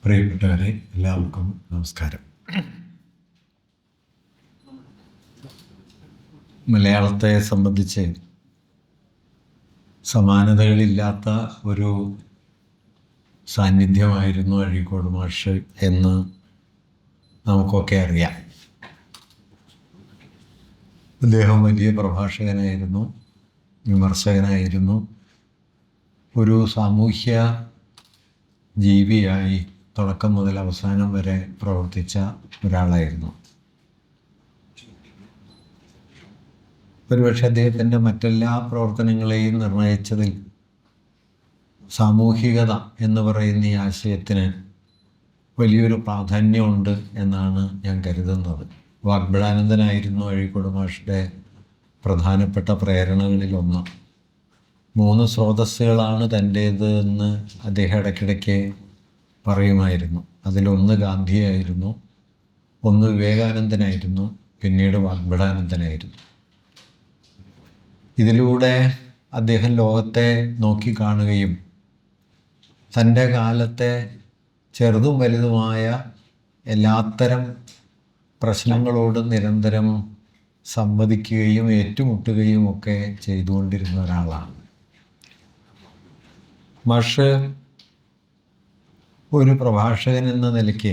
പ്രിയപ്പെട്ടവരെ, എല്ലാവർക്കും നമസ്കാരം. മലയാളത്തെ സംബന്ധിച്ച് സമാനതകളില്ലാത്ത ഒരു സാന്നിധ്യമായിരുന്നു അഴീക്കോട് മാഷ് എന്ന് നമുക്കൊക്കെ അറിയാം. അദ്ദേഹം വലിയ പ്രഭാഷകനായിരുന്നു, വിമർശകനായിരുന്നു, ഒരു സാമൂഹ്യ ജീവിയായി തുടക്കം മുതൽ അവസാനം വരെ പ്രവർത്തിച്ച ഒരാളായിരുന്നു. ഒരുപക്ഷെ അദ്ദേഹത്തിൻ്റെ മറ്റെല്ലാ പ്രവർത്തനങ്ങളെയും നിർണയിച്ചതിൽ സാമൂഹികത എന്ന് പറയുന്ന ഈ ആശയത്തിന് വലിയൊരു പ്രാധാന്യമുണ്ട് എന്നാണ് ഞാൻ കരുതുന്നത്. വാഗ്ബടാനന്ദനായിരുന്നു അഴീക്കോട് മാഷുടെ പ്രധാനപ്പെട്ട പ്രേരണകളിലൊന്ന്. 3 സ്രോതസ്സുകളാണ് തൻ്റേത് എന്ന് അദ്ദേഹം ഇടയ്ക്കിടയ്ക്ക് പറയുമായിരുന്നു. അതിലൊന്ന് ഗാന്ധിയായിരുന്നു, ഒന്ന് വിവേകാനന്ദനായിരുന്നു, പിന്നീട് വാഗ്ബടാനന്ദനായിരുന്നു. ഇതിലൂടെ അദ്ദേഹം ലോകത്തെ നോക്കിക്കാണുകയും തൻ്റെ കാലത്തെ ചെറുതും വലുതുമായ എല്ലാത്തരം പ്രശ്നങ്ങളോടും നിരന്തരം സംവദിക്കുകയും ഏറ്റുമുട്ടുകയും ഒക്കെ ചെയ്തുകൊണ്ടിരുന്ന ഒരാളാണ്. മാഷ് ഒരു പ്രഭാഷകൻ എന്ന നിലയ്ക്ക്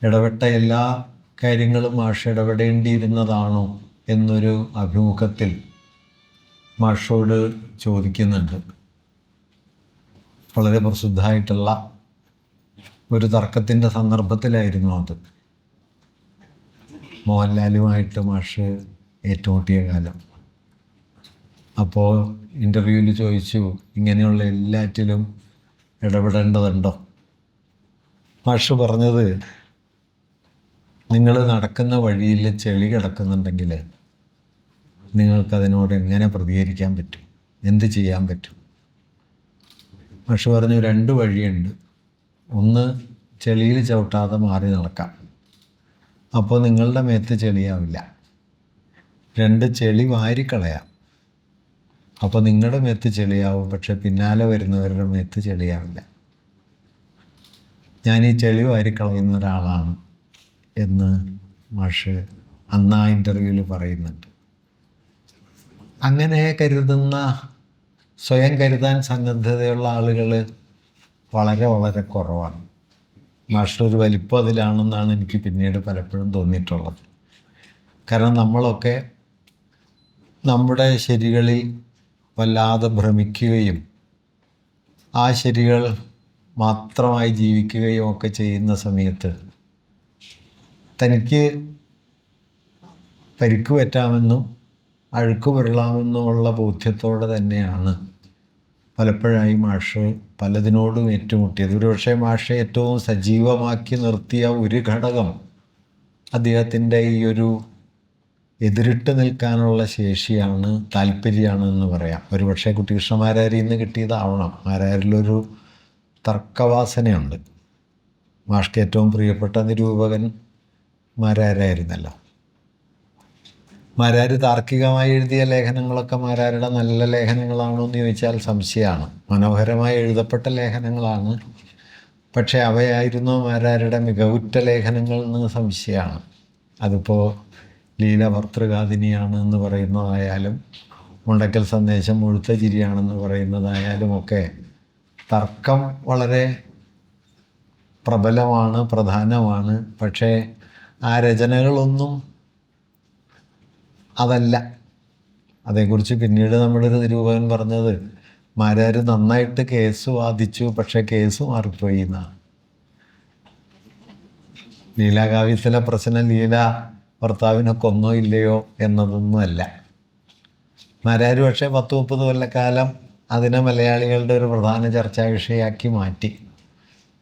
ഇടപെട്ട എല്ലാ കാര്യങ്ങളും മാഷ് ഇടപെടേണ്ടിയിരുന്നതാണോ എന്നൊരു അഭിമുഖത്തിൽ മാഷോട് ചോദിക്കുന്നുണ്ട്. വളരെ പ്രസിദ്ധമായിട്ടുള്ള ഒരു തർക്കത്തിൻ്റെ സന്ദർഭത്തിലായിരുന്നു അത്. മോഹൻലാലുമായിട്ട് മാഷ് ഏറ്റുമുട്ടിയ കാലം. അപ്പോൾ ഇൻ്റർവ്യൂവിൽ ചോദിച്ചു, ഇങ്ങനെയുള്ള എല്ലാറ്റിലും ഇടപെടേണ്ടതുണ്ടോ? മാഷ് പറഞ്ഞത്, നിങ്ങൾ നടക്കുന്ന വഴിയിൽ ചെളി കിടക്കുന്നുണ്ടെങ്കിൽ നിങ്ങൾക്കതിനോട് എങ്ങനെ പ്രതികരിക്കാൻ പറ്റും, എന്ത് ചെയ്യാൻ പറ്റും? മാഷ് പറഞ്ഞു, 2 വഴിയുണ്ട്. ഒന്ന്, ചെളിയിൽ ചവിട്ടാതെ മാറി നടക്കാം, അപ്പോൾ നിങ്ങളുടെ മേത്ത് ചെളിയാവില്ല. 2, ചെളി വാരിക്കളയാം, അപ്പോൾ നിങ്ങളുടെ മേത്ത് ചെളിയാവും, പക്ഷെ പിന്നാലെ വരുന്നവരുടെ മേത്ത് ചെളിയാവില്ല. ഞാൻ ഈ ചെളി വാരിക്കളയുന്ന ഒരാളാണ് എന്ന് മാഷ് അന്ന് ആ ഇൻ്റർവ്യൂവിൽ പറയുന്നുണ്ട്. അങ്ങനെ കരുതുന്ന, സ്വയം കരുതാൻ സന്നദ്ധതയുള്ള ആളുകൾ വളരെ വളരെ കുറവാണ്. മാഷ് ഒരു വലിപ്പം അതിലാണെന്നാണ് എനിക്ക് പിന്നീട് പലപ്പോഴും തോന്നിയിട്ടുള്ളത്. കാരണം നമ്മളൊക്കെ നമ്മുടെ ശരികളിൽ വല്ലാതെ ഭ്രമിക്കുകയും ആ ശരികൾ മാത്രമായി ജീവിക്കുകയും ഒക്കെ ചെയ്യുന്ന സമയത്ത് തനിക്ക് പരിക്ക് പറ്റാമെന്നും അഴുക്ക് പുരളാമെന്നുമുള്ള ബോധ്യത്തോടെ തന്നെയാണ് പലപ്പോഴായി മാഷ് പലതിനോടും ഏറ്റുമുട്ടിയത്. ഒരുപക്ഷെ മാഷെ ഏറ്റവും സജീവമാക്കി നിർത്തിയ ഒരു ഘടകം അദ്ദേഹത്തിൻ്റെ ഈ ഒരു എതിരിട്ട് നിൽക്കാനുള്ള ശേഷിയാണ്, താല്പര്യമാണ് എന്ന് പറയാം. ഒരുപക്ഷെ കുട്ടികൃഷ്ണ മാരാരിൽ നിന്ന് കിട്ടിയതാവണം. മാരാരിലൊരു തർക്കവാസനയുണ്ട്. മാഷ്ക്ക് ഏറ്റവും പ്രിയപ്പെട്ട നിരൂപകൻ മാരാരായിരുന്നല്ലോ. മാരാർ താർക്കികമായി എഴുതിയ ലേഖനങ്ങളൊക്കെ മാരാരുടെ നല്ല ലേഖനങ്ങളാണോ എന്ന് ചോദിച്ചാൽ സംശയമാണ്. മനോഹരമായി എഴുതപ്പെട്ട ലേഖനങ്ങളാണ്, പക്ഷേ അവയായിരുന്നു മാരാരുടെ മികവുറ്റ ലേഖനങ്ങൾ എന്ന് സംശയമാണ്. അതിപ്പോൾ ലീല ഭർതൃകാതിനിയാണ് എന്ന് പറയുന്നതായാലും മുണ്ടക്കൽ സന്ദേശം മുഴുത്ത ചിരിയാണെന്ന് പറയുന്നതായാലും ഒക്കെ തർക്കം വളരെ പ്രബലമാണ്, പ്രധാനമാണ്. പക്ഷേ ആ രചനകളൊന്നും അതല്ല. അതേക്കുറിച്ച് പിന്നീട് നമ്മുടെ ഒരു നിരൂപകൻ പറഞ്ഞത്, മാരാർ നന്നായിട്ട് കേസ് വാദിച്ചു, പക്ഷേ കേസ് മാറിപ്പോയി എന്നാണ്. ലീലാകാവ്യത്തിലെ പ്രശ്നം ലീല ഭർത്താവിനെ കൊന്നോ ഇല്ലയോ എന്നതൊന്നുമല്ല. മാരാർ പക്ഷേ 10-30 കൊല്ലക്കാലം അതിനെ മലയാളികളുടെ ഒരു പ്രധാന ചർച്ചാ വിഷയമാക്കി മാറ്റി.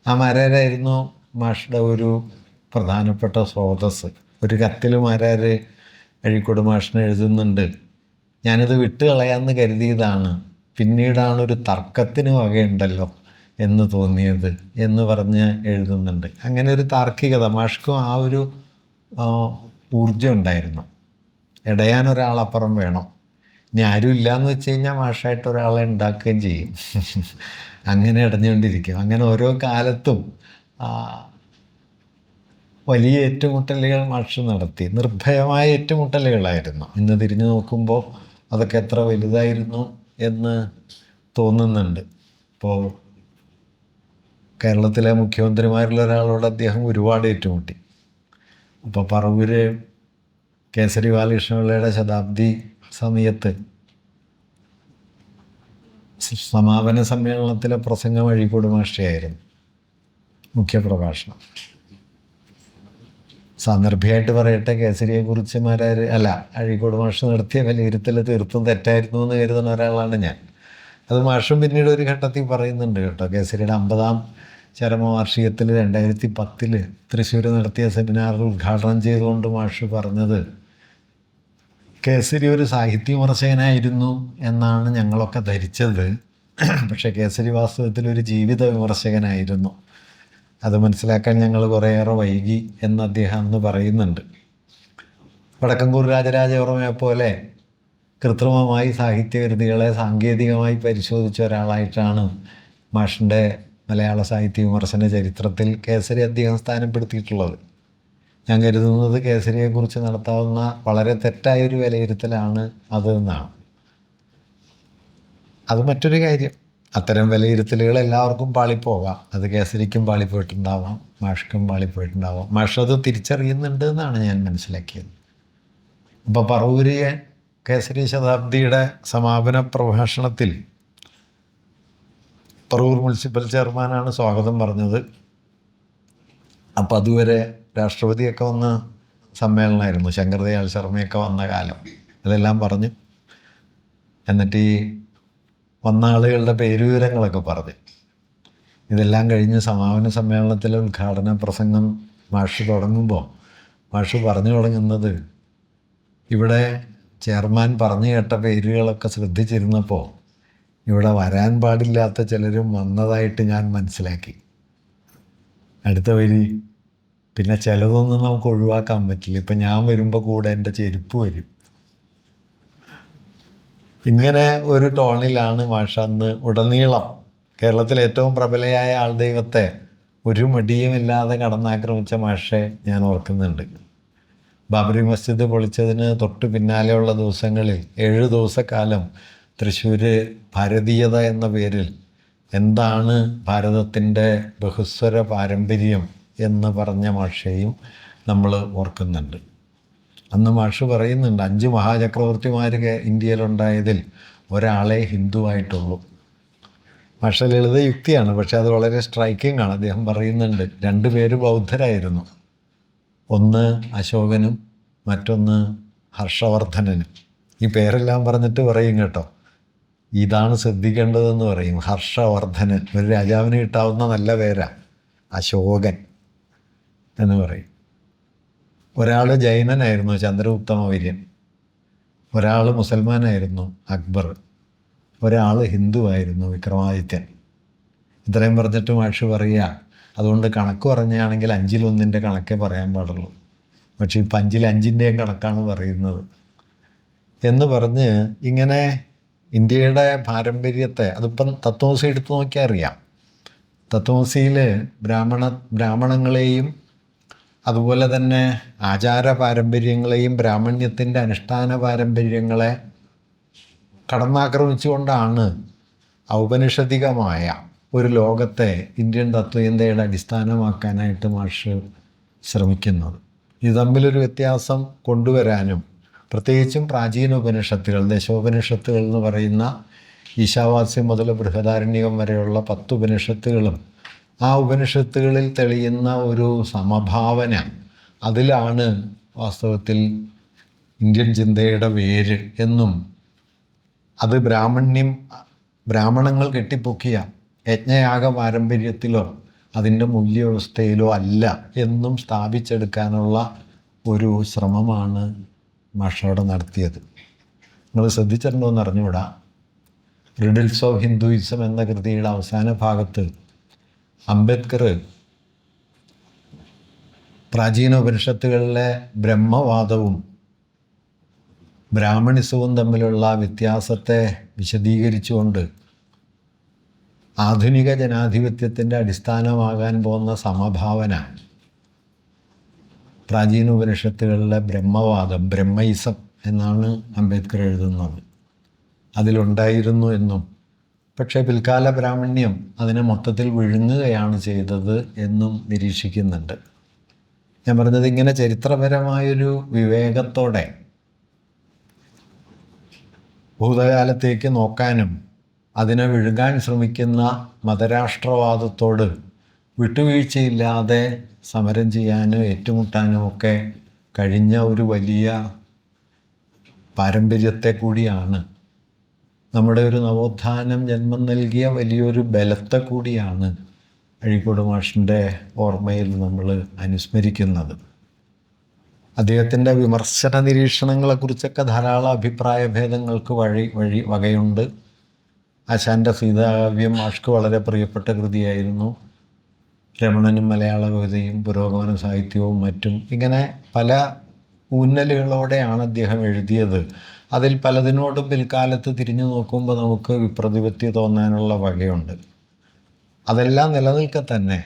ആ മാരാരായിരുന്നു മാഷുടെ ഒരു പ്രധാനപ്പെട്ട സ്രോതസ്സ്. ഒരു കത്തിൽ മാരാർ അഴീക്കോട് മാഷിന് എഴുതുന്നുണ്ട്, ഞാനിത് വിട്ട് കളയാമെന്ന് കരുതിയതാണ്, പിന്നീടാണ് ഒരു തർക്കത്തിന് വകയുണ്ടല്ലോ എന്ന് തോന്നിയത് എന്ന് പറഞ്ഞ് എഴുതുന്നുണ്ട്. അങ്ങനെ ഒരു താർക്കികത മാഷ്ക്കും ആ ഒരു ഊർജം ഉണ്ടായിരുന്നു. ഇടയാൻ ഒരാളപ്പുറം വേണം. ഇനി ആരും ഇല്ലയെന്ന് വെച്ച് കഴിഞ്ഞാൽ മാഷായിട്ട് ഒരാളെ ഉണ്ടാക്കുകയും ചെയ്യും. അങ്ങനെ അടഞ്ഞുകൊണ്ടിരിക്കും. അങ്ങനെ ഓരോ കാലത്തും വലിയ ഏറ്റുമുട്ടലുകൾ മാഷ് നടത്തി. നിർഭയമായ ഏറ്റുമുട്ടലുകളായിരുന്നു. ഇന്ന് തിരിഞ്ഞു നോക്കുമ്പോൾ അതൊക്കെ എത്ര വലുതായിരുന്നു എന്ന് തോന്നുന്നുണ്ട്. ഇപ്പോൾ കേരളത്തിലെ മുഖ്യമന്ത്രിമാരിൽ ഒരാളോട് അദ്ദേഹം ഒരുപാട് ഏറ്റുമുട്ടി. അപ്പോൾ പറവൂര് കേസരി ബാലകൃഷ്ണപിള്ളയുടെ ശതാബ്ദി സമയത്ത് സമാപന സമ്മേളനത്തിലെ പ്രസംഗം അഴീക്കോട് മാഷയായിരുന്നു മുഖ്യപ്രഭാഷണം. സാന്ദർഭികമായിട്ട് പറയട്ടെ, കേസരിയെക്കുറിച്ച് അഴീക്കോട് മാഷ് നടത്തിയ വിലയിരുത്തൽ തീർത്തും തെറ്റായിരുന്നു എന്ന് കരുതുന്ന ഒരാളാണ് ഞാൻ. അത് മാഷും പിന്നീട് ഒരു ഘട്ടത്തിൽ പറയുന്നുണ്ട് കേട്ടോ. കേസരിയുടെ 50ാം ചരമവാർഷികത്തിൽ 2010 തൃശ്ശൂർ നടത്തിയ സെമിനാറിൽ ഉദ്ഘാടനം ചെയ്തുകൊണ്ട് മാഷ് പറഞ്ഞത്, കേസരി ഒരു സാഹിത്യ വിമർശകനായിരുന്നു എന്നാണ് ഞങ്ങളൊക്കെ ധരിച്ചത്, പക്ഷേ കേസരി വാസ്തവത്തിൽ ഒരു ജീവിത വിമർശകനായിരുന്നു. അത് മനസ്സിലാക്കാൻ ഞങ്ങൾ കുറേയേറെ വൈകി എന്ന് അദ്ദേഹം അന്ന് പറയുന്നുണ്ട്. വടക്കൻകൂർ രാജരാജവർമ്മയെ പോലെ കൃത്രിമമായി സാഹിത്യകൃതികളെ സാങ്കേതികമായി പരിശോധിച്ച ഒരാളായിട്ടാണ് മാഷിൻ്റെ മലയാള സാഹിത്യ വിമർശന ചരിത്രത്തിൽ കേസരി അദ്ദേഹം സ്ഥാനപ്പെടുത്തിയിട്ടുള്ളത്. ഞാൻ കരുതുന്നത് കേസരിയെക്കുറിച്ച് നടത്താവുന്ന വളരെ തെറ്റായൊരു വിലയിരുത്തലാണ് അത് എന്നാണ്. അത് മറ്റൊരു കാര്യം. അത്തരം വിലയിരുത്തലുകൾ എല്ലാവർക്കും പാളിപ്പോകാം. അത് കേസരിക്കും പാളിപ്പോയിട്ടുണ്ടാവാം, മാഷ്ക്കും പാളിപ്പോയിട്ടുണ്ടാവാം. മാഷ് അത് തിരിച്ചറിയുന്നുണ്ട് എന്നാണ് ഞാൻ മനസ്സിലാക്കിയത്. അപ്പോൾ പറവൂര് കേസരി ശതാബ്ദിയുടെ സമാപന പ്രഭാഷണത്തിൽ പറവൂർ മുനിസിപ്പൽ ചെയർമാനാണ് സ്വാഗതം പറഞ്ഞത്. അപ്പം അതുവരെ രാഷ്ട്രപതിയൊക്കെ വന്ന സമ്മേളനമായിരുന്നു, ശങ്കർദയാൽ ശർമ്മയൊക്കെ വന്ന കാലം. ഇതെല്ലാം പറഞ്ഞു. എന്നിട്ട് ഈ വന്ന ആളുകളുടെ പേരുവിവരങ്ങളൊക്കെ പറഞ്ഞു. ഇതെല്ലാം കഴിഞ്ഞ് സമാപന സമ്മേളനത്തിലെ ഉദ്ഘാടന പ്രസംഗം മാഷ് തുടങ്ങുമ്പോൾ മാഷ് പറഞ്ഞു തുടങ്ങുന്നത്, ഇവിടെ ചെയർമാൻ പറഞ്ഞു കേട്ട പേരുകളൊക്കെ ശ്രദ്ധിച്ചിരുന്നപ്പോൾ ഇവിടെ വരാൻ പാടില്ലാത്ത ചിലരും വന്നതായിട്ട് ഞാൻ മനസ്സിലാക്കി. അടുത്ത വരി, പിന്നെ ചിലതൊന്നും നമുക്ക് ഒഴിവാക്കാൻ പറ്റില്ല. ഇപ്പം ഞാൻ വരുമ്പോൾ കൂടെ എൻ്റെ ചെരുപ്പ് വരും. ഇങ്ങനെ ഒരു ടോണിലാണ് മാഷ് അന്ന് ഉടനീളം കേരളത്തിലെ ഏറ്റവും പ്രബലയായ ആൾദൈവത്തെ ഒരു മടിയുമില്ലാതെ കടന്നാക്രമിച്ച മാഷെ ഞാൻ ഓർക്കുന്നുണ്ട്. ബാബറി മസ്ജിദ് പൊളിച്ചതിന് തൊട്ട് പിന്നാലെയുള്ള ദിവസങ്ങളിൽ 7 ദിവസക്കാലം തൃശ്ശൂർ ഭാരതീയത എന്ന പേരിൽ എന്താണ് ഭാരതത്തിൻ്റെ ബഹുസ്വര പാരമ്പര്യം എന്ന് പറഞ്ഞ മാഷെയും നമ്മൾ ഓർക്കുന്നുണ്ട്. അന്ന് മാഷ് പറയുന്നുണ്ട്, 5 മഹാചക്രവർത്തിമാർ ഇന്ത്യയിലുണ്ടായതിൽ ഒരാളെ ഹിന്ദുവായിട്ടുള്ളൂ. മാഷ ലളിത യുക്തിയാണ്, പക്ഷെ അത് വളരെ സ്ട്രൈക്കിംഗ് ആണ്. അദ്ദേഹം പറയുന്നുണ്ട്, 2 പേര് ബൗദ്ധരായിരുന്നു. ഒന്ന് അശോകനും മറ്റൊന്ന് ഹർഷവർദ്ധനനും. ഈ പേരെല്ലാം പറഞ്ഞിട്ട് പറയും കേട്ടോ, ഇതാണ് ശ്രദ്ധിക്കേണ്ടതെന്ന് പറയും. ഹർഷവർദ്ധനൻ ഒരു രാജാവിന് കിട്ടാവുന്ന നല്ല പേരാണ്. അശോകൻ എന്ന് പറയും. ഒരാൾ ജൈനനായിരുന്നു, ചന്ദ്രഗുപ്ത മൗര്യൻ. ഒരാൾ മുസൽമാനായിരുന്നു, അക്ബർ. ഒരാൾ ഹിന്ദുവായിരുന്നു, വിക്രമാദിത്യൻ. ഇത്രയും പറഞ്ഞിട്ട് മാഷ് പറയുക, അതുകൊണ്ട് കണക്ക് പറയുകയാണെങ്കിൽ 5-1 കണക്കേ പറയാൻ പാടുള്ളൂ, പക്ഷേ ഇപ്പം 5-5 കണക്കാണ് പറയുന്നത് എന്ന് പറഞ്ഞ് ഇങ്ങനെ ഇന്ത്യയുടെ പാരമ്പര്യത്തെ, അതിപ്പം തത്വമസി എടുത്തു നോക്കിയാൽ അറിയാം. തത്വമസിയിൽ ബ്രാഹ്മണങ്ങളെയും അതുപോലെ തന്നെ ആചാര പാരമ്പര്യങ്ങളെയും ബ്രാഹ്മണ്യത്തിൻ്റെ അനുഷ്ഠാന പാരമ്പര്യങ്ങളെ കടന്നാക്രമിച്ചുകൊണ്ടാണ് ഔപനിഷദികമായ ഒരു ലോകത്തെ ഇന്ത്യൻ തത്വചിന്തയുടെ അടിസ്ഥാനമാക്കാനായിട്ട് മാഷ് ശ്രമിക്കുന്നത്. ഇത് തമ്മിലൊരു വ്യത്യാസം കൊണ്ടുവരാനും, പ്രത്യേകിച്ചും പ്രാചീന ഉപനിഷത്തുകൾ, ദശോപനിഷത്തുകൾ എന്ന് പറയുന്ന ഈശാവാസ്യം മുതൽ ബൃഹദാരണ്യകം വരെയുള്ള 10 ഉപനിഷത്തുകളും ആ ഉപനിഷത്തുകളിൽ തെളിയുന്ന ഒരു സമഭാവന, അതിലാണ് വാസ്തവത്തിൽ ഇന്ത്യൻ ചിന്തയുടെ വേര് എന്നും അത് ബ്രാഹ്മണങ്ങൾ കെട്ടിപ്പൊക്കിയ യജ്ഞയാഗ പാരമ്പര്യത്തിലോ അതിൻ്റെ മൂല്യവ്യവസ്ഥയിലോ അല്ല എന്നും സ്ഥാപിച്ചെടുക്കാനുള്ള ഒരു ശ്രമമാണ് മാഷോടെ നടത്തിയത്. നിങ്ങൾ ശ്രദ്ധിച്ചിട്ടുണ്ടോയെന്ന് അറിഞ്ഞുകൂടാ, റിഡിൽസ് ഓഫ് ഹിന്ദുയിസം എന്ന കൃതിയുടെ അവസാന ഭാഗത്ത് അംബേദ്കർ പ്രാചീന ഉപനിഷത്തുകളിലെ ബ്രഹ്മവാദവും ബ്രാഹ്മണിസവും തമ്മിലുള്ള വ്യത്യാസത്തെ വിശദീകരിച്ചുകൊണ്ട് ആധുനിക ജനാധിപത്യത്തിൻ്റെ അടിസ്ഥാനമാകാൻ പോകുന്ന സമഭാവന പ്രാചീന ഉപനിഷത്തുകളിലെ ബ്രഹ്മവാദം, ബ്രഹ്മയിസം എന്നാണ് അംബേദ്കർ എഴുതുന്നത്, അതിലുണ്ടായിരുന്നു എന്നും പക്ഷേ പിൽക്കാല ബ്രാഹ്മണ്യം അതിനെ മൊത്തത്തിൽ വിഴുങ്ങുകയാണ് ചെയ്തത് എന്നും നിരീക്ഷിക്കുന്നുണ്ട്. ഞാൻ പറഞ്ഞത് ഇങ്ങനെ ചരിത്രപരമായൊരു വിവേകത്തോടെ ഭൂതകാലത്തേക്ക് നോക്കാനും അതിനെ വിഴുങ്ങാൻ ശ്രമിക്കുന്ന മതരാഷ്ട്രവാദത്തോട് വിട്ടുവീഴ്ചയില്ലാതെ സമരം ചെയ്യാനും ഏറ്റുമുട്ടാനും ഒക്കെ കഴിഞ്ഞ ഒരു വലിയ പാരമ്പര്യത്തെ കൂടിയാണ്, നമ്മുടെ ഒരു നവോത്ഥാനം ജന്മം നൽകിയ വലിയൊരു ബലത്തെ കൂടിയാണ് അഴീക്കോട് മാഷിൻ്റെ ഓർമ്മയിൽ നമ്മൾ അനുസ്മരിക്കുന്നത്. അദ്ദേഹത്തിൻ്റെ വിമർശന നിരീക്ഷണങ്ങളെക്കുറിച്ചൊക്കെ ധാരാളം അഭിപ്രായ ഭേദങ്ങൾക്ക് വകയുണ്ട്. ആശാൻ്റെ സീതാകാവ്യം മാഷ്ക്ക് വളരെ പ്രിയപ്പെട്ട കൃതിയായിരുന്നു. രമണനും മലയാള കവിതയും പുരോഗമന സാഹിത്യവും മറ്റും ഇങ്ങനെ പല ഊന്നലുകളോടെയാണ് അദ്ദേഹം എഴുതിയത്. അതിൽ പലതിനോടും പിൽക്കാലത്ത് തിരിഞ്ഞു നോക്കുമ്പോൾ നമുക്ക് വിപ്രതിപത്തി തോന്നാനുള്ള വകയുണ്ട്. അതെല്ലാം നിലനിൽക്കെ തന്നെ,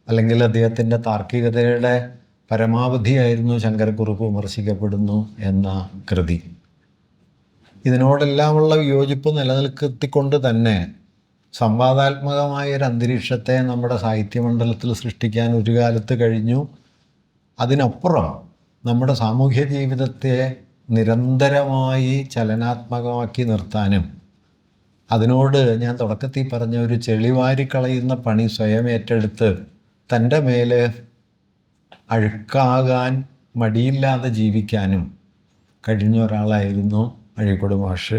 അല്ലെങ്കിൽ അദ്ദേഹത്തിൻ്റെ താർക്കികതയുടെ പരമാവധിയായിരുന്നു ശങ്കരക്കുറുപ്പ് വിമർശിക്കപ്പെടുന്നു എന്ന കൃതി. ഇതിനോടെല്ലാമുള്ള വിയോജിപ്പ് നിലനിൽക്കെത്തിക്കൊണ്ട് തന്നെ സംവാദാത്മകമായൊരു അന്തരീക്ഷത്തെ നമ്മുടെ സാഹിത്യമണ്ഡലത്തിൽ സൃഷ്ടിക്കാൻ ഒരു കാലത്ത് കഴിഞ്ഞു. അതിനപ്പുറം നമ്മുടെ സാമൂഹ്യ ജീവിതത്തെ നിരന്തരമായി ചലനാത്മകമാക്കി നിർത്താനും അതിനോട് ഞാൻ തുടക്കത്തിൽ പറഞ്ഞ ഒരു ചെളിവാരിക്കളയുന്ന പണി സ്വയം ഏറ്റെടുത്ത് തൻ്റെ മേല് അഴുക്കാകാൻ മടിയില്ലാതെ ജീവിക്കാനും കഴിഞ്ഞ ഒരാളായിരുന്നു അഴീക്കോട് മാഷ്.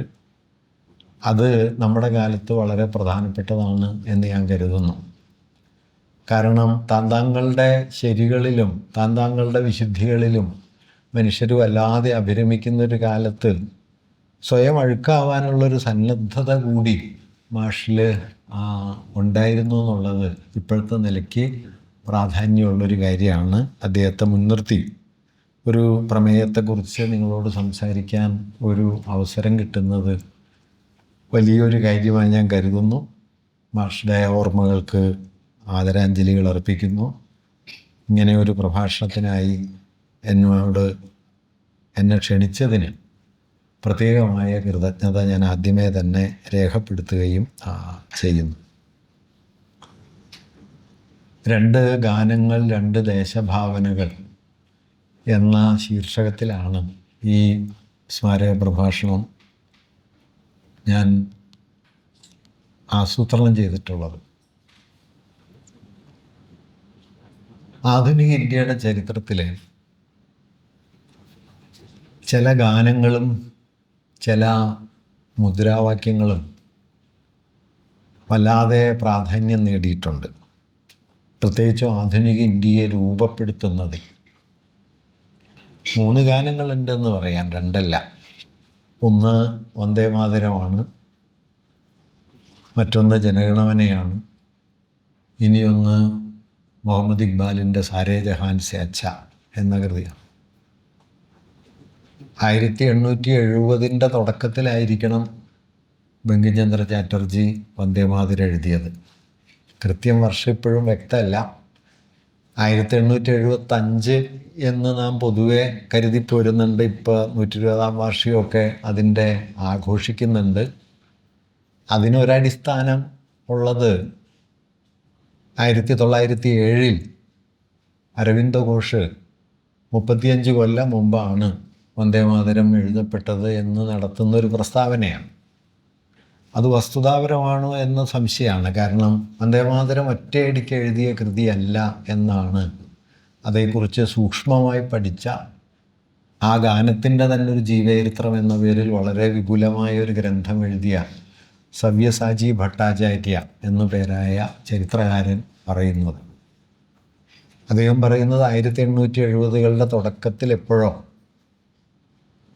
അത് നമ്മുടെ കാലത്ത് വളരെ പ്രധാനപ്പെട്ടതാണ് എന്ന് ഞാൻ കരുതുന്നു. കാരണം താങ്കളുടെ ശരികളിലും താങ്കളുടെ വിശുദ്ധികളിലും മനുഷ്യർ വല്ലാതെ അഭിരമിക്കുന്നൊരു കാലത്ത് സ്വയം അഴുക്കാവാനുള്ളൊരു സന്നദ്ധത കൂടി മാഷിൽ ഉണ്ടായിരുന്നു എന്നുള്ളത് ഇപ്പോഴത്തെ നിലയ്ക്ക് പ്രാധാന്യമുള്ളൊരു കാര്യമാണ്. അദ്ദേഹത്തെ മുൻനിർത്തി ഒരു പ്രമേയത്തെക്കുറിച്ച് നിങ്ങളോട് സംസാരിക്കാൻ ഒരു അവസരം കിട്ടുന്നത് വലിയൊരു കാര്യമായി ഞാൻ കരുതുന്നു. മാഷുടെ ഓർമ്മകൾക്ക് ആദരാഞ്ജലികൾ അർപ്പിക്കുന്നു. ഇങ്ങനെ ഒരു പ്രഭാഷണത്തിനായി എന്നെ ക്ഷണിച്ചതിന് പ്രത്യേകമായ കൃതജ്ഞത ഞാൻ ആദ്യമേ തന്നെ രേഖപ്പെടുത്തുകയും ചെയ്യുന്നു. 2 ഗാനങ്ങൾ 2 ദേശഭാവനകൾ എന്ന ശീർഷകത്തിലാണ് ഈ സ്മാരക പ്രഭാഷണം ഞാൻ ആസൂത്രണം ചെയ്തിട്ടുള്ളത്. ആധുനിക ഇന്ത്യയുടെ ചരിത്രത്തിലെ ചില ഗാനങ്ങളും ചില മുദ്രാവാക്യങ്ങളും വല്ലാതെ പ്രാധാന്യം നേടിയിട്ടുണ്ട്. പ്രത്യേകിച്ചും ആധുനിക ഇന്ത്യയെ രൂപപ്പെടുത്തുന്നതിൽ 3 ഗാനങ്ങളുണ്ടെന്ന് പറയാം, 2 അല്ല. ഒന്ന് വന്ദേമാതരമാണ്, മറ്റൊന്ന് ജനഗണമനയാണ്, ഇനിയൊന്ന് മുഹമ്മദ് ഇക്ബാലിൻ്റെ സാരേ ജഹാൻ സെ അച്ഛ എന്ന കൃതിയാണ്. 1870 തുടക്കത്തിലായിരിക്കണം ബങ്കിംചന്ദ്ര ചാറ്റർജി വന്ദേമാതരം എഴുതിയത്. കൃത്യം വർഷം ഇപ്പോഴും വ്യക്തമല്ല. 1875 എന്ന് നാം പൊതുവെ കരുതിപ്പോരുന്നുണ്ട്. ഇപ്പോൾ 120ാം വാർഷികമൊക്കെ അതിൻ്റെ ആഘോഷിക്കുന്നുണ്ട്. അതിനൊരടിസ്ഥാനം ഉള്ളത് 1907 അരവിന്ദ ഘോഷ് 35 കൊല്ലം മുമ്പാണ് വന്ദേമാതരം എഴുതപ്പെട്ടത് എന്ന് നടത്തുന്നൊരു പ്രസ്താവനയാണ്. അത് വസ്തുതാപരമാണോ എന്ന സംശയമാണ്. കാരണം വന്ദേമാതരം ഒറ്റയടിക്ക് എഴുതിയ കൃതിയല്ല എന്നാണ് അതേക്കുറിച്ച് സൂക്ഷ്മമായി പഠിച്ച ആ ഗാനത്തിൻ്റെ തന്നെ ഒരു ജീവചരിത്രം എന്ന പേരിൽ വളരെ വിപുലമായ ഒരു ഗ്രന്ഥം എഴുതിയ സവ്യസാചി ഭട്ടാചാര്യ എന്നു പേരായ ചരിത്രകാരൻ പറയുന്നത്. അദ്ദേഹം പറയുന്നത് 1870കളുടെ തുടക്കത്തിൽ എപ്പോഴോ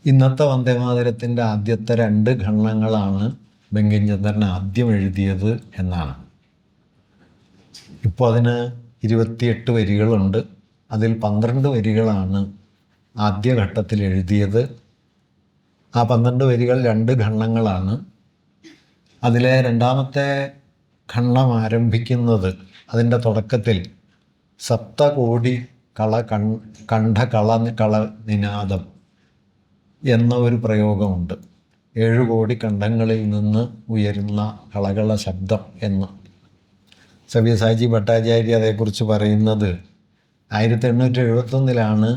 ഇന്നത്തെ വന്ദേമാതരത്തിൻ്റെ ആദ്യത്തെ 2 ഖണ്ഡങ്ങളാണ് ബങ്കിംചന്ദ്രൻ ആദ്യം എഴുതിയത് എന്നാണ്. ഇപ്പോൾ അതിന് 28 വരികളുണ്ട്. അതിൽ 12 വരികളാണ് ആദ്യഘട്ടത്തിൽ എഴുതിയത്. ആ 12 വരികൾ 2 ഖണ്ഡങ്ങളാണ്. അതിലെ രണ്ടാമത്തെ ഖണ്ഡം ആരംഭിക്കുന്നത് അതിൻ്റെ തുടക്കത്തിൽ സപ്തകോടി കണ്ഠകള നിനാദം എന്ന ഒരു പ്രയോഗമുണ്ട്. 7 കോടി കണ്ഠങ്ങളിൽ നിന്ന് ഉയരുന്ന കളകള ശബ്ദം എന്ന്. സവ്യസാചി ഭട്ടാചാര്യ അതേക്കുറിച്ച് പറയുന്നത് 1871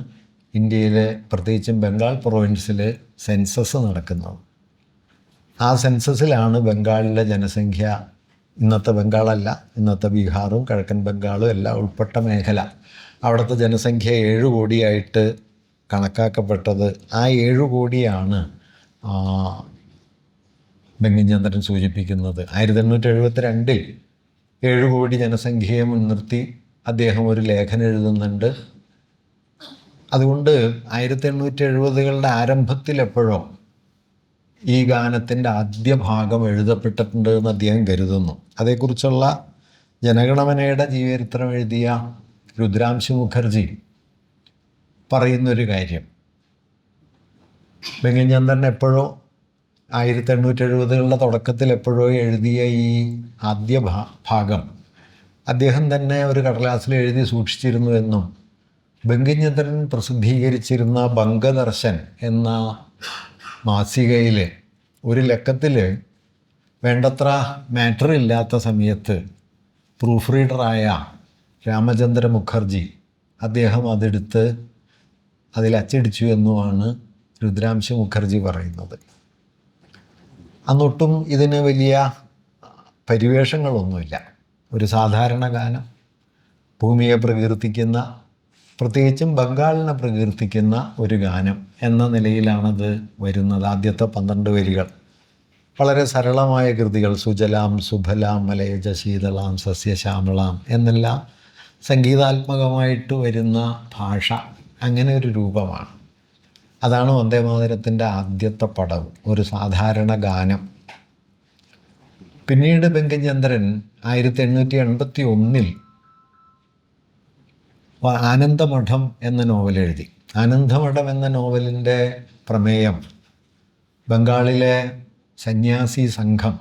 ഇന്ത്യയിലെ പ്രത്യേകിച്ചും ബംഗാൾ പ്രൊവിൻസിൽ സെൻസസ് നടക്കുന്നത്. ആ സെൻസസിലാണ് ബംഗാളിലെ ജനസംഖ്യ, ഇന്നത്തെ ബംഗാളല്ല, ഇന്നത്തെ ബീഹാറും കിഴക്കൻ ബംഗാളും എല്ലാം ഉൾപ്പെട്ട മേഖല, അവിടുത്തെ ജനസംഖ്യ 7 കോടിയായിട്ട് കണക്കാക്കപ്പെട്ടത്. ആ 7 കോടിയാണ് ബങ്കിംചന്ദ്രൻ സൂചിപ്പിക്കുന്നത്. 1872 7 കോടി ജനസംഖ്യയെ മുൻനിർത്തി അദ്ദേഹം ഒരു ലേഖനം എഴുതുന്നുണ്ട്. അതുകൊണ്ട് 1870കളുടെ ആരംഭത്തിൽ എപ്പോഴോ ഈ ഗാനത്തിൻ്റെ ആദ്യ ഭാഗം എഴുതപ്പെട്ടിട്ടുണ്ട് എന്ന് അദ്ദേഹം കരുതുന്നു. അതേക്കുറിച്ചുള്ള ജനഗണമനയുടെ ജീവചരിത്രം എഴുതിയ രുദ്രാംശു മുഖർജി പറയുന്നൊരു കാര്യം, ബങ്കിംചന്ദ്രൻ എപ്പോഴോ 1870കളുടെ തുടക്കത്തിൽ എപ്പോഴോ എഴുതിയ ഈ ആദ്യ ഭാഗം അദ്ദേഹം തന്നെ ഒരു കടലാസിൽ എഴുതി സൂക്ഷിച്ചിരുന്നു എന്നും ബങ്കിംചന്ദ്രൻ പ്രസിദ്ധീകരിച്ചിരുന്ന ബംഗദർശൻ എന്ന മാസികയിൽ ഒരു ലക്കത്തിൽ വേണ്ടത്ര മാറ്റർ ഇല്ലാത്ത സമയത്ത് പ്രൂഫ് റീഡറായ രാമചന്ദ്ര മുഖർജി അദ്ദേഹം അതെടുത്ത് അതിൽ അച്ചടിച്ചു എന്നുമാണ് രുദ്രാംശു മുഖർജി പറയുന്നത്. അന്നൊട്ടും ഇതിന് വലിയ പരിവേഷങ്ങളൊന്നുമില്ല. ഒരു സാധാരണ ഗാനം, ഭൂമിയെ പ്രകീർത്തിക്കുന്ന, പ്രത്യേകിച്ചും ബംഗാളിനെ പ്രകീർത്തിക്കുന്ന ഒരു ഗാനം എന്ന നിലയിലാണത് വരുന്നത്. ആദ്യത്തെ 12 വരികൾ വളരെ സരളമായ കൃതികൾ, സുജലാം സുഫലാം മലയജ ശീതളാം സസ്യശ്യാമളാം എന്നെല്ലാം സംഗീതാത്മകമായിട്ട് വരുന്ന ഭാഷ, അങ്ങനെ ഒരു രൂപമാണ്. അതാണ് വന്ദേമാതരത്തിൻ്റെ ആദ്യത്തെ പടവ്, ഒരു സാധാരണ ഗാനം. പിന്നീട് ബങ്കിംചന്ദ്രൻ 1881 ആനന്ദമഠം എന്ന നോവൽ എഴുതി. ആനന്ദമഠം എന്ന നോവലിൻ്റെ പ്രമേയം ബംഗാളിലെ സന്യാസി സംഘം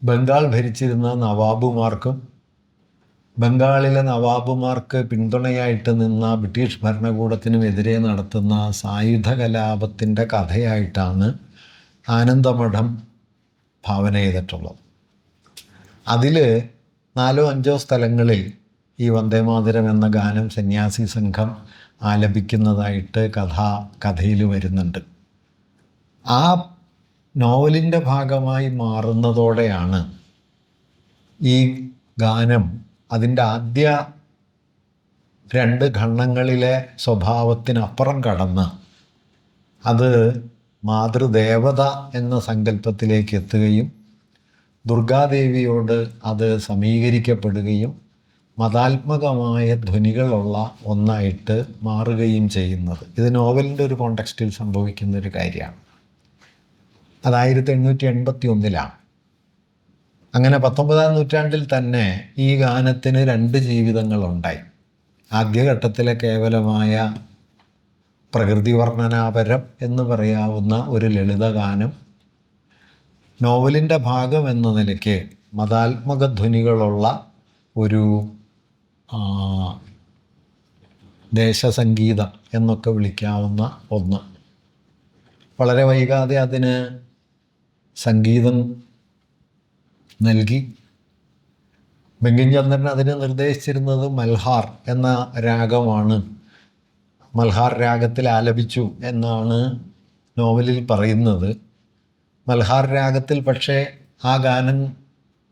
ബംഗാൾ ഭരിച്ചിരുന്ന നവാബുമാർക്കും ബംഗാളിലെ നവാബുമാർക്ക് പിന്തുണയായിട്ട് നിന്ന ബ്രിട്ടീഷ് ഭരണകൂടത്തിനുമെതിരെ നടത്തുന്ന സായുധ കലാപത്തിൻ്റെ കഥയായിട്ടാണ് ആനന്ദമഠം ഭാവന ചെയ്തിട്ടുള്ളത്. അതിൽ 4-5 സ്ഥലങ്ങളിൽ ഈ വന്ദേമാതരം എന്ന ഗാനം സന്യാസി സംഘം ആലപിക്കുന്നതായിട്ട് കഥയിൽ വരുന്നുണ്ട്. ആ നോവലിൻ്റെ ഭാഗമായി മാറുന്നതോടെയാണ് ഈ ഗാനം അതിൻ്റെ ആദ്യ 2 ഖണ്ഡങ്ങളിലെ സ്വഭാവത്തിനപ്പുറം കടന്ന് അത് മാതൃദേവത എന്ന സങ്കല്പത്തിലേക്ക് എത്തുകയും ദുർഗാദേവിയോട് അത് സമീകരിക്കപ്പെടുകയും മതാത്മകമായ ധ്വനികളുള്ള ഒന്നായിട്ട് മാറുകയും ചെയ്യുന്നത്. ഇത് നോവലിൻ്റെ ഒരു കോണ്ടെക്സ്റ്റിൽ സംഭവിക്കുന്നൊരു കാര്യമാണ്. അത് 1881 അങ്ങനെ 19-ാം നൂറ്റാണ്ടിൽ തന്നെ ഈ ഗാനത്തിന് 2 ജീവിതങ്ങളുണ്ടായി. ആദ്യഘട്ടത്തിലെ കേവലമായ പ്രകൃതി വർണ്ണനാപരം എന്ന് പറയാവുന്ന ഒരു ലളിതഗാനം നോവലിൻ്റെ ഭാഗം എന്ന നിലയ്ക്ക് മതാത്മക ധ്വനികളുള്ള ഒരു ദേശസംഗീതം എന്നൊക്കെ വിളിക്കാവുന്ന ഒന്ന്. വളരെ വൈകാതെ അതിന് സംഗീതം നൽകി. ബങ്കിംചന്ദ്രൻ അതിന് നിർദ്ദേശിച്ചിരുന്നത് മൽഹാർ എന്ന രാഗമാണ്. മൽഹാർ രാഗത്തിൽ ആലപിച്ചു എന്നാണ് നോവലിൽ പറയുന്നത്. മൽഹാർ രാഗത്തിൽ പക്ഷേ ആ ഗാനം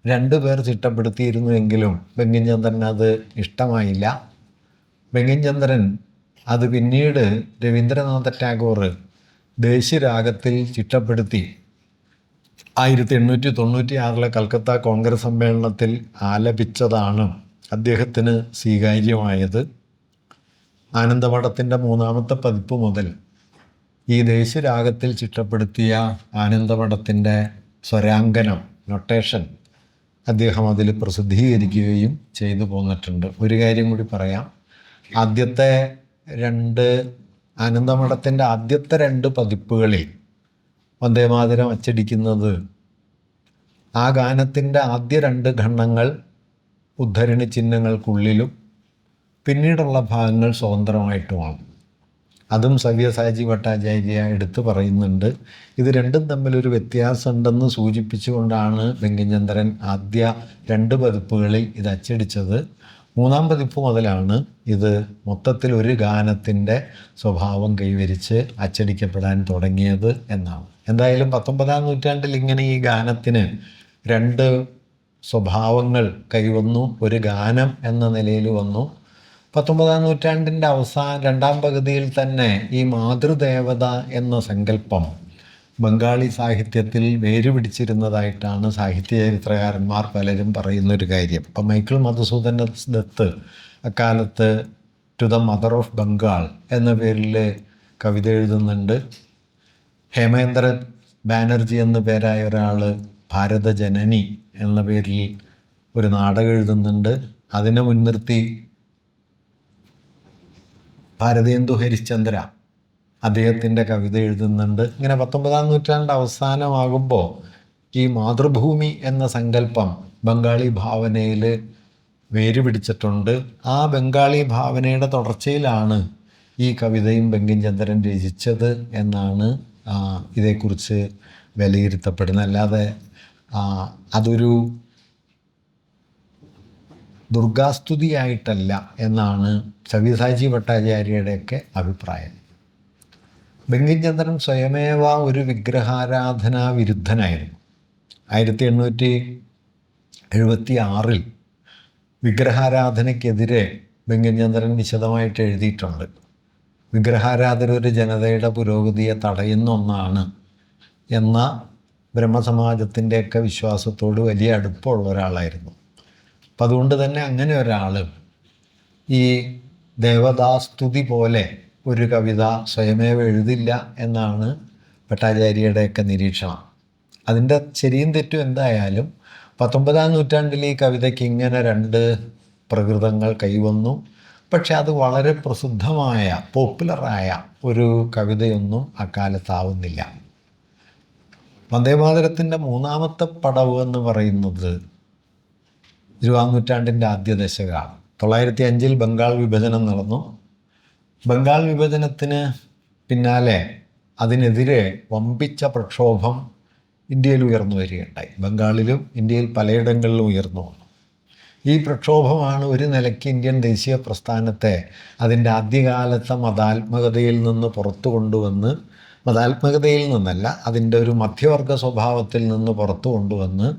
2 പേർ ചിട്ടപ്പെടുത്തിയിരുന്നുവെങ്കിലും ബങ്കിംചന്ദ്രൻ അത് ഇഷ്ടമായില്ല. ബങ്കിംചന്ദ്രൻ അത് പിന്നീട് രവീന്ദ്രനാഥ ടാഗോർ ദേശീയരാഗത്തിൽ ചിട്ടപ്പെടുത്തി 1896 കൽക്കത്ത കോൺഗ്രസ് സമ്മേളനത്തിൽ ആലപിച്ചതാണ് അദ്ദേഹത്തിന് സ്വീകാര്യമായത്. ആനന്ദമഠത്തിൻ്റെ 3ാമത്തെ പതിപ്പ് മുതൽ ഈ ദേശീയരാഗത്തിൽ ചിട്ടപ്പെടുത്തിയ ആനന്ദമഠത്തിൻ്റെ സ്വരാങ്കനം, നൊട്ടേഷൻ അദ്ദേഹം അതിൽ പ്രസിദ്ധീകരിക്കുകയും ചെയ്തു പോന്നിട്ടുണ്ട്. ഒരു കാര്യം കൂടി പറയാം. ആനന്ദമഠത്തിൻ്റെ ആദ്യത്തെ 2 പതിപ്പുകളിൽ വന്ദേമാതരം അച്ചടിക്കുന്നത് ആ ഗാനത്തിൻ്റെ ആദ്യ 2 ഖണ്ഡങ്ങൾ ഉദ്ധരണി ചിഹ്നങ്ങൾക്കുള്ളിലും പിന്നീടുള്ള ഭാഗങ്ങൾ സ്വതന്ത്രമായിട്ടുമാണ്. അതും സവ്യസാചി ഭട്ടാചാര്യ എടുത്തു പറയുന്നുണ്ട്. ഇത് രണ്ടും തമ്മിലൊരു വ്യത്യാസമുണ്ടെന്ന് സൂചിപ്പിച്ചുകൊണ്ടാണ് ബങ്കിംചന്ദ്രൻ ആദ്യ 2 പതിപ്പുകളിൽ ഇത് അച്ചടിച്ചത്. 3-ാം പതിപ്പ് മുതലാണ് ഇത് മൊത്തത്തിൽ ഒരു ഗാനത്തിൻ്റെ സ്വഭാവം കൈവരിച്ച് അച്ചടിക്കപ്പെടാൻ തുടങ്ങിയത് എന്നാണ്. എന്തായാലും 19-ാം നൂറ്റാണ്ടിൽ ഇങ്ങനെ ഈ ഗാനത്തിന് 2 സ്വഭാവങ്ങൾ കൈവന്നു. ഒരു ഗാനം എന്ന നിലയിൽ വന്നു. 19-ാം നൂറ്റാണ്ടിൻ്റെ 2-ാം പകുതിയിൽ തന്നെ ഈ മാതൃദേവത എന്ന സങ്കല്പം ബംഗാളി സാഹിത്യത്തിൽ വേരുപിടിച്ചിരുന്നതായിട്ടാണ് സാഹിത്യ ചരിത്രകാരന്മാർ പലരും പറയുന്നൊരു കാര്യം. ഇപ്പം മൈക്കിൾ മധുസൂദൻ ദത്ത് അക്കാലത്ത് to the mother of Bengal എന്ന പേരിൽ കവിത എഴുതുന്നുണ്ട്. ഹേമേന്ദ്ര ബാനർജി എന്ന പേരായ ഒരാൾ ഭാരതജനനി എന്ന പേരിൽ ഒരു നാടകം എഴുതുന്നുണ്ട്. അതിനെ മുൻനിർത്തി ഭാരതേന്ദു ഹരിശ്ചന്ദ്ര അദ്ദേഹത്തിൻ്റെ കവിത എഴുതുന്നുണ്ട്. ഇങ്ങനെ 19-ാം നൂറ്റാണ്ട് അവസാനമാകുമ്പോൾ ഈ മാതൃഭൂമി എന്ന സങ്കല്പം ബംഗാളി ഭാവനയിൽ വേരുപിടിച്ചിട്ടുണ്ട്. ആ ബംഗാളി ഭാവനയുടെ തുടർച്ചയിലാണ് ഈ കവിതയും ബങ്കിംചന്ദ്രൻ രചിച്ചത് എന്നാണ് ഇതേക്കുറിച്ച് വിലയിരുത്തപ്പെടുന്നത്. അല്ലാതെ അതൊരു ദുർഗാസ്തുതിയായിട്ടല്ല എന്നാണ് സവ്യസാചി ഭട്ടാചാര്യയുടെയൊക്കെ അഭിപ്രായം. ബങ്കിംചന്ദ്രൻ സ്വയമേവ ഒരു വിഗ്രഹാരാധനാ വിരുദ്ധനായിരുന്നു. 1876 വിഗ്രഹാരാധനയ്ക്കെതിരെ ബങ്കിംചന്ദ്രൻ വിശദമായിട്ട് എഴുതിയിട്ടുണ്ട്. വിഗ്രഹാരാധന ഒരു ജനതയുടെ പുരോഗതിയെ തടയുന്ന ഒന്നാണ് എന്ന ബ്രഹ്മസമാജത്തിൻ്റെയൊക്കെ വിശ്വാസത്തോട് വലിയ അടുപ്പമുള്ള ഒരാളായിരുന്നു. അപ്പം അതുകൊണ്ട് തന്നെ അങ്ങനെ ഒരാൾ ഈ ദേവതാസ്തുതി പോലെ ഒരു കവിത സ്വയമേവ എഴുതില്ല എന്നാണ് ഭട്ടാചാര്യയുടെയൊക്കെ നിരീക്ഷണം. അതിൻ്റെ ശരിയും തെറ്റും എന്തായാലും 19-ാം നൂറ്റാണ്ടിൽ ഈ കവിതയ്ക്ക് ഇങ്ങനെ 2 പ്രകൃതങ്ങൾ കൈവന്നു. പക്ഷെ അത് വളരെ പ്രസിദ്ധമായ പോപ്പുലറായ ഒരു കവിതയൊന്നും അക്കാലത്താവുന്നില്ല. വന്ദേമാതരത്തിൻ്റെ 3-ാമത്തെ പടവ് എന്ന് പറയുന്നത് 20-ാം നൂറ്റാണ്ടിൻ്റെ ആദ്യ ദശകമാണ്. 1905 ബംഗാൾ വിഭജനം നടന്നു. ബംഗാൾ വിഭജനത്തിന് പിന്നാലെ അതിനെതിരെ വമ്പിച്ച പ്രക്ഷോഭം ഇന്ത്യയിൽ ഉയർന്നു വരികയുണ്ടായി. ബംഗാളിലും ഇന്ത്യയിൽ പലയിടങ്ങളിലും ഉയർന്നു വന്നു. ഈ പ്രക്ഷോഭമാണ് ഒരു നിലയ്ക്ക് ഇന്ത്യൻ ദേശീയ പ്രസ്ഥാനത്തെ അതിൻ്റെ ആദ്യകാലത്തെ മതാത്മകതയിൽ നിന്ന് പുറത്തു കൊണ്ടുവന്ന്, മതാത്മകതയിൽ നിന്നല്ല, അതിൻ്റെ ഒരു മധ്യവർഗ സ്വഭാവത്തിൽ നിന്ന് പുറത്തു കൊണ്ടുവന്ന്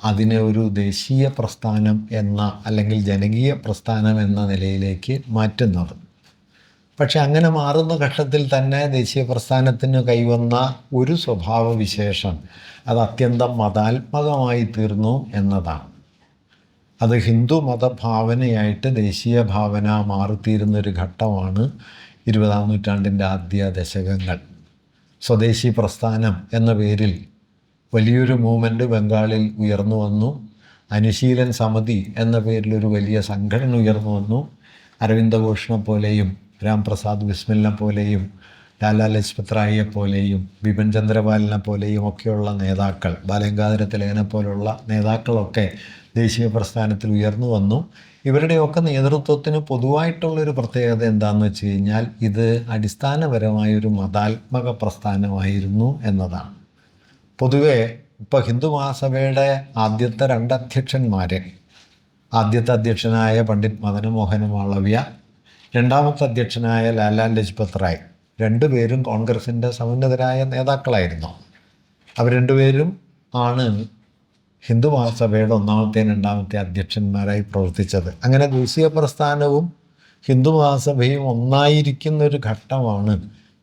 അതിനെ ഒരു ദേശീയ പ്രസ്ഥാനം എന്ന അല്ലെങ്കിൽ ജനകീയ പ്രസ്ഥാനം എന്ന നിലയിലേക്ക് മാറ്റുന്നത്. പക്ഷെ അങ്ങനെ മാറുന്ന ഘട്ടത്തിൽ തന്നെ ദേശീയ പ്രസ്ഥാനത്തിന് കൈവന്ന ഒരു സ്വഭാവ വിശേഷം അത് അത്യന്തം മതാത്മകമായി തീർന്നു എന്നതാണ്. അത് ഹിന്ദു മതഭാവനയായിട്ട് ദേശീയ ഭാവന മാറിത്തീരുന്നൊരു ഘട്ടമാണ് 20-ാം നൂറ്റാണ്ടിൻ്റെ ആദ്യ ദശകങ്ങൾ. സ്വദേശി പ്രസ്ഥാനം എന്ന പേരിൽ വലിയൊരു മൂവ്മെൻറ്റ് ബംഗാളിൽ ഉയർന്നു വന്നു. അനുശീലൻ സമിതി എന്ന പേരിലൊരു വലിയ സംഘടന ഉയർന്നു വന്നു. അരവിന്ദ ഘോഷിനെ പോലെയും രാംപ്രസാദ് ബിസ്മിലിനെ പോലെയും ലാലാ ലജ്പത് റായിയെ പോലെയും ബിപിൻ ചന്ദ്രപാലിനെ പോലെയും ഒക്കെയുള്ള നേതാക്കൾ, ബാലഗംഗാധര തിലകനെ പോലുള്ള നേതാക്കളൊക്കെ ദേശീയ പ്രസ്ഥാനത്തിൽ ഉയർന്നു വന്നു. ഇവരുടെയൊക്കെ നേതൃത്വത്തിന് പൊതുവായിട്ടുള്ളൊരു പ്രത്യേകത എന്താണെന്ന് വെച്ച് കഴിഞ്ഞാൽ ഇത് അടിസ്ഥാനപരമായൊരു മതാത്മക പ്രസ്ഥാനമായിരുന്നു എന്നതാണ്. പൊതുവെ ഇപ്പോൾ ഹിന്ദു മഹാസഭയുടെ ആദ്യത്തെ 2 അധ്യക്ഷന്മാരെ, ആദ്യത്തെ അധ്യക്ഷനായ പണ്ഡിറ്റ് മദന മോഹന മാളവ്യ, 2ാമത്തെ അധ്യക്ഷനായ ലാലാ ലജ്പത് റായ്, 2 പേരും കോൺഗ്രസിൻ്റെ സമുന്നതരായ നേതാക്കളായിരുന്നു. അവർ 2 പേരും ആണ് ഹിന്ദു മഹാസഭയുടെ 1ാമത്തെയും 2ാമത്തെ അധ്യക്ഷന്മാരായി പ്രവർത്തിച്ചത്. അങ്ങനെ ദേശീയ പ്രസ്ഥാനവും ഹിന്ദു മഹാസഭയും ഒന്നായിരിക്കുന്നൊരു ഘട്ടമാണ്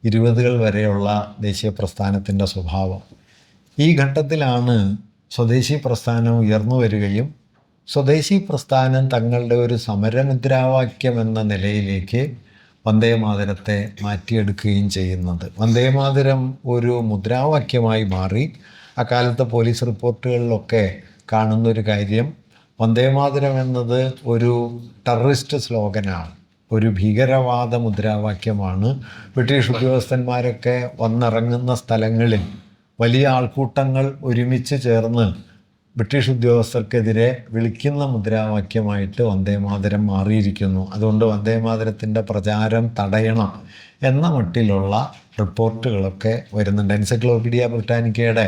20കൾ വരെയുള്ള ദേശീയ പ്രസ്ഥാനത്തിൻ്റെ സ്വഭാവം. ഈ ഘട്ടത്തിലാണ് സ്വദേശി പ്രസ്ഥാനം ഉയർന്നു വരികയും സ്വദേശി പ്രസ്ഥാനം തങ്ങളുടെ ഒരു സമരമുദ്രാവാക്യം എന്ന നിലയിലേക്ക് വന്ദേമാതരത്തെ മാറ്റിയെടുക്കുകയും ചെയ്യുന്നത്. വന്ദേമാതരം ഒരു മുദ്രാവാക്യമായി മാറി. അക്കാലത്തെ പോലീസ് റിപ്പോർട്ടുകളിലൊക്കെ കാണുന്നൊരു കാര്യം, വന്ദേമാതരം എന്നത് ഒരു ടെററിസ്റ്റ് സ്ലോഗനാണ്, ഒരു ഭീകരവാദ മുദ്രാവാക്യമാണ്. ബ്രിട്ടീഷ് ഉദ്യോഗസ്ഥന്മാരൊക്കെ വന്നിറങ്ങുന്ന സ്ഥലങ്ങളിൽ വലിയ ആൾക്കൂട്ടങ്ങൾ ഒരുമിച്ച് ചേർന്ന് ബ്രിട്ടീഷ് ഉദ്യോഗസ്ഥർക്കെതിരെ വിളിക്കുന്ന മുദ്രാവാക്യമായിട്ട് വന്ദേമാതരം മാറിയിരിക്കുന്നു. അതുകൊണ്ട് വന്ദേമാതരത്തിൻ്റെ പ്രചാരം തടയണം എന്ന മട്ടിലുള്ള റിപ്പോർട്ടുകളൊക്കെ വരുന്നുണ്ട്. എൻസൈക്ലോപീഡിയ ബ്രിട്ടാനിക്കയുടെ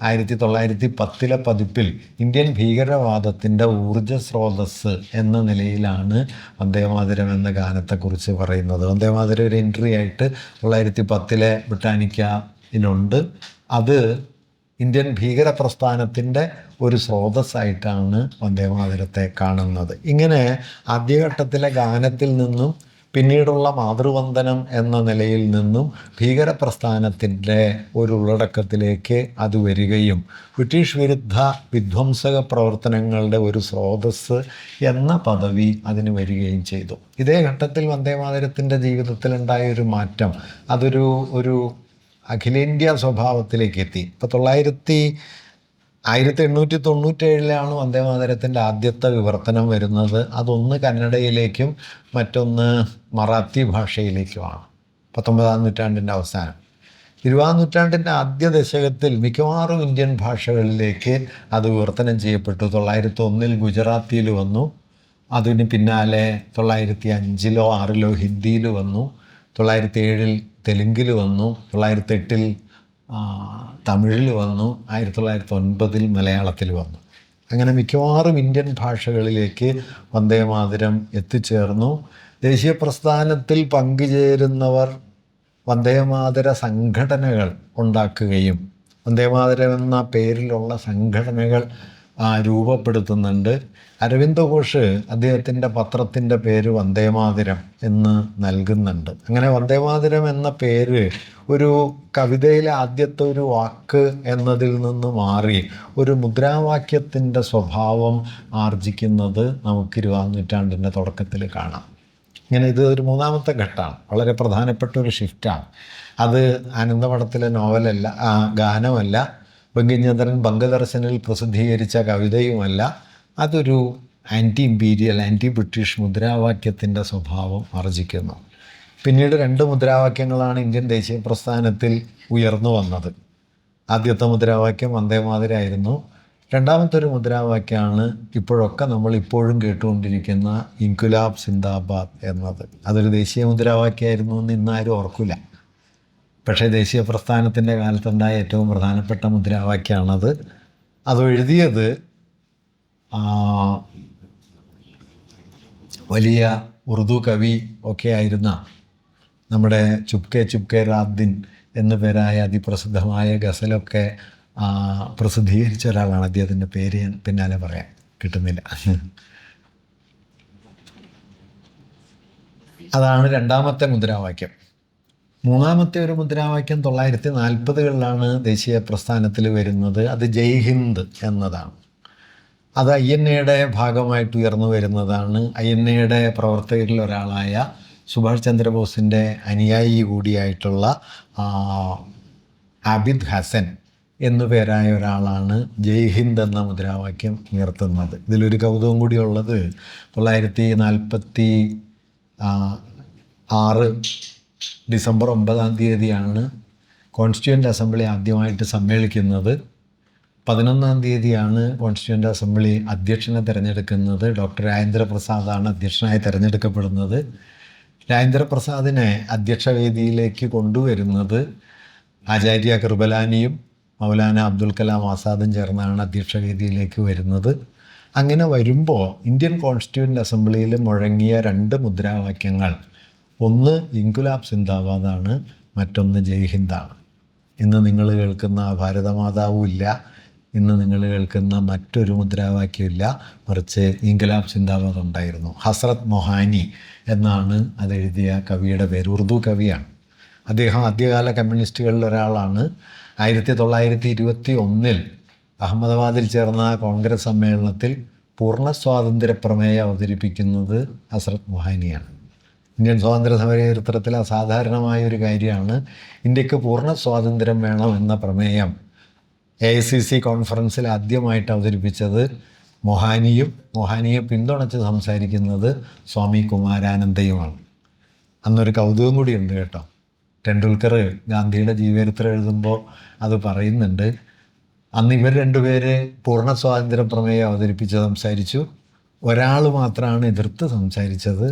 1910 പതിപ്പിൽ ഇന്ത്യൻ ഭീകരവാദത്തിൻ്റെ ഊർജ്ജ സ്രോതസ്സ് എന്ന നിലയിലാണ് വന്ദേമാതരം എന്ന ഗാനത്തെക്കുറിച്ച് പറയുന്നത്. വന്ദേമാതരം ഒരു എൻട്രി ആയിട്ട് 1910 ബ്രിട്ടാനിക്കയിലുണ്ട്. അത് ഇന്ത്യൻ ഭീകര പ്രസ്ഥാനത്തിൻ്റെ ഒരു സ്രോതസ്സായിട്ടാണ് വന്ദേമാതരത്തെ കാണുന്നത്. ഇങ്ങനെ ആദ്യഘട്ടത്തിലെ ഗാനത്തിൽ നിന്നും പിന്നീടുള്ള മാതൃവന്ദനം എന്ന നിലയിൽ നിന്നും ഭീകര പ്രസ്ഥാനത്തിൻ്റെ ഒരു ഉള്ളടക്കത്തിലേക്ക് അത് വരികയും ബ്രിട്ടീഷ് വിരുദ്ധ വിധ്വംസക പ്രവർത്തനങ്ങളുടെ ഒരു സ്രോതസ്സ് എന്ന പദവി അതിന് വരികയും ചെയ്തു. ഇതേ ഘട്ടത്തിൽ വന്ദേമാതരത്തിൻ്റെ ജീവിതത്തിലുണ്ടായ ഒരു മാറ്റം അതൊരു അഖിലേന്ത്യാ സ്വഭാവത്തിലേക്ക് എത്തി. ഇപ്പോൾ 1897 വന്ദേമാതരത്തിൻ്റെ ആദ്യത്തെ വിവർത്തനം വരുന്നത്. അതൊന്ന് കന്നഡയിലേക്കും മറ്റൊന്ന് മറാത്തി ഭാഷയിലേക്കുമാണ്. 19-ാം നൂറ്റാണ്ടിൻ്റെ അവസാനം. 20-ാം നൂറ്റാണ്ടിൻ്റെ ആദ്യ ദശകത്തിൽ മിക്കവാറും ഇന്ത്യൻ ഭാഷകളിലേക്ക് അത് വിവർത്തനം ചെയ്യപ്പെട്ടു. 1901 ഗുജറാത്തിയിൽ വന്നു. അതിന് പിന്നാലെ 1905-ലോ 1906-ലോ ഹിന്ദിയിൽ വന്നു. 1907 തെലുങ്കിൽ വന്നു. 1908 തമിഴിൽ വന്നു. 1909 മലയാളത്തിൽ വന്നു. അങ്ങനെ മിക്കവാറും ഇന്ത്യൻ ഭാഷകളിലേക്ക് വന്ദേമാതരം എത്തിച്ചേർന്നു. ദേശീയ പ്രസ്ഥാനത്തിൽ പങ്കുചേരുന്നവർ വന്ദേമാതര സംഘടനകൾ ഉണ്ടാക്കുകയും വന്ദേമാതരം എന്ന പേരിലുള്ള സംഘടനകൾ രൂപപ്പെടുത്തുന്നുണ്ട്. അരവിന്ദ് ഘോഷ് അദ്ദേഹത്തിൻ്റെ പത്രത്തിൻ്റെ പേര് വന്ദേമാതരം എന്ന് നൽകുന്നുണ്ട്. അങ്ങനെ വന്ദേമാതരം എന്ന പേര് ഒരു കവിതയിലെ ആദ്യത്തെ ഒരു വാക്ക് എന്നതിൽ നിന്ന് മാറി ഒരു മുദ്രാവാക്യത്തിൻ്റെ സ്വഭാവം ആർജിക്കുന്നത് നമുക്ക് 20-ാം നൂറ്റാണ്ടിൻ്റെ തുടക്കത്തിൽ കാണാം. ഇങ്ങനെ ഇത് ഒരു മൂന്നാമത്തെ ഘട്ടമാണ്. വളരെ പ്രധാനപ്പെട്ട ഒരു ഷിഫ്റ്റാണ്. അത് ആനന്ദമഠത്തിലെ നോവലല്ല, ഗാനമല്ല, ബങ്കിംചന്ദ്രൻ ബംഗദർശനിൽ പ്രസിദ്ധീകരിച്ച കവിതയുമല്ല. അതൊരു ആൻറ്റി ഇമ്പീരിയൽ, ആൻറ്റി ബ്രിട്ടീഷ് മുദ്രാവാക്യത്തിൻ്റെ സ്വഭാവം ആർജിക്കുന്നു. പിന്നീട് 2 മുദ്രാവാക്യങ്ങളാണ് ഇന്ത്യൻ ദേശീയ പ്രസ്ഥാനത്തിൽ ഉയർന്നു വന്നത്. ആദ്യത്തെ മുദ്രാവാക്യം വന്ദേമാതരമായിരുന്നു. രണ്ടാമത്തെ ഒരു മുദ്രാവാക്യമാണ് ഇപ്പോഴൊക്കെ നമ്മൾ ഇപ്പോഴും കേട്ടുകൊണ്ടിരിക്കുന്ന ഇൻകുലാബ് സിന്ദാബാദ് എന്നത്. അതൊരു ദേശീയ മുദ്രാവാക്യമായിരുന്നു എന്ന് ഇന്നാരും ഓർക്കില്ല. പക്ഷേ ദേശീയ പ്രസ്ഥാനത്തിൻ്റെ കാലത്തുണ്ടായ ഏറ്റവും പ്രധാനപ്പെട്ട മുദ്രാവാക്യമാണത്. അത് എഴുതിയത് വലിയ ഉറുദു കവി ഒക്കെ ആയിരുന്ന നമ്മുടെ ചുപ്കെ ചുപ്കെ രാത് ദിൻ എന്നു പേരായ അതിപ്രസിദ്ധമായ ഗസലൊക്കെ പ്രസിദ്ധീകരിച്ച ഒരാളാണ്. അദ്ദേഹത്തിൻ്റെ പേര് ഞാൻ പിന്നാലെ പറയാൻ കിട്ടുന്നില്ല. അതാണ് രണ്ടാമത്തെ മുദ്രാവാക്യം. മൂന്നാമത്തെ ഒരു മുദ്രാവാക്യം 1940-കളിലാണ് ദേശീയ പ്രസ്ഥാനത്തിൽ വരുന്നത്. അത് ജയ് ഹിന്ദ് എന്നതാണ്. അത് INA-യുടെ ഭാഗമായിട്ട് ഉയർന്നു വരുന്നതാണ്. INA-യുടെ പ്രവർത്തകരിൽ ഒരാളായ സുഭാഷ് ചന്ദ്രബോസിൻ്റെ അനുയായി കൂടിയായിട്ടുള്ള ആബിദ് ഹസൻ എന്നു പേരായ ഒരാളാണ് ജയ് ഹിന്ദ് എന്ന മുദ്രാവാക്യം ഉയർത്തുന്നത്. ഇതിലൊരു കൗതുകം കൂടിയുള്ളത് 1946 ഡിസംബർ 9 കോൺസ്റ്റിറ്റ്യൂവൻ്റ് അസംബ്ലി ആദ്യമായിട്ട് സമ്മേളിക്കുന്നത്. 11 കോൺസ്റ്റിറ്റ്യൂവൻ്റ് അസംബ്ലി അധ്യക്ഷനെ തിരഞ്ഞെടുക്കുന്നത്. ഡോക്ടർ രാജേന്ദ്രപ്രസാദാണ് അധ്യക്ഷനായി തിരഞ്ഞെടുക്കപ്പെടുന്നത്. രാജേന്ദ്രപ്രസാദിനെ അധ്യക്ഷവേദിയിലേക്ക് കൊണ്ടുവരുന്നത് ആചാര്യ കൃപലാനിയും മൗലാന അബ്ദുൽ കലാം ആസാദും ചേർന്നാണ് അധ്യക്ഷവേദിയിലേക്ക് വരുന്നത്. അങ്ങനെ വരുമ്പോൾ ഇന്ത്യൻ കോൺസ്റ്റിറ്റ്യൂവൻ്റ് അസംബ്ലിയിൽ മുഴങ്ങിയ 2 മുദ്രാവാക്യങ്ങൾ, ഒന്ന് ഇൻകുലാബ് സിന്ദാബാദാണ്, മറ്റൊന്ന് ജയ് ഹിന്ദാണ്. ഇന്ന് നിങ്ങൾ കേൾക്കുന്ന ഭാരതമാതാവും ഇല്ല, ഇന്ന് നിങ്ങൾ കേൾക്കുന്ന മറ്റൊരു മുദ്രാവാക്യമില്ല, മറിച്ച് ഇൻകുലാബ് സിന്ദാബാദ് ഉണ്ടായിരുന്നു. ഹസ്രത്ത് മൊഹാനി എന്നാണ് അതെഴുതിയ കവിയുടെ പേര്. ഉറുദു കവിയാണ് അദ്ദേഹം. ആദ്യകാല കമ്മ്യൂണിസ്റ്റുകളിൽ ഒരാളാണ്. 1921 അഹമ്മദാബാദിൽ ചേർന്ന കോൺഗ്രസ് സമ്മേളനത്തിൽ പൂർണ്ണ സ്വാതന്ത്ര്യ പ്രമേയം അവതരിപ്പിക്കുന്നത് ഹസ്രത്ത് മൊഹാനിയാണ്. ഇന്ത്യൻ സ്വാതന്ത്ര്യ സമര ചരിത്രത്തിൽ അസാധാരണമായ ഒരു കാര്യമാണ്. ഇന്ത്യക്ക് പൂർണ്ണ സ്വാതന്ത്ര്യം വേണം എന്ന പ്രമേയം AICC കോൺഫറൻസിൽ ആദ്യമായിട്ട് അവതരിപ്പിച്ചത് മൊഹാനിയെ പിന്തുണച്ച് സംസാരിക്കുന്നത് സ്വാമി കുമാരാനന്ദയുമാണ്. അന്നൊരു കൗതുകം കൂടിയുണ്ട് കേട്ടോ. ടെണ്ടുൽക്കർ ഗാന്ധിയുടെ ജീവചരിത്രം എഴുതുമ്പോൾ അത് പറയുന്നുണ്ട്. അന്ന് ഇവർ രണ്ടുപേര് പൂർണ്ണ സ്വാതന്ത്ര്യ പ്രമേയം അവതരിപ്പിച്ച് സംസാരിച്ചു. ഒരാൾ മാത്രമാണ് എതിർത്ത് സംസാരിച്ചത്.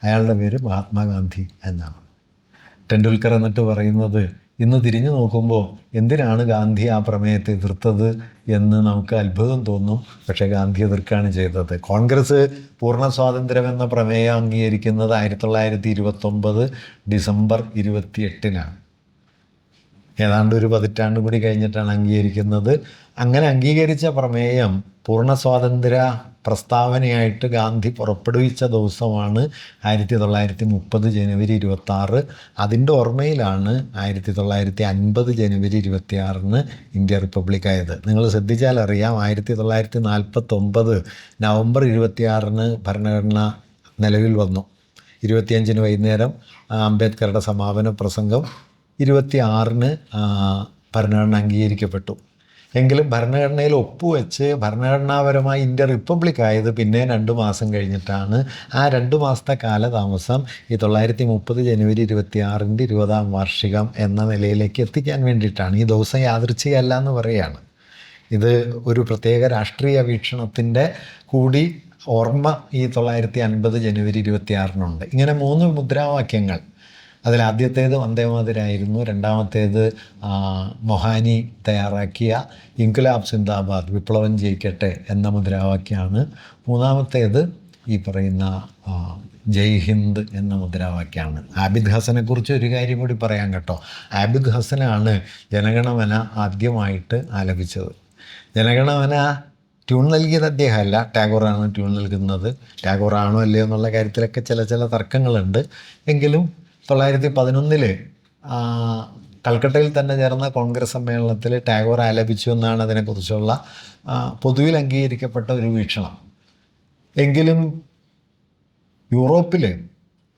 അയാളുടെ പേര് മഹാത്മാഗാന്ധി എന്നാണ്. ടെണ്ടുൽക്കർ എന്നിട്ട് പറയുന്നത്, ഇന്ന് തിരിഞ്ഞു നോക്കുമ്പോൾ എന്തിനാണ് ഗാന്ധി ആ പ്രമേയത്തെ എതിർത്തത് എന്ന് നമുക്ക് അത്ഭുതം തോന്നും. പക്ഷേ ഗാന്ധി എതിർക്കുകയാണ് ചെയ്തത്. കോൺഗ്രസ് പൂർണ്ണ സ്വാതന്ത്ര്യം എന്ന പ്രമേയം അംഗീകരിക്കുന്നത് 1929 ഡിസംബർ 28-നാണ്. ഏതാണ്ട് ഒരു 10 പതിറ്റാണ്ട് കൂടി കഴിഞ്ഞിട്ടാണ് അംഗീകരിക്കുന്നത്. അങ്ങനെ അംഗീകരിച്ച പ്രമേയം പൂർണ്ണ സ്വാതന്ത്ര്യ പ്രസ്താവനയായിട്ട് ഗാന്ധി പുറപ്പെടുവിച്ച ദിവസമാണ് 1930 ജനുവരി 26. അതിൻ്റെ ഓർമ്മയിലാണ് 1950 ജനുവരി 26 ഇന്ത്യ റിപ്പബ്ലിക്കായത്. നിങ്ങൾ ശ്രദ്ധിച്ചാൽ അറിയാം, 1949 നവംബർ 26 ഭരണഘടന നിലവിൽ വന്നു. 25 വൈകുന്നേരം അംബേദ്കറുടെ സമാപന പ്രസംഗം, 26 ഭരണഘടന അംഗീകരിക്കപ്പെട്ടു. എങ്കിലും ഭരണഘടനയിൽ ഒപ്പുവെച്ച് ഭരണഘടനാപരമായി ഇന്ത്യ റിപ്പബ്ലിക്കായത് പിന്നെ 2 മാസം കഴിഞ്ഞിട്ടാണ്. ആ 2 മാസത്തെ കാലതാമസം ഈ 1930 ജനുവരി 26 20ാം വാർഷികം എന്ന നിലയിലേക്ക് എത്തിക്കാൻ വേണ്ടിയിട്ടാണ്. ഈ ദിവസം യാദൃച്ഛികമല്ല എന്ന് പറയുകയാണ്. ഇത് ഒരു പ്രത്യേക രാഷ്ട്രീയ വീക്ഷണത്തിൻ്റെ കൂടി ഓർമ്മ ഈ 1950 ജനുവരി 26 ഇങ്ങനെ 3 മുദ്രാവാക്യങ്ങൾ. അതിലാദ്യത്തേത് വന്ദേമാതരായിരുന്നു. രണ്ടാമത്തേത് മൊഹാനി തയ്യാറാക്കിയ ഇൻക്ലാബ് സിന്ദാബാദ്, വിപ്ലവം ജയിക്കട്ടെ എന്ന മുദ്രാവാക്യമാണ്. മൂന്നാമത്തേത് ഈ പറയുന്ന ജയ് ഹിന്ദ് എന്ന മുദ്രാവാക്യമാണ്. ആബിദ് ഹസനെക്കുറിച്ച് ഒരു കാര്യം കൂടി പറയാം കേട്ടോ. ആബിദ് ഹസനാണ് ജനഗണമന ആദ്യമായിട്ട് ആലപിച്ചത്. ജനഗണമന ട്യൂൺ നൽകിയത് അദ്ദേഹമല്ല, ടാഗോറാണ് ട്യൂൺ നൽകുന്നത്. ടാഗോറാണോ അല്ലയോ എന്നുള്ള കാര്യത്തിലൊക്കെ ചില തർക്കങ്ങളുണ്ട്. എങ്കിലും 1911 കൽക്കട്ടയിൽ തന്നെ ചേർന്ന കോൺഗ്രസ് സമ്മേളനത്തിൽ ടാഗോർ ആലപിച്ചു എന്നാണ് അതിനെക്കുറിച്ചുള്ള പൊതുവിൽ അംഗീകരിക്കപ്പെട്ട ഒരു വീക്ഷണം. എങ്കിലും യൂറോപ്പിൽ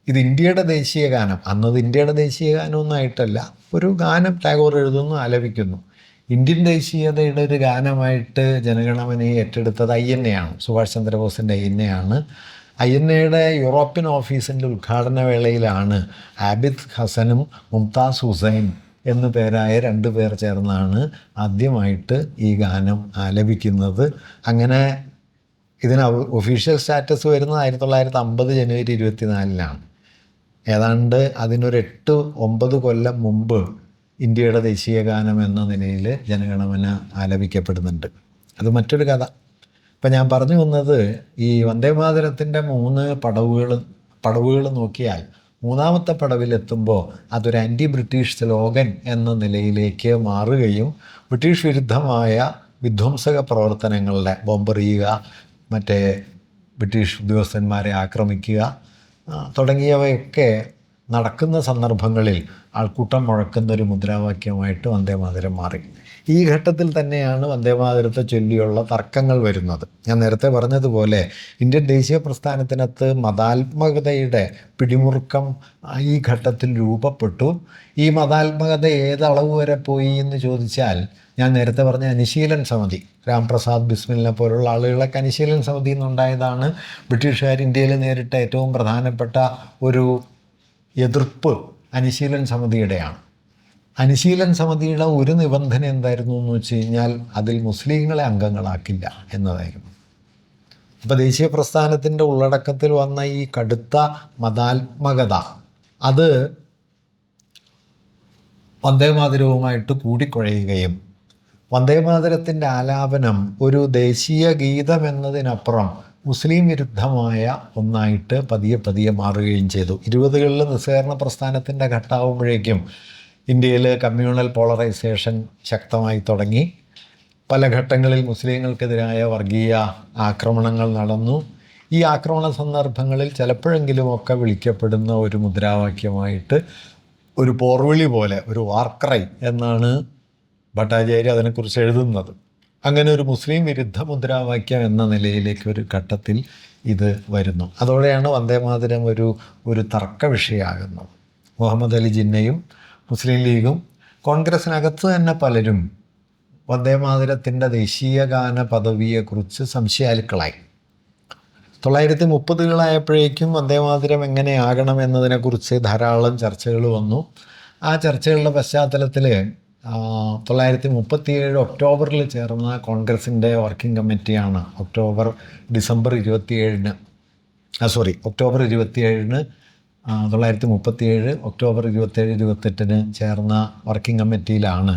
ഇത് ഇന്ത്യയുടെ ദേശീയ ഗാനം, അന്നത് ഇന്ത്യയുടെ ദേശീയ ഗാനമൊന്നായിട്ടല്ല, ഒരു ഗാനം ടാഗോർ എഴുതുന്നു, ആലപിക്കുന്നു. ഇന്ത്യൻ ദേശീയതയുടെ ഒരു ഗാനമായിട്ട് ജനഗണമനയെ ഏറ്റെടുത്തത് INA, സുഭാഷ് ചന്ദ്രബോസിൻ്റെ INA. INA യൂറോപ്യൻ ഓഫീസിൻ്റെ ഉദ്ഘാടന വേളയിലാണ് ആബിദ് ഹസനും മുംതാസ് ഹുസൈൻ എന്നു പേരായ 2 പേർ ചേർന്നാണ് ആദ്യമായിട്ട് ഈ ഗാനം ആലപിക്കുന്നത്. അങ്ങനെ ഇതിന് ഒഫീഷ്യൽ സ്റ്റാറ്റസ് വരുന്നത് 1950 ജനുവരി 24 ഏതാണ്ട് അതിനൊരു 8-9 കൊല്ലം മുമ്പ് ഇന്ത്യയുടെ ദേശീയ ഗാനം എന്ന നിലയിൽ ജനഗണമന ആലപിക്കപ്പെടുന്നുണ്ട്. അത് മറ്റൊരു കഥ. ഇപ്പം ഞാൻ പറഞ്ഞു വന്നത്, ഈ വന്ദേമാതരത്തിൻ്റെ 3 പടവുകൾ നോക്കിയാൽ മൂന്നാമത്തെ പടവിലെത്തുമ്പോൾ അതൊരു ആൻറ്റി ബ്രിട്ടീഷ് സ്ലോഗൻ എന്ന നിലയിലേക്ക് മാറുകയും ബ്രിട്ടീഷ് വിരുദ്ധമായ വിധ്വംസക പ്രവർത്തനങ്ങളുടെ ബോംബെറിയുക, മറ്റേ ബ്രിട്ടീഷ് ഉദ്യോഗസ്ഥന്മാരെ ആക്രമിക്കുക തുടങ്ങിയവയൊക്കെ നടക്കുന്ന സന്ദർഭങ്ങളിൽ ആൾക്കൂട്ടം മുഴക്കുന്നൊരു മുദ്രാവാക്യമായിട്ട് വന്ദേമാതരം മാറി. ഈ ഘട്ടത്തിൽ തന്നെയാണ് വന്ദേമാതരത്തെ ചൊല്ലിയുള്ള തർക്കങ്ങൾ വരുന്നത്. ഞാൻ നേരത്തെ പറഞ്ഞതുപോലെ ഇന്ത്യൻ ദേശീയ പ്രസ്ഥാനത്തിനകത്ത് മതാത്മകതയുടെ പിടിമുറുക്കം ഈ ഘട്ടത്തിൽ രൂപപ്പെട്ടു. ഈ മതാത്മകത ഏതളവ് വരെ പോയി എന്ന് ചോദിച്ചാൽ, ഞാൻ നേരത്തെ പറഞ്ഞ അനുശീലൻ സമിതി, രാംപ്രസാദ് ബിസ്മിലിനെ പോലുള്ള ആളുകളൊക്കെ അനുശീലൻ സമിതിയിൽ നിന്നുണ്ടായതാണ്. ബ്രിട്ടീഷുകാർ ഇന്ത്യയിൽ നേരിട്ട ഏറ്റവും പ്രധാനപ്പെട്ട ഒരു എതിർപ്പ് അനുശീലൻ സമിതിയുടെയാണ്. അനുശീലൻ സമിതിയുടെ ഒരു നിബന്ധന എന്തായിരുന്നു എന്ന് വെച്ച് കഴിഞ്ഞാൽ, അതിൽ മുസ്ലിങ്ങളെ അംഗങ്ങളാക്കില്ല എന്നതായിരുന്നു. അപ്പോൾ ദേശീയ പ്രസ്ഥാനത്തിൻ്റെ ഉള്ളടക്കത്തിൽ വന്ന ഈ കടുത്ത മതാത്മകത അത് വന്ദേമാതരവുമായിട്ട് കൂടിക്കുഴയുകയും വന്ദേമാതരത്തിൻ്റെ ആലാപനം ഒരു ദേശീയ ഗീതം എന്നതിനപ്പുറം മുസ്ലിം വിരുദ്ധമായ ഒന്നായിട്ട് പതിയെ മാറുകയും ചെയ്തു. 20കളിൽ നിസ്സഹകരണ പ്രസ്ഥാനത്തിൻ്റെ ഘട്ടമാകുമ്പോഴേക്കും ഇന്ത്യയിൽ കമ്മ്യൂണൽ പോളറൈസേഷൻ ശക്തമായി തുടങ്ങി. പല ഘട്ടങ്ങളിൽ മുസ്ലിങ്ങൾക്കെതിരായ വർഗീയ ആക്രമണങ്ങൾ നടന്നു. ഈ ആക്രമണ സന്ദർഭങ്ങളിൽ ചിലപ്പോഴെങ്കിലുമൊക്കെ വിളിക്കപ്പെടുന്ന ഒരു മുദ്രാവാക്യമായിട്ട്, ഒരു പോർവിളി പോലെ, ഒരു വാർക്രൈ എന്നാണ് ഭട്ടാചാര്യ അതിനെക്കുറിച്ച് എഴുതുന്നത്. അങ്ങനെ ഒരു മുസ്ലിം വിരുദ്ധ മുദ്രാവാക്യം എന്ന നിലയിലേക്ക് ഒരു ഘട്ടത്തിൽ ഇത് വരുന്നു. അതോടെയാണ് വന്ദേമാതരം ഒരു തർക്ക വിഷയമാകുന്നത്. മുഹമ്മദ് അലി ജിന്നയും മുസ്ലിം ലീഗും കോൺഗ്രസിനകത്ത് തന്നെ പലരും വന്ദേമാതരത്തിൻ്റെ ദേശീയ ഗാന പദവിയെക്കുറിച്ച് സംശയാലുക്കളായി. 1930കളായപ്പോഴേക്കും വന്ദേമാതരം എങ്ങനെയാകണം എന്നതിനെക്കുറിച്ച് ധാരാളം ചർച്ചകൾ വന്നു. ആ ചർച്ചകളുടെ പശ്ചാത്തലത്തിൽ 1937 ഒക്ടോബറിൽ ചേർന്ന കോൺഗ്രസിൻ്റെ വർക്കിംഗ് കമ്മിറ്റിയാണ് ഒക്ടോബർ 27-ന് 1937 ഒക്ടോബർ 27-28 ചേർന്ന വർക്കിംഗ് കമ്മിറ്റിയിലാണ്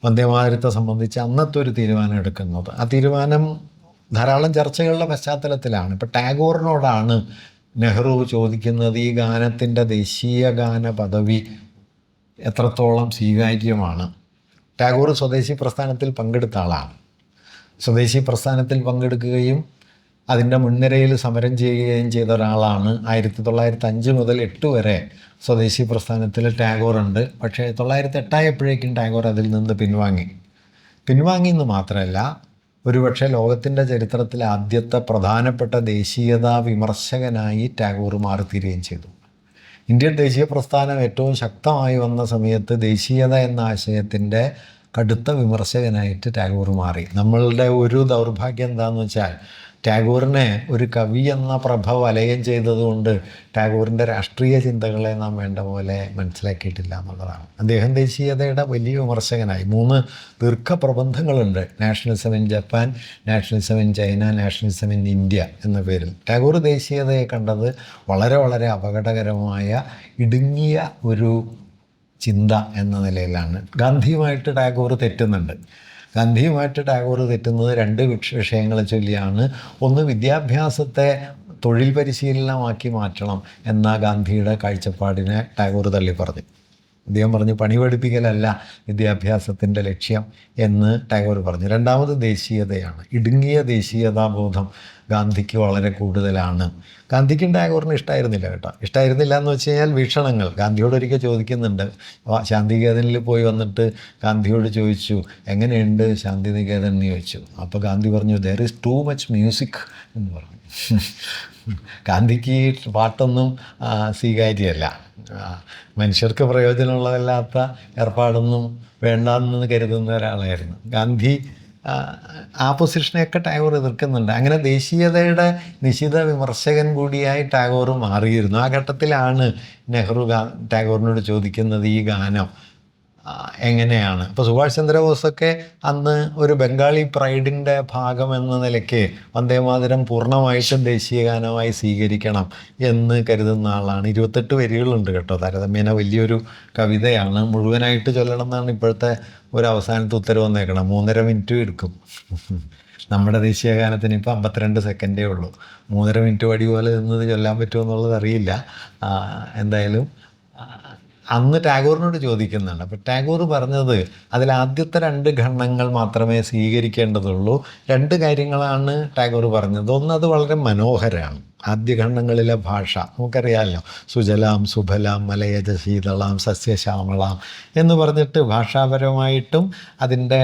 വന്ദേമാതരത്തെ സംബന്ധിച്ച് അന്നത്തെ ഒരു തീരുമാനം എടുക്കുന്നത്. ആ തീരുമാനം ധാരാളം ചർച്ചകളുടെ പശ്ചാത്തലത്തിലാണ്. ഇപ്പോൾ ടാഗോറിനോടാണ് നെഹ്റു ചോദിക്കുന്നത്, ഈ ഗാനത്തിൻ്റെ ദേശീയ ഗാന പദവി എത്രത്തോളം സ്വീകാര്യമാണ്. ടാഗോർ സ്വദേശി പ്രസ്ഥാനത്തിൽ പങ്കെടുത്ത ആളാണ്. സ്വദേശി പ്രസ്ഥാനത്തിൽ പങ്കെടുക്കുകയും അതിൻ്റെ മുൻനിരയിൽ സമരം ചെയ്യുകയും ചെയ്ത ഒരാളാണ്. 1905 മുതൽ 8 വരെ സ്വദേശി പ്രസ്ഥാനത്തിൽ ടാഗോറുണ്ട്. പക്ഷേ 1908 ആയപ്പോഴേക്കും ടാഗോർ അതിൽ നിന്ന് പിൻവാങ്ങിയെന്ന് മാത്രമല്ല, ഒരുപക്ഷെ ലോകത്തിൻ്റെ ചരിത്രത്തിലെ ആദ്യത്തെ പ്രധാനപ്പെട്ട ദേശീയതാ വിമർശകനായി ടാഗോർ മാറിത്തീരുകയും ചെയ്തു. ഇന്ത്യൻ ദേശീയ പ്രസ്ഥാനം ഏറ്റവും ശക്തമായി വന്ന സമയത്ത് ദേശീയത എന്ന ആശയത്തിൻ്റെ കടുത്ത വിമർശകനായിട്ട് ടാഗോർ മാറി. നമ്മളുടെ ഒരു ദൗർഭാഗ്യം എന്താണെന്ന് വെച്ചാൽ, ടാഗോറിനെ ഒരു കവി എന്ന പ്രഭ വലയം ചെയ്തതുകൊണ്ട് ടാഗോറിൻ്റെ രാഷ്ട്രീയ ചിന്തകളെ നാം വേണ്ട പോലെ മനസ്സിലാക്കിയിട്ടില്ല എന്നുള്ളതാണ്. അദ്ദേഹം ദേശീയതയുടെ വലിയ വിമർശകനായി. 3 ദീർഘപ്രബന്ധങ്ങളുണ്ട്: nationalism in Japan, nationalism in China, nationalism in India എന്ന പേരിൽ. ടാഗോർ ദേശീയതയെ കണ്ടത് വളരെ വളരെ അപകടകരമായ ഇടുങ്ങിയ ഒരു ചിന്ത എന്ന നിലയിലാണ്. ഗാന്ധിയുമായിട്ട് ടാഗോർ തെറ്റുന്നത് 2 വിഷയങ്ങളെ ചൊല്ലിയാണ്. ഒന്ന്, വിദ്യാഭ്യാസത്തെ തൊഴിൽ പരിശീലനമാക്കി മാറ്റണം എന്ന ഗാന്ധിയുടെ കാഴ്ചപ്പാടിനെ ടാഗോർ തള്ളിപ്പറഞ്ഞു. അദ്ദേഹം പറഞ്ഞു, പണി പഠിപ്പിക്കലല്ല വിദ്യാഭ്യാസത്തിൻ്റെ ലക്ഷ്യം എന്ന് ടാഗോർ പറഞ്ഞു. രണ്ടാമത് ദേശീയതയാണ്. ഇടുങ്ങിയ ദേശീയതാബോധം ഗാന്ധിക്ക് വളരെ കൂടുതലാണ്. ഗാന്ധിക്കും ടാഗോറിന് ഇഷ്ടമായിരുന്നില്ല എന്ന് വെച്ച് കഴിഞ്ഞാൽ വീക്ഷണങ്ങൾ. ഗാന്ധിയോട് ഒരിക്കൽ ചോദിക്കുന്നുണ്ട്, ശാന്തിനികേതനിൽ പോയി വന്നിട്ട് ഗാന്ധിയോട് ചോദിച്ചു, എങ്ങനെയുണ്ട് ശാന്തിനികേതൻ എന്ന് ചോദിച്ചു. അപ്പോൾ ഗാന്ധി പറഞ്ഞു, there is too much music എന്ന് പറഞ്ഞു. ഗാന്ധിക്ക് പാട്ടൊന്നും സ്വീകാര്യമല്ല, മനുഷ്യർക്ക് പ്രയോജനമുള്ളതല്ലാത്ത ഏർപ്പാടൊന്നും വേണ്ടെന്ന് കരുതുന്ന ഒരാളായിരുന്നു ഗാന്ധി. ആ പൊസിഷനെയൊക്കെ ടാഗോർ എതിർക്കുന്നുണ്ട്. അങ്ങനെ ദേശീയതയുടെ നിശിത വിമർശകൻ കൂടിയായി ടാഗോർ മാറിയിരുന്നു. ആ ഘട്ടത്തിലാണ് നെഹ്റു ടാഗോറിനോട് ചോദിക്കുന്നത്, ഈ ഗാനം എങ്ങനെയാണ്. ഇപ്പോൾ സുഭാഷ് ചന്ദ്രബോസൊക്കെ അന്ന് ഒരു ബംഗാളി പ്രൈഡിൻ്റെ ഭാഗം എന്ന നിലയ്ക്ക് വന്ദേമാതരം പൂർണ്ണമായിട്ടും ദേശീയ ഗാനമായി സ്വീകരിക്കണം എന്ന് കരുതുന്ന ആളാണ്. 28 വരികളുണ്ട് കേട്ടോ, താരതമ്യേന വലിയൊരു കവിതയാണ്. മുഴുവനായിട്ട് ചൊല്ലണം എന്നാണ് ഇപ്പോഴത്തെ ഒരു അവസാനത്തെ ഉത്തരവ് വന്നേക്കണം. 3.5 മിനിറ്റ് എടുക്കും. നമ്മുടെ ദേശീയ ഗാനത്തിന് ഇപ്പോൾ 52 സെക്കൻഡേ ഉള്ളൂ. 3.5 മിനിറ്റ് വടി പോലെ നിന്നത് ചൊല്ലാൻ പറ്റുമോ എന്നുള്ളത് അറിയില്ല. എന്തായാലും അന്ന് ടാഗോറിനോട് ചോദിക്കുന്നുണ്ട്. അപ്പോൾ ടാഗോർ പറഞ്ഞത്, അതിലാദ്യത്തെ 2 ഖണ്ഡങ്ങൾ മാത്രമേ സ്വീകരിക്കേണ്ടതുള്ളൂ. 2 കാര്യങ്ങളാണ് ടാഗോർ പറഞ്ഞത്. ഒന്ന്, അത് വളരെ മനോഹരമാണ്. ആദ്യ ഖണ്ഡങ്ങളിലെ ഭാഷ നമുക്കറിയാമല്ലോ, സുജലാം സുഫലാം മലയജ ശീതളാം സസ്യശ്യാമളാം എന്ന് പറഞ്ഞിട്ട് ഭാഷാപരമായിട്ടും അതിൻ്റെ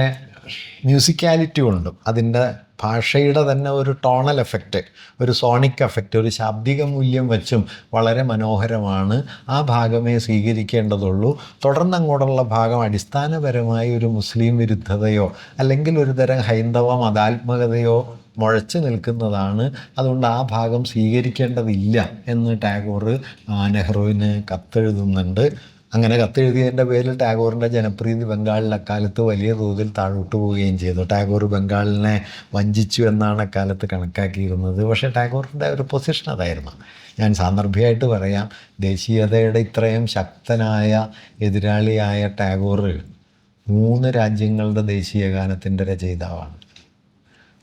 മ്യൂസിക്കാലിറ്റി കൊണ്ടും അതിൻ്റെ ഭാഷയുടെ തന്നെ ഒരു ടോണൽ എഫക്റ്റ്, ഒരു സോണിക് എഫക്റ്റ്, ഒരു ശാബ്ദിക മൂല്യം വെച്ചും വളരെ മനോഹരമാണ്. ആ ഭാഗമേ സ്വീകരിക്കേണ്ടതുള്ളൂ. തുടർന്ന് അങ്ങോട്ടുള്ള ഭാഗം അടിസ്ഥാനപരമായി ഒരു മുസ്ലിം വിരുദ്ധതയോ അല്ലെങ്കിൽ ഒരു തരം ഹൈന്ദവ മതാത്മകതയോ മുഴച്ചു നിൽക്കുന്നതാണ്. അതുകൊണ്ട് ആ ഭാഗം സ്വീകരിക്കേണ്ടതില്ല എന്ന് ടാഗോർ നെഹ്റുവിന് കത്തെഴുതുന്നുണ്ട്. അങ്ങനെ കത്തെഴുതിയതിൻ്റെ പേരിൽ ടാഗോറിൻ്റെ ജനപ്രീതി ബംഗാളിൽ അക്കാലത്ത് വലിയ തോതിൽ താഴോട്ട് പോവുകയും ചെയ്തു. ടാഗോർ ബംഗാളിനെ വഞ്ചിച്ചു എന്നാണ് അക്കാലത്ത് കണക്കാക്കിയിരുന്നത്. പക്ഷേ ടാഗോറിൻ്റെ ഒരു പൊസിഷൻ അതായിരുന്നു. ഞാൻ സാന്ദർഭികമായിട്ട് പറയാം, ദേശീയതയുടെ ഇത്രയും ശക്തനായ എതിരാളിയായ ടാഗോർ 3 രാജ്യങ്ങളുടെ ദേശീയ ഗാനത്തിൻ്റെ രചയിതാവാണ്.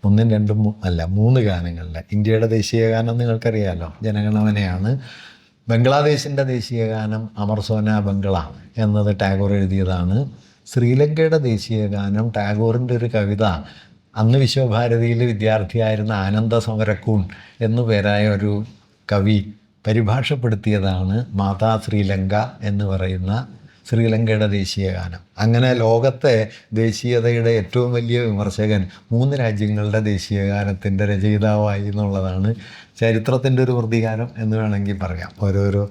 1, 2 അല്ല 3 ഗാനങ്ങളുടെ. ഇന്ത്യയുടെ ദേശീയ ഗാനം നിങ്ങൾക്കറിയാമല്ലോ, ജനഗണമനയാണ്. ബംഗ്ലാദേശിൻ്റെ ദേശീയ ഗാനം അമർ സോന ബംഗ്ല എന്നത് ടാഗോർ എഴുതിയതാണ്. ശ്രീലങ്കയുടെ ദേശീയ ഗാനം ടാഗോറിൻ്റെ ഒരു കവിത അന്ന് വിശ്വഭാരതിയിൽ വിദ്യാർത്ഥിയായിരുന്ന ആനന്ദ സമരക്കൂൺ എന്നു പേരായ ഒരു കവി പരിഭാഷപ്പെടുത്തിയതാണ്. മാതാ ശ്രീലങ്ക എന്ന് പറയുന്ന ശ്രീലങ്കയുടെ ദേശീയ ഗാനം. അങ്ങനെ ലോകത്തെ ദേശീയതയുടെ ഏറ്റവും വലിയ വിമർശകൻ 3 രാജ്യങ്ങളുടെ ദേശീയ ഗാനത്തിൻ്റെ രചയിതാവായി എന്നുള്ളതാണ് ചരിത്രത്തിൻ്റെ ഒരു പ്രതികാരം എന്ന് വേണമെങ്കിൽ പറയാം. ഓരോരോ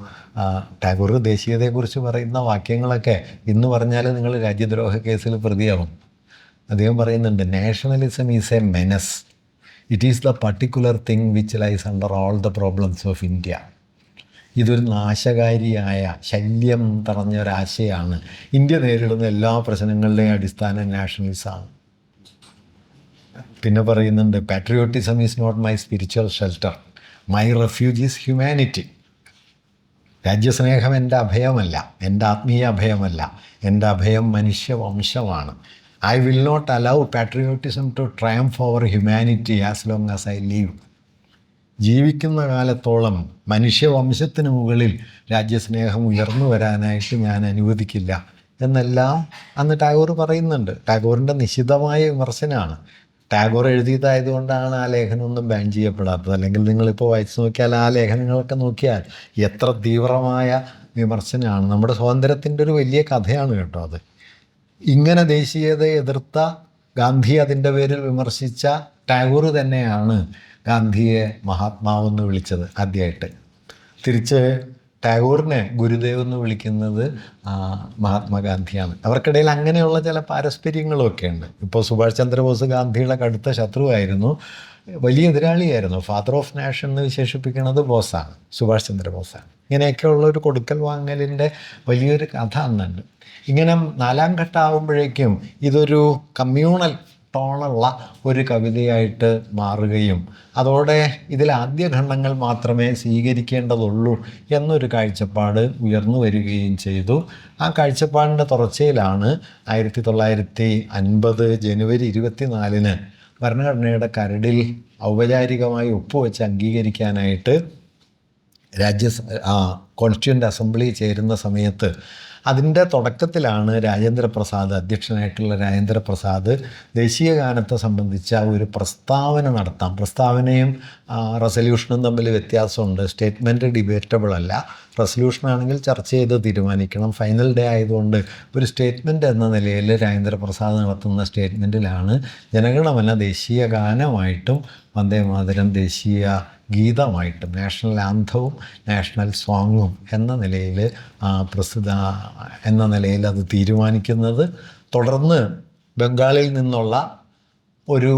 ടാഗോർ ദേശീയതയെക്കുറിച്ച് പറയുന്ന വാക്യങ്ങളൊക്കെ ഇന്ന് പറഞ്ഞാൽ നിങ്ങൾ രാജ്യദ്രോഹ കേസിൽ പ്രതിയാവും. അദ്ദേഹം പറയുന്നുണ്ട്, nationalism is a menace, it is the particular thing which lies under all the problems of India. ഇതൊരു നാശകാരിയായ ശല്യം നിറഞ്ഞ ഒരാശയാണ്. ഇന്ത്യ നേരിടുന്ന എല്ലാ പ്രശ്നങ്ങളുടെയും അടിസ്ഥാനം നാഷണലിസമാണ്. പിന്നെ പറയുന്നുണ്ട്, patriotism is not my spiritual shelter, my refuge is humanity. രാജ്യസ്നേഹം എൻ്റെ അഭയമല്ല, എൻ്റെ ആത്മീയ അഭയമല്ല, എൻ്റെ അഭയം മനുഷ്യവംശമാണ്. I will not allow patriotism to triumph over humanity as long as I live. ജീവിക്കുന്ന കാലത്തോളം മനുഷ്യവംശത്തിന് മുകളിൽ രാജ്യസ്നേഹം ഉയർന്നു വരാനായിട്ട് ഞാൻ അനുവദിക്കില്ല എന്നെല്ലാം അന്ന് ടാഗോർ പറയുന്നുണ്ട്. ടാഗോറിൻ്റെ നിശിതമായ വിമർശനമാണ്. ടാഗോർ എഴുതിയതായതുകൊണ്ടാണ് ആ ലേഖനമൊന്നും ബാൻ ചെയ്യപ്പെടാത്തത്. അല്ലെങ്കിൽ നിങ്ങളിപ്പോൾ വായിച്ചു നോക്കിയാൽ ആ ലേഖനങ്ങളൊക്കെ നോക്കിയാൽ എത്ര തീവ്രമായ വിമർശനമാണ്. നമ്മുടെ സ്വാതന്ത്ര്യത്തിൻ്റെ ഒരു വലിയ കഥയാണ് കേട്ടോ അത്. ഇങ്ങനെ ദേശീയതയെ എതിർത്ത, ഗാന്ധി അതിൻ്റെ പേരിൽ വിമർശിച്ച ടാഗോർ തന്നെയാണ് ഗാന്ധിയെ മഹാത്മാവെന്ന് വിളിച്ചത് ആദ്യമായിട്ട്. തിരിച്ച് ടാഗോറിനെ ഗുരുദേവ് എന്ന് വിളിക്കുന്നത് മഹാത്മാഗാന്ധിയാണ്. അവർക്കിടയിൽ അങ്ങനെയുള്ള ചില പാരസ്പര്യങ്ങളൊക്കെ ഉണ്ട്. ഇപ്പോൾ സുഭാഷ് ചന്ദ്രബോസ് ഗാന്ധിയുടെ കടുത്ത ശത്രുവായിരുന്നു, വലിയ എതിരാളിയായിരുന്നു. ഫാദർ ഓഫ് നാഷൻ എന്ന് വിശേഷിപ്പിക്കുന്നത് ബോസാണ്, സുഭാഷ് ചന്ദ്രബോസാണ്. ഇങ്ങനെയൊക്കെയുള്ള ഒരു കൊടുക്കൽ വാങ്ങലിൻ്റെ വലിയൊരു കഥ അന്നുണ്ട്. ഇങ്ങനെ നാലാം ഘട്ടമാകുമ്പോഴേക്കും ഇതൊരു കമ്മ്യൂണൽ ടോണുള്ള ഒരു കവിതയായിട്ട് മാറുകയും അതോടെ ഇതിൽ ആദ്യ ഖണ്ഡങ്ങൾ മാത്രമേ സ്വീകരിക്കേണ്ടതുള്ളൂ എന്നൊരു കാഴ്ചപ്പാട് ഉയർന്നു വരികയും ചെയ്തു. ആ കാഴ്ചപ്പാടിൻ്റെ തുടർച്ചയിലാണ് 1950 ജനുവരി 24 ഭരണഘടനയുടെ കരടിൽ ഔപചാരികമായി ഒപ്പുവെച്ച് അംഗീകരിക്കാനായിട്ട് കോൺസ്റ്റിറ്റ്യൂൻ്റ് അസംബ്ലി ചേരുന്ന സമയത്ത് അതിൻ്റെ തുടക്കത്തിലാണ് രാജേന്ദ്രപ്രസാദ്, അധ്യക്ഷനായിട്ടുള്ള രാജേന്ദ്രപ്രസാദ് ദേശീയ ഗാനത്തെ സംബന്ധിച്ച ഒരു പ്രസ്താവന നടത്താം. പ്രസ്താവനയും റെസല്യൂഷനും തമ്മിൽ വ്യത്യാസമുണ്ട്. സ്റ്റേറ്റ്മെൻറ്റ് ഡിബേറ്റബിൾ അല്ല, റെസല്യൂഷനാണെങ്കിൽ ചർച്ച ചെയ്ത് തീരുമാനിക്കണം. ഫൈനൽ ഡേ ആയതുകൊണ്ട് ഒരു സ്റ്റേറ്റ്മെൻറ്റ് എന്ന നിലയിൽ രാജേന്ദ്രപ്രസാദ് നടത്തുന്ന സ്റ്റേറ്റ്മെൻറ്റിലാണ് ജനഗണമന ദേശീയ ഗാനമായിട്ടും വന്ദേമാതരം ദേശീയ ഗീതമായിട്ടും, നാഷണൽ ആന്തവും നാഷണൽ സോങ്ങും എന്ന നിലയിൽ എന്ന നിലയിൽ അത് തീരുമാനിക്കുന്നത്. തുടർന്ന് ബംഗാളിൽ നിന്നുള്ള ഒരു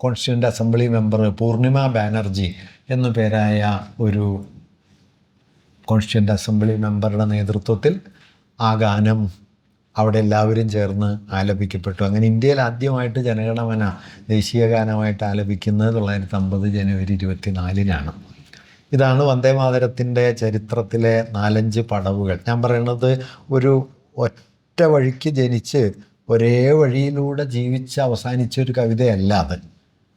constituent assembly member Purnima Banerjee എന്നു പേരായ ഒരു കോൺസ്റ്റിറ്റ്യൂൻ്റ് അസംബ്ലി മെമ്പറുടെ നേതൃത്വത്തിൽ ആ ഗാനം അവിടെ എല്ലാവരും ചേർന്ന് ആലപിക്കപ്പെട്ടു. അങ്ങനെ ഇന്ത്യയിൽ ആദ്യമായിട്ട് ജനഗണമന ദേശീയ ഗാനമായിട്ട് ആലപിക്കുന്നത് 1950 ജനുവരി 24 ഇതാണ് വന്ദേമാതരത്തിൻ്റെ ചരിത്രത്തിലെ 4-5 പടവുകൾ. ഞാൻ പറയുന്നത് ഒരു ഒറ്റ വഴിക്ക് ജനിച്ച് ഒരേ വഴിയിലൂടെ ജീവിച്ച് അവസാനിച്ചൊരു കവിതയല്ല അത്.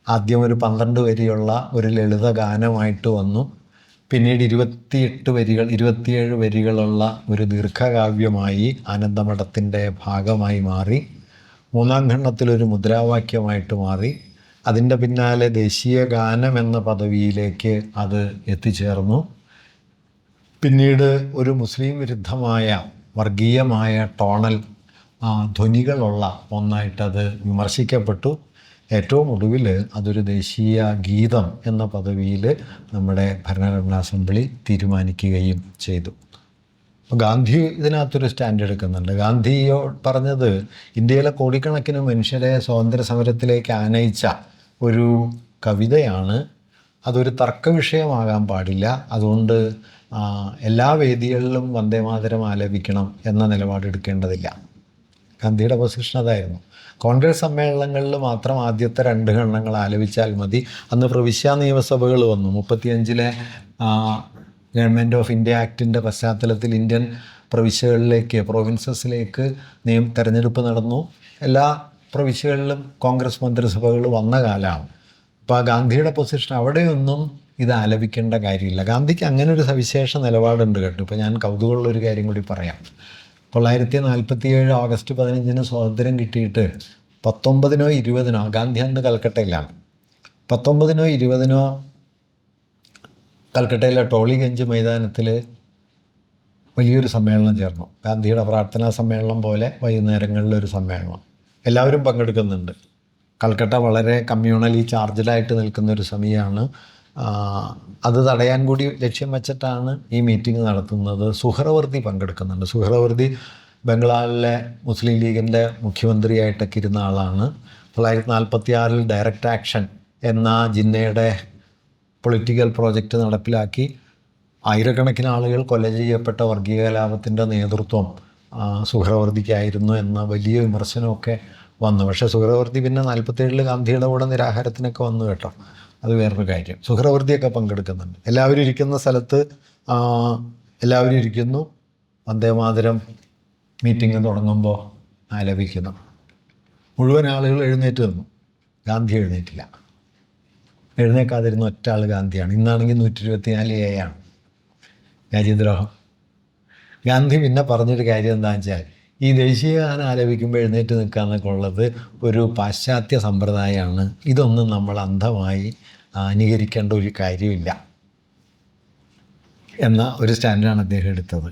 ആദ്യം ഒരു 12 വരിയുള്ള ഒരു ലളിത ഗാനമായിട്ട് വന്നു. പിന്നീട് 27 വരികളുള്ള ഒരു ദീർഘകാവ്യമായി ആനന്ദമഠത്തിൻ്റെ ഭാഗമായി മാറി. 3-ാം ഖണ്ഡത്തിലൊരു മുദ്രാവാക്യമായിട്ട് മാറി. അതിൻ്റെ പിന്നാലെ ദേശീയ ഗാനം എന്ന പദവിയിലേക്ക് അത് എത്തിച്ചേർന്നു. പിന്നീട് ഒരു മുസ്ലിം വിരുദ്ധമായ വർഗീയമായ ടോണൽ ധ്വനികളുള്ള ഒന്നായിട്ടത് വിമർശിക്കപ്പെട്ടു. ഏറ്റവും ഒടുവിൽ അതൊരു ദേശീയ ഗീതം എന്ന പദവിയിൽ നമ്മുടെ ഭരണഘടനാ അസംബ്ലി തീരുമാനിക്കുകയും ചെയ്തു. അപ്പോൾ ഗാന്ധി ഇതിനകത്തൊരു സ്റ്റാൻഡ് എടുക്കുന്നുണ്ട്. ഗാന്ധിയോ പറഞ്ഞത് ഇന്ത്യയിലെ കോടിക്കണക്കിന് മനുഷ്യരെ സ്വാതന്ത്ര്യ സമരത്തിലേക്ക് ആനയിച്ച ഒരു കവിതയാണ്. അതൊരു തർക്ക വിഷയമാകാൻ പാടില്ല. അതുകൊണ്ട് എല്ലാ വേദികളിലും വന്ദേമാതരം ആലപിക്കണം എന്ന നിലപാടെടുക്കേണ്ടതില്ല. ഗാന്ധിയുടെ പൊസിഷൻ അതായിരുന്നു. കോൺഗ്രസ് സമ്മേളനങ്ങളിൽ മാത്രം ആദ്യത്തെ 2 ഖണ്ഡങ്ങൾ ആലപിച്ചാൽ മതി. അന്ന് പ്രവിശ്യാ നിയമസഭകൾ വന്നു. 35 ഗവൺമെൻറ് ഓഫ് ഇന്ത്യ ആക്ടിൻ്റെ പശ്ചാത്തലത്തിൽ ഇന്ത്യൻ പ്രൊവിൻസസിലേക്ക് തെരഞ്ഞെടുപ്പ് നടന്നു. എല്ലാ പ്രവിശ്യകളിലും കോൺഗ്രസ് മന്ത്രിസഭകൾ വന്ന കാലമാണ്. അപ്പോൾ ഗാന്ധിയുടെ പൊസിഷൻ അവിടെയൊന്നും ഇത് ആലപിക്കേണ്ട കാര്യമില്ല. ഗാന്ധിക്ക് അങ്ങനെ ഒരു സവിശേഷ നിലപാടുണ്ട് കേട്ടോ. ഇപ്പോൾ ഞാൻ കൗതുകമുള്ളൊരു കാര്യം കൂടി പറയാം. 1947 ഓഗസ്റ്റ് 15 സ്വാതന്ത്ര്യം കിട്ടിയിട്ട് 19-നോ 20-നോ, ഗാന്ധി അന്ന് കൽക്കട്ടയിലാണ്, 19-നോ 20-നോ കൽക്കട്ടയിലെ ടോളിഗഞ്ച് മൈതാനത്തിൽ വലിയൊരു സമ്മേളനം ചേർന്നു. ഗാന്ധിയുടെ പ്രാർത്ഥനാ സമ്മേളനം പോലെ വൈകുന്നേരങ്ങളിലൊരു സമ്മേളനം. എല്ലാവരും പങ്കെടുക്കുന്നുണ്ട്. കൽക്കട്ട വളരെ കമ്മ്യൂണലി ചാർജ്ഡായിട്ട് നിൽക്കുന്നൊരു സമയമാണ്. അത് തടയാൻ കൂടി ലക്ഷ്യം വെച്ചിട്ടാണ് ഈ മീറ്റിംഗ് നടത്തുന്നത്. സുഹ്റവർദി പങ്കെടുക്കുന്നുണ്ട്. സുഹ്റവർദി ബംഗാളിലെ മുസ്ലിം ലീഗിൻ്റെ മുഖ്യമന്ത്രിയായിട്ടൊക്കെ ഇരുന്ന ആളാണ്. 1946 ഡയറക്റ്റ് ആക്ഷൻ എന്ന ജിന്നയുടെ പൊളിറ്റിക്കൽ പ്രോജക്റ്റ് നടപ്പിലാക്കി ആയിരക്കണക്കിന് ആളുകൾ കൊല ചെയ്യപ്പെട്ട വർഗീയ കലാപത്തിൻ്റെ നേതൃത്വം സുഹ്രവർദിക്കായിരുന്നു എന്ന വലിയ വിമർശനമൊക്കെ വന്നു. പക്ഷേ സുഹ്രവർദി പിന്നെ 47 ഗാന്ധിയുടെ കൂടെ നിരാഹാരത്തിനൊക്കെ വന്നു കേട്ടോ. അത് വേറൊരു കാര്യം. സുഹ്രവർദിയൊക്കെ പങ്കെടുക്കുന്നുണ്ട്. എല്ലാവരും ഇരിക്കുന്ന സ്ഥലത്ത് എല്ലാവരും ഇരിക്കുന്നു. വന്ദേമാതരം മീറ്റിംഗ് തുടങ്ങുമ്പോൾ ആലപിക്കുന്നു. മുഴുവൻ ആളുകൾ എഴുന്നേറ്റ് നിന്നു. ഗാന്ധി എഴുന്നേറ്റില്ല. എഴുന്നേക്കാതിരുന്ന ഒറ്റ ആൾ ഗാന്ധിയാണ്. ഇന്നാണെങ്കിൽ 124 ആണ് രാജ്യദ്രോഹം. ഗാന്ധി പിന്നെ പറഞ്ഞൊരു കാര്യം എന്താണെന്ന് വെച്ചാൽ, ഈ ദേശീയഗാനം ആലപിക്കുമ്പോൾ എഴുന്നേറ്റ് നിൽക്കുക എന്നൊക്കെ ഉള്ളത് ഒരു പാശ്ചാത്യ സമ്പ്രദായമാണ്. ഇതൊന്നും നമ്മൾ അന്ധമായി അനുകരിക്കേണ്ട ഒരു കാര്യമില്ല എന്ന ഒരു സ്റ്റാൻഡാണ് അദ്ദേഹം എടുത്തത്.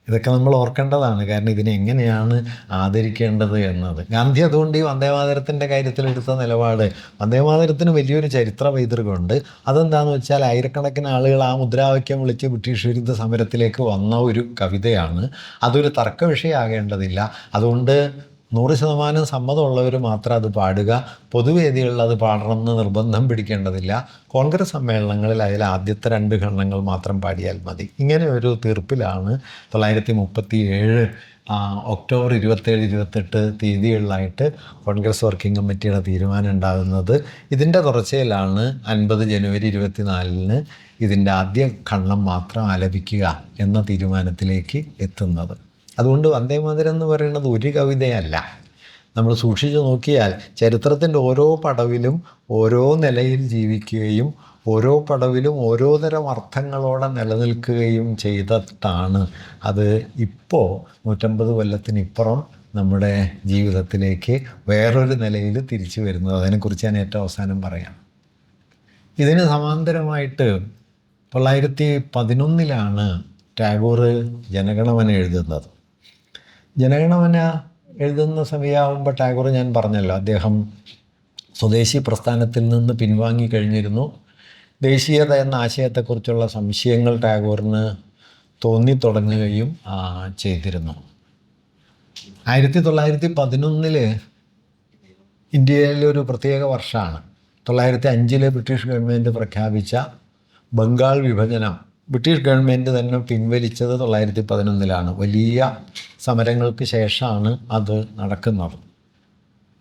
ഇതൊക്കെ നമ്മൾ ഓർക്കേണ്ടതാണ്. കാരണം ഇതിനെ എങ്ങനെയാണ് ആദരിക്കേണ്ടത് എന്നത്. ഗാന്ധി അതുകൊണ്ട് ഈ വന്ദേമാതരത്തിൻ്റെ കാര്യത്തിലെടുത്ത നിലപാട്, വന്ദേമാതരത്തിന് വലിയൊരു ചരിത്ര പൈതൃകമുണ്ട്. അതെന്താണെന്ന് വെച്ചാൽ ആയിരക്കണക്കിന് ആളുകൾ ആ മുദ്രാവാക്യം വിളിച്ച് ബ്രിട്ടീഷ് വിരുദ്ധ സമരത്തിലേക്ക് വന്ന ഒരു കവിതയാണ്. അതൊരു തർക്ക വിഷയമാകേണ്ടതില്ല. അതുകൊണ്ട് 100% സമ്മതമുള്ളവർ മാത്രം അത് പാടുക. പൊതുവേദികളിൽ അത് പാടണമെന്ന് നിർബന്ധം പിടിക്കേണ്ടതില്ല. കോൺഗ്രസ് സമ്മേളനങ്ങളിൽ അതിൽ ആദ്യത്തെ 2 ഖണ്ഡങ്ങൾ മാത്രം പാടിയാൽ മതി. ഇങ്ങനെ ഒരു തീർപ്പിലാണ് 1937 ഒക്ടോബർ 27, 28 തീയതികളിലായിട്ട് കോൺഗ്രസ് വർക്കിംഗ് കമ്മിറ്റിയുടെ തീരുമാനം ഉണ്ടാകുന്നത്. ഇതിൻ്റെ തുടർച്ചയിലാണ് 50 ജനുവരി 24 ഇതിൻ്റെ ആദ്യ ഖണ്ഡം മാത്രം ആലപിക്കുക എന്ന തീരുമാനത്തിലേക്ക് എത്തുന്നത്. അതുകൊണ്ട് വന്ദേമാതരം എന്ന് പറയുന്നത് ഒരു കവിതയല്ല. നമ്മൾ സൂക്ഷിച്ചു നോക്കിയാൽ ചരിത്രത്തിൻ്റെ ഓരോ പടവിലും ഓരോ നിലയിൽ ജീവിക്കുകയും ഓരോ പടവിലും ഓരോ തരം അർത്ഥങ്ങളോടെ നിലനിൽക്കുകയും ചെയ്തിട്ടാണ് അത് ഇപ്പോൾ 150 കൊല്ലത്തിനിപ്പുറം നമ്മുടെ ജീവിതത്തിലേക്ക് വേറൊരു നിലയിൽ തിരിച്ചു വരുന്നത്. അതിനെക്കുറിച്ച് ഞാൻ ഏറ്റവും അവസാനം പറയാം. ഇതിന് സമാന്തരമായിട്ട് 1911 ടാഗോർ ജനഗണമന എഴുതുന്നത്. ജനഗണമന എഴുതുന്ന സമയമാകുമ്പോൾ ടാഗോർ, ഞാൻ പറഞ്ഞല്ലോ, അദ്ദേഹം സ്വദേശി പ്രസ്ഥാനത്തിൽ നിന്ന് പിൻവാങ്ങിക്കഴിഞ്ഞിരുന്നു. ദേശീയത എന്ന ആശയത്തെക്കുറിച്ചുള്ള സംശയങ്ങൾ ടാഗോറിന് തോന്നിത്തുടങ്ങുകയും ചെയ്തിരുന്നു. 1911 ഇന്ത്യയിലൊരു പ്രത്യേക വർഷമാണ്. 1905 ബ്രിട്ടീഷ് ഗവൺമെൻറ് പ്രഖ്യാപിച്ച ബംഗാൾ വിഭജനം ബ്രിട്ടീഷ് ഗവൺമെൻറ് തന്നെ പിൻവലിച്ചത് 1911 വലിയ സമരങ്ങൾക്ക് ശേഷമാണ് അത് നടക്കുന്നത്.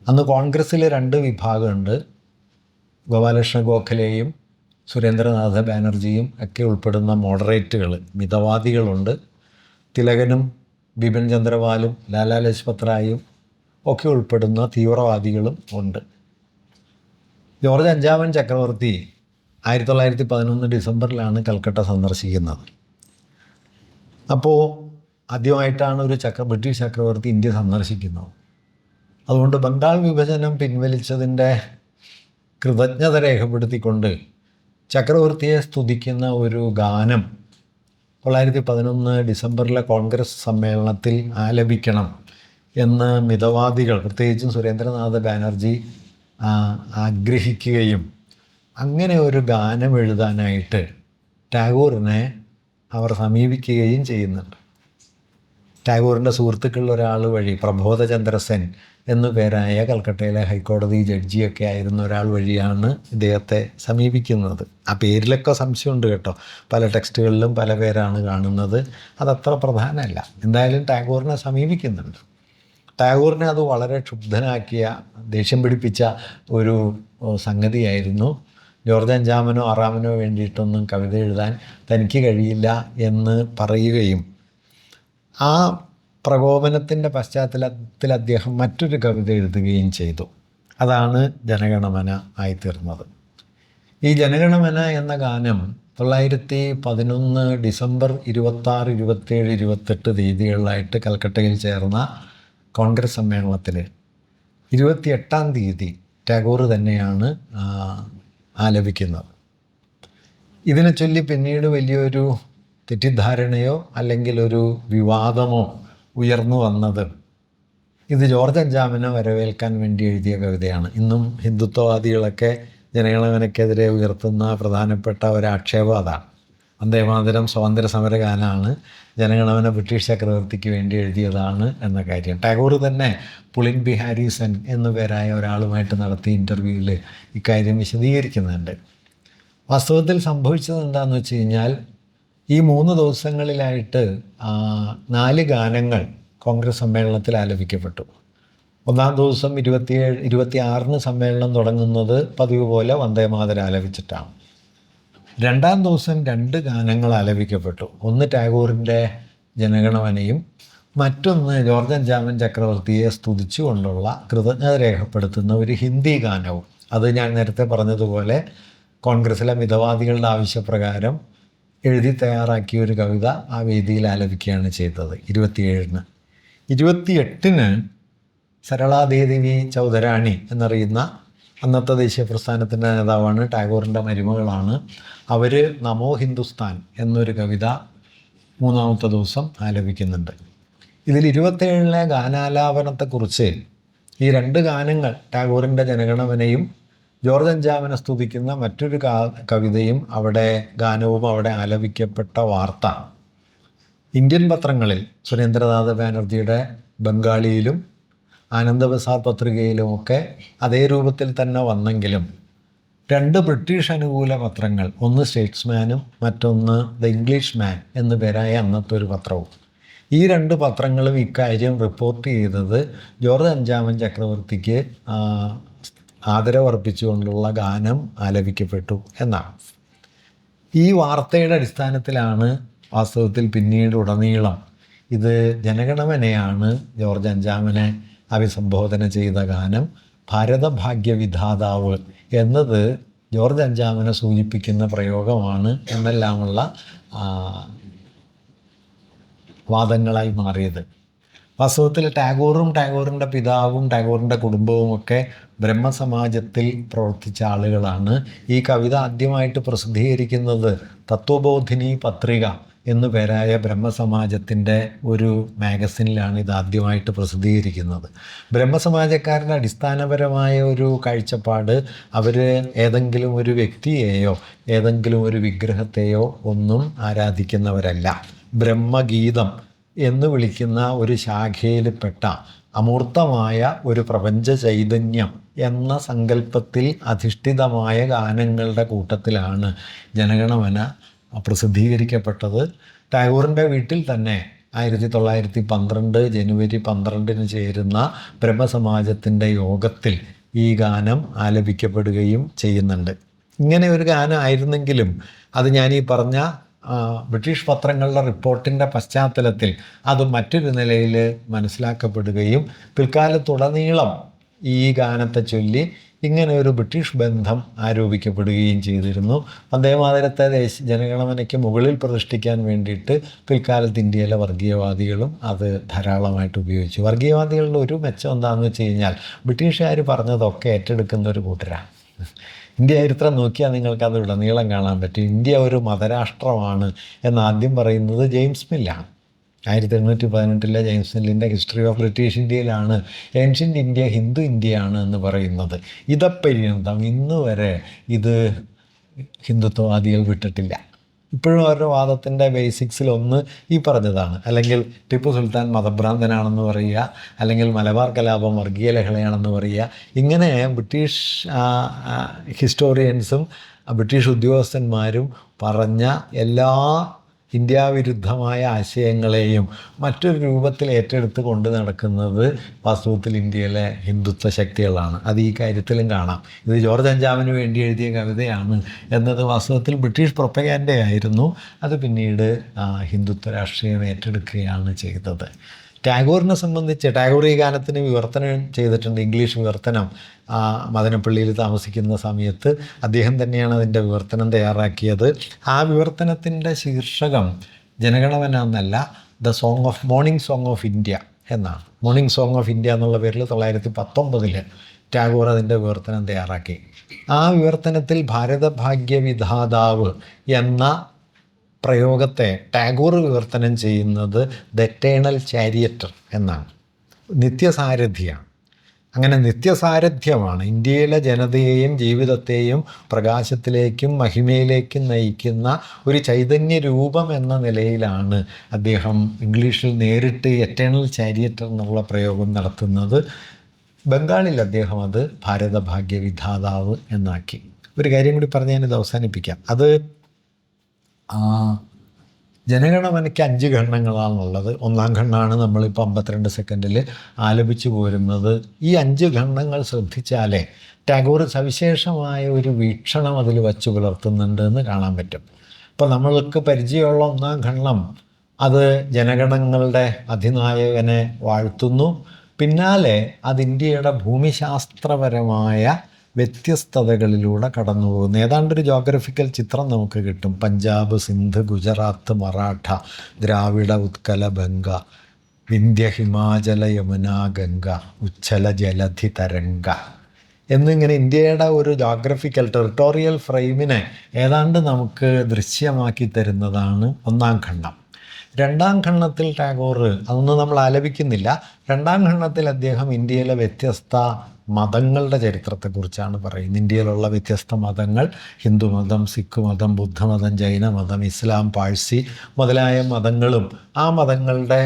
അന്ന് കോൺഗ്രസ്സിൽ 2 വിഭാഗമുണ്ട്. ഗോപാലകൃഷ്ണ ഗോഖലെയും സുരേന്ദ്രനാഥ ബാനർജിയും ഒക്കെ ഉൾപ്പെടുന്ന മോഡറേറ്റുകൾ, മിതവാദികളുണ്ട്. തിലകനും ബിപിൻ ചന്ദ്രപാലും ലാലാ ലജ്പത് റായും ഒക്കെ ഉൾപ്പെടുന്ന തീവ്രവാദികളും ഉണ്ട്. ജോർജ് 5-ാമൻ ചക്രവർത്തി 1911 ഡിസംബറിലാണ് കൽക്കട്ട സന്ദർശിക്കുന്നത്. അപ്പോൾ ആദ്യമായിട്ടാണ് ഒരു ബ്രിട്ടീഷ് ചക്രവർത്തി ഇന്ത്യ സന്ദർശിക്കുന്നത്. അതുകൊണ്ട് ബംഗാൾ വിഭജനം പിൻവലിച്ചതിൻ്റെ കൃതജ്ഞത രേഖപ്പെടുത്തിക്കൊണ്ട് ചക്രവർത്തിയെ സ്തുതിക്കുന്ന ഒരു ഗാനം 1911 ഡിസംബറിലെ കോൺഗ്രസ് സമ്മേളനത്തിൽ ആലപിക്കണം എന്ന് മിതവാദികൾ, പ്രത്യേകിച്ചും സുരേന്ദ്രനാഥ ബാനർജി ആഗ്രഹിക്കുകയും അങ്ങനെ ഒരു ഗാനം എഴുതാനായിട്ട് ടാഗോറിനെ അവർ സമീപിക്കുകയും ചെയ്യുന്നുണ്ട്. ടാഗോറിൻ്റെ സുഹൃത്തുക്കളിൽ ഒരാൾ വഴി, പ്രബോധചന്ദ്ര സെൻ എന്നു പേരായ കൽക്കട്ടയിലെ ഹൈക്കോടതി ജഡ്ജിയൊക്കെ ആയിരുന്ന ഒരാൾ വഴിയാണ് ഇദ്ദേഹത്തെ സമീപിക്കുന്നത്. ആ പേരിലൊക്കെ സംശയമുണ്ട് കേട്ടോ. പല ടെക്സ്റ്റുകളിലും പല പേരാണ് കാണുന്നത്. അതത്ര പ്രധാനമല്ല. എന്തായാലും ടാഗോറിനെ സമീപിക്കുന്നുണ്ട്. ടാഗോറിനെ അത് വളരെ ക്ഷുബ്ധനാക്കിയ, ദേഷ്യം പിടിപ്പിച്ച ഒരു സംഗതിയായിരുന്നു. ജോർജ് 5-ാമനോ 6-ാമനോ വേണ്ടിയിട്ടൊന്നും കവിത എഴുതാൻ തനിക്ക് കഴിയില്ല എന്ന് പറയുകയും ആ പ്രകോപനത്തിൻ്റെ പശ്ചാത്തലത്തിൽ അദ്ദേഹം മറ്റൊരു കവിത എഴുതുകയും ചെയ്തു. അതാണ് ജനഗണമന ആയിത്തീർന്നത്. ഈ ജനഗണമന എന്ന ഗാനം 1911 ഡിസംബർ 26, 27, 28 തീയതികളിലായിട്ട് കൽക്കട്ടയിൽ ചേർന്ന കോൺഗ്രസ് സമ്മേളനത്തിൽ 28-ാം തീയതി ടാഗോർ തന്നെയാണ് ആലപിക്കുന്നത്. ഇതിനെ ചൊല്ലി പിന്നീട് വലിയൊരു തെറ്റിദ്ധാരണയോ അല്ലെങ്കിൽ ഒരു വിവാദമോ ഉയർന്നു വന്നത് ഇത് ജോർജ് 5-ാമനെ വരവേൽക്കാൻ വേണ്ടി എഴുതിയ കവിതയാണ്. ഇന്നും ഹിന്ദുത്വവാദികളൊക്കെ ജനഗണമനയ്ക്കെതിരെ ഉയർത്തുന്ന പ്രധാനപ്പെട്ട ഒരാക്ഷേപം അതാണ്. വന്ദേമാതരം സ്വാതന്ത്ര്യ സമര ഗാനമാണ്, ജനഗണമന ബ്രിട്ടീഷ് ചക്രവർത്തിക്ക് വേണ്ടി എഴുതിയതാണ് എന്ന കാര്യം ടാഗോർ തന്നെ പുളിൻ ബിഹാരി സെൻ എന്നു പേരായ ഒരാളുമായിട്ട് നടത്തിയ ഇൻ്റർവ്യൂവിൽ ഇക്കാര്യം വിശദീകരിക്കുന്നുണ്ട്. വാസ്തവത്തിൽ സംഭവിച്ചത് എന്താണെന്ന് വെച്ച് കഴിഞ്ഞാൽ, ഈ 3 ദിവസങ്ങളിലായിട്ട് 4 ഗാനങ്ങൾ കോൺഗ്രസ് സമ്മേളനത്തിൽ ആലപിക്കപ്പെട്ടു. ഒന്നാം ദിവസം 26-ന് സമ്മേളനം തുടങ്ങുന്നത് പതിവ് പോലെ വന്ദേമാതരം ആലപിച്ചിട്ടാണ്. രണ്ടാം ദിവസം 2 ഗാനങ്ങൾ ആലപിക്കപ്പെട്ടു. ഒന്ന് ടാഗോറിൻ്റെ ജനഗണമനയും മറ്റൊന്ന് ജോർജ് അഞ്ചാമൻ ചക്രവർത്തിയെ സ്തുതിച്ചുകൊണ്ടുള്ള കൃതജ്ഞത രേഖപ്പെടുത്തുന്ന ഒരു ഹിന്ദി ഗാനവും. അത് ഞാൻ നേരത്തെ പറഞ്ഞതുപോലെ കോൺഗ്രസിലെ മിതവാദികളുടെ ആവശ്യപ്രകാരം എഴുതി തയ്യാറാക്കിയ ഒരു കവിത ആ വേദിയിൽ ആലപിക്കുകയാണ് ചെയ്തത് 27-ന്. 28-ന് സരളാദേവി ചൗധരാണി എന്നറിയുന്ന അന്നത്തെ ദേശീയ പ്രസ്ഥാനത്തിൻ്റെ നേതാവാണ്, ടാഗോറിൻ്റെ മരുമകളാണ്. അവർ നമോ ഹിന്ദുസ്ഥാൻ എന്നൊരു കവിത 3-ാമത്തെ ദിവസം ആലപിക്കുന്നുണ്ട്. ഇതിൽ 27-ലെ ഗാനാലാപനത്തെക്കുറിച്ച് ഈ 2 ഗാനങ്ങൾ, ടാഗോറിൻ്റെ ജനഗണമനയും ജോർജ് അഞ്ചാമനെ സ്തുതിക്കുന്ന മറ്റൊരു കവിതയും ഗാനവും അവിടെ ആലപിക്കപ്പെട്ട വാർത്ത ഇന്ത്യൻ പത്രങ്ങളിൽ സുരേന്ദ്രനാഥ് ബാനർജിയുടെ ബംഗാളിയിലും ആനന്ദബസാർ പത്രികയിലുമൊക്കെ അതേ രൂപത്തിൽ തന്നെ വന്നെങ്കിലും 2 ബ്രിട്ടീഷ് അനുകൂല പത്രങ്ങൾ, ഒന്ന് സ്റ്റേറ്റ്സ്മാനും മറ്റൊന്ന് ദ ഇംഗ്ലീഷ് മാൻ എന്നു പേരായ അന്നത്തെ ഒരു പത്രവും, ഈ 2 പത്രങ്ങളും ഇക്കാര്യം റിപ്പോർട്ട് ചെയ്തത് ജോർജ് അഞ്ചാമൻ ചക്രവർത്തിക്ക് ആദരവർപ്പിച്ചുകൊണ്ടുള്ള ഗാനം ആലപിക്കപ്പെട്ടു എന്നാണ്. ഈ വാർത്തയുടെ അടിസ്ഥാനത്തിലാണ് വാസ്തവത്തിൽ പിന്നീട് ഉടനീളം ഇത് ജനഗണമനയാണ് ജോർജ് അഞ്ചാമനെ അഭിസംബോധന ചെയ്ത ഗാനം, ഭാരതഭാഗ്യവിധാതാവ് എന്നത് ജോർജ് അഞ്ചാമനെ സൂചിപ്പിക്കുന്ന പ്രയോഗമാണ് എന്നെല്ലാമുള്ള വാദങ്ങളായി മാറിയത്. വാസ്തവത്തിൽ ടാഗോറിൻ്റെ പിതാവും ടാഗോറിൻ്റെ കുടുംബവുമൊക്കെ ബ്രഹ്മസമാജത്തിൽ പ്രവർത്തിച്ച ആളുകളാണ്. ഈ കവിത ആദ്യമായിട്ട് പ്രസിദ്ധീകരിക്കുന്നത് തത്വബോധിനി പത്രിക എന്നു പേരായ ബ്രഹ്മസമാജത്തിൻ്റെ ഒരു മാഗസിനിലാണ് ഇത് ആദ്യമായിട്ട് പ്രസിദ്ധീകരിക്കുന്നത്. ബ്രഹ്മസമാജക്കാരുടെ അടിസ്ഥാനപരമായ ഒരു കാഴ്ചപ്പാട്, അവർ ഏതെങ്കിലും ഒരു വ്യക്തിയെയോ ഏതെങ്കിലും ഒരു വിഗ്രഹത്തെയോ ഒന്നും ആരാധിക്കുന്നവരല്ല. ബ്രഹ്മഗീതം എന്ന് വിളിക്കുന്ന ഒരു ശാഖയിൽപ്പെട്ട അമൂർത്തമായ ഒരു പ്രപഞ്ച ചൈതന്യം എന്ന സങ്കല്പത്തിൽ അധിഷ്ഠിതമായ ഗാനങ്ങളുടെ കൂട്ടത്തിലാണ് ജനഗണമന പ്രസിദ്ധീകരിക്കപ്പെട്ടത്. ടാഗോറിൻ്റെ വീട്ടിൽ തന്നെ 1912 ജനുവരി 12-ന് ചേരുന്ന ബ്രഹ്മസമാജത്തിൻ്റെ യോഗത്തിൽ ഈ ഗാനം ആലപിക്കപ്പെടുകയും ചെയ്യുന്നുണ്ട്. ഇങ്ങനെ ഒരു ഗാനം ആയിരുന്നെങ്കിലും അത് ഞാനീ പറഞ്ഞ ബ്രിട്ടീഷ് പത്രങ്ങളുടെ റിപ്പോർട്ടിൻ്റെ പശ്ചാത്തലത്തിൽ അത് മറ്റൊരു നിലയിൽ മനസ്സിലാക്കപ്പെടുകയും പിൽക്കാലത്തുടനീളം ഈ ഗാനത്തെ ചൊല്ലി ഇങ്ങനെ ഒരു ബ്രിട്ടീഷ് ബന്ധം ആരോപിക്കപ്പെടുകയും ചെയ്തിരുന്നു. വന്ദേമാതരത്തെ ജനഗണമനയ്ക്ക് മുകളിൽ പ്രതിഷ്ഠിക്കാൻ വേണ്ടിയിട്ട് പിൽക്കാലത്ത് ഇന്ത്യയിലെ വർഗീയവാദികളും അത് ധാരാളമായിട്ട് ഉപയോഗിച്ചു. വർഗീയവാദികളുടെ ഒരു മെച്ചം എന്താണെന്ന് വെച്ച് കഴിഞ്ഞാൽ ബ്രിട്ടീഷുകാർ പറഞ്ഞതൊക്കെ ഏറ്റെടുക്കുന്ന ഒരു കൂട്ടരാണ്. ഇന്ത്യ ചരിത്രം നോക്കിയാൽ നിങ്ങൾക്കത് ഉടനീളം കാണാൻ പറ്റും. ഇന്ത്യ ഒരു മതരാഷ്ട്രമാണ് എന്നാദ്യം പറയുന്നത് ജെയിംസ് മില്ലാണ്. 1818 ജെയിംസ് മില്ലിൻ്റെ ഹിസ്റ്ററി ഓഫ് ബ്രിട്ടീഷ് ഇന്ത്യയിലാണ് ഏൻഷ്യൻ്റ് ഇന്ത്യ ഹിന്ദു ഇന്ത്യയാണ് എന്ന് പറയുന്നത്. ഇതപര്യന്തം ഇന്ന് വരെ ഇത് ഹിന്ദുത്വവാദികൾ വിട്ടിട്ടില്ല. ഇപ്പോഴും അവരുടെ വാദത്തിൻ്റെ ബേസിക്സിലൊന്ന് ഈ പറഞ്ഞതാണ്. അല്ലെങ്കിൽ ടിപ്പു സുൽത്താൻ മതഭ്രാന്തനാണെന്ന് പറയുക, അല്ലെങ്കിൽ മലബാർ കലാപം വർഗീയ ലഹളയാണെന്ന് പറയുക. ഇങ്ങനെ ബ്രിട്ടീഷ് ഹിസ്റ്റോറിയൻസും ബ്രിട്ടീഷ് ഉദ്യോഗസ്ഥന്മാരും പറഞ്ഞ എല്ലാ ഇന്ത്യാവിരുദ്ധമായ ആശയങ്ങളെയും മറ്റൊരു രൂപത്തിൽ ഏറ്റെടുത്ത് കൊണ്ട് നടക്കുന്നത് വാസ്തവത്തിൽ ഇന്ത്യയിലെ ഹിന്ദുത്വ ശക്തികളാണ്. അത് ഈ കാര്യത്തിലും കാണാം. ഇത് ജോർജ് അഞ്ചാമന് വേണ്ടി എഴുതിയ കവിതയാണ് എന്നത് വാസ്തവത്തിൽ ബ്രിട്ടീഷ് പ്രൊപ്പഗാൻഡയായിരുന്നു. അത് പിന്നീട് ഹിന്ദുത്വ രാഷ്ട്രീയം ഏറ്റെടുക്കുകയാണ് ചെയ്തത്. ടാഗോറിനെ സംബന്ധിച്ച് ടാഗോർ ഈ ഗാനത്തിന് വിവർത്തനം ചെയ്തിട്ടുണ്ട്, ഇംഗ്ലീഷ് വിവർത്തനം. മദനപ്പള്ളിയിൽ താമസിക്കുന്ന സമയത്ത് അദ്ദേഹം തന്നെയാണ് അതിൻ്റെ വിവർത്തനം തയ്യാറാക്കിയത്. ആ വിവർത്തനത്തിൻ്റെ ശീർഷകം ജനഗണമന എന്നല്ല, മോർണിംഗ് സോങ് ഓഫ് ഇന്ത്യ എന്നാണ്. മോർണിംഗ് സോങ് ഓഫ് ഇന്ത്യ എന്നുള്ള പേരിൽ 1919 ടാഗോർ അതിൻ്റെ വിവർത്തനം തയ്യാറാക്കി. ആ വിവർത്തനത്തിൽ ഭാരതഭാഗ്യവിധാതാവ് എന്ന പ്രയോഗത്തെ ടാഗോർ വിവർത്തനം ചെയ്യുന്നത് ദ എറ്റേണൽ ചാരിയറ്റർ എന്നാണ്, നിത്യസാരഥിയാണ്. അങ്ങനെ നിത്യസാരഥ്യമാണ് ഇന്ത്യയിലെ ജനതയെയും ജീവിതത്തെയും പ്രകാശത്തിലേക്കും മഹിമയിലേക്കും നയിക്കുന്ന ഒരു ചൈതന്യ രൂപം എന്ന നിലയിലാണ് അദ്ദേഹം ഇംഗ്ലീഷിൽ നേരിട്ട് എറ്റേണൽ ചാരിയറ്റർ എന്നുള്ള പ്രയോഗം നടത്തുന്നത്. ബംഗാളിൽ അദ്ദേഹം അത് ഭാരതഭാഗ്യവിധാതാവ് എന്നാക്കി. ഒരു കാര്യം കൂടി പറഞ്ഞ് ഞാനിത് അവസാനിപ്പിക്കാം. അത് ജനഗണമനയ്ക്ക് 5 ഖണ്ഡങ്ങളാണുള്ളത്. ഒന്നാം ഖണ്ഡമാണ് നമ്മളിപ്പോൾ 52 സെക്കൻഡിൽ ആലപിച്ചു പോരുന്നത്. ഈ 5 ഖണ്ഡങ്ങൾ ശ്രദ്ധിച്ചാലേ ടാഗോർ സവിശേഷമായ ഒരു വീക്ഷണം അതിൽ വച്ചു പുലർത്തുന്നുണ്ട് എന്ന് കാണാൻ പറ്റും. ഇപ്പോൾ നമ്മൾക്ക് പരിചയമുള്ള ഒന്നാം ഖണ്ഡം അത് ജനഗണങ്ങളുടെ അധിനായകനെ വാഴ്ത്തുന്നു. പിന്നാലെ അത് ഇന്ത്യയുടെ ഭൂമിശാസ്ത്രപരമായ വ്യത്യസ്തതകളിലൂടെ കടന്നു പോകുന്നു. ഏതാണ്ടൊരു ജോഗ്രഫിക്കൽ ചിത്രം നമുക്ക് കിട്ടും. പഞ്ചാബ്, സിന്ധ്, ഗുജറാത്ത്, മറാഠ, ദ്രാവിഡ, ഉത്കല, ബംഗ, വിന്ധ്യ, ഹിമാചല, യമുന, ഗംഗ, ഉച്ഛല, ജലധി, തരംഗ എന്നിങ്ങനെ ഇന്ത്യയുടെ ഒരു ജോഗ്രഫിക്കൽ ടെറിട്ടോറിയൽ ഫ്രെയിമിനെ ഏതാണ്ട് നമുക്ക് ദൃശ്യമാക്കി തരുന്നതാണ് ഒന്നാം ഖണ്ഡം. രണ്ടാം ഖണ്ഡത്തിൽ ടാഗോർ അതൊന്നും നമ്മൾ ആലപിക്കുന്നില്ല. രണ്ടാം ഖണ്ഡത്തിൽ അദ്ദേഹം ഇന്ത്യയിലെ വ്യത്യസ്ത മതങ്ങളുടെ ചരിത്രത്തെക്കുറിച്ചാണ് പറയുന്നത്. ഇന്ത്യയിലുള്ള വ്യത്യസ്ത മതങ്ങൾ, ഹിന്ദുമതം, സിഖ് മതം, ബുദ്ധമതം, ജൈനമതം, ഇസ്ലാം, പാഴ്സി മുതലായ മതങ്ങളും ആ മതങ്ങളുടെ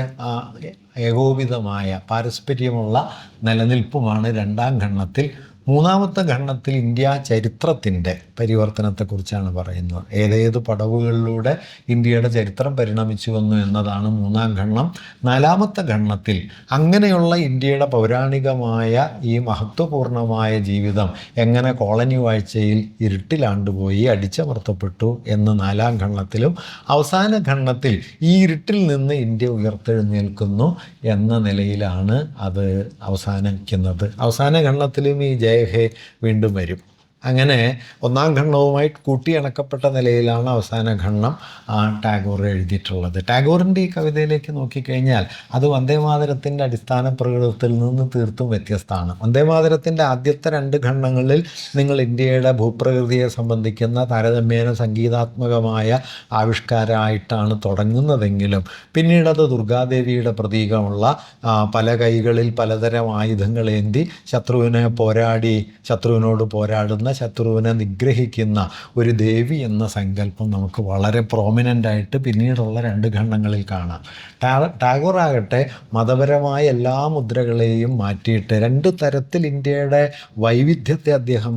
ഏകോപിതമായ പാരസ്പര്യമുള്ള നിലനിൽപ്പുമാണ് രണ്ടാം ഖണ്ഡത്തിൽ. മൂന്നാമത്തെ ഖണ്ഡത്തിൽ ഇന്ത്യ ചരിത്രത്തിൻ്റെ പരിവർത്തനത്തെക്കുറിച്ചാണ് പറയുന്നത്. ഏതേത് പടവുകളിലൂടെ ഇന്ത്യയുടെ ചരിത്രം പരിണമിച്ചു വന്നു എന്നതാണ് മൂന്നാം ഖണ്ഡം. നാലാമത്തെ ഖണ്ഡത്തിൽ അങ്ങനെയുള്ള ഇന്ത്യയുടെ പൗരാണികമായ ഈ മഹത്വപൂർണമായ ജീവിതം എങ്ങനെ കോളനി വാഴ്ചയിൽ ഇരുട്ടിലാണ്ടുപോയി, അടിച്ചമർത്തപ്പെട്ടു എന്ന് നാലാം ഖണ്ഡത്തിലും, അവസാന ഖണ്ഡത്തിൽ ഈ ഇരുട്ടിൽ നിന്ന് ഇന്ത്യ ഉയർത്തെഴുന്നേൽക്കുന്നു എന്ന നിലയിലാണ് അത് അവസാനിക്കുന്നത്. അവസാന ഖണ്ഡത്തിലും ഈ ജയ ഹേ വീണ്ടും വരും. അങ്ങനെ ഒന്നാം ഖണ്ഡവുമായി കൂട്ടിയിണക്കപ്പെട്ട നിലയിലാണ് അവസാന ഖണ്ഡം ടാഗോർ എഴുതിയിട്ടുള്ളത്. ടാഗോറിൻ്റെ ഈ കവിതയിലേക്ക് നോക്കിക്കഴിഞ്ഞാൽ അത് വന്ദേമാതരത്തിൻ്റെ അടിസ്ഥാന പ്രകൃതത്തിൽ നിന്ന് തീർത്തും വ്യത്യസ്തമാണ്. വന്ദേമാതരത്തിൻ്റെ ആദ്യത്തെ 2 ഖണ്ഡങ്ങളിൽ നിങ്ങൾ ഇന്ത്യയുടെ ഭൂപ്രകൃതിയെ സംബന്ധിക്കുന്ന താരതമ്യേന സംഗീതാത്മകമായ ആവിഷ്കാരമായിട്ടാണ് തുടങ്ങുന്നതെങ്കിലും പിന്നീട് അത് ദുർഗാദേവിയുടെ പ്രതീകമുള്ള പല കൈകളിൽ പലതരം ആയുധങ്ങളേന്തി ശത്രുവിനോട് പോരാടുന്ന, ശത്രുവിനെ നിഗ്രഹിക്കുന്ന ഒരു ദേവി എന്ന സങ്കല്പം നമുക്ക് വളരെ പ്രോമിനൻ്റായിട്ട് പിന്നീടുള്ള 2 ഖണ്ഡങ്ങളിൽ കാണാം. ടാഗോർ ആകട്ടെ മതപരമായ എല്ലാ മുദ്രകളെയും മാറ്റിയിട്ട് 2 തരത്തിൽ ഇന്ത്യയുടെ വൈവിധ്യത്തെ അദ്ദേഹം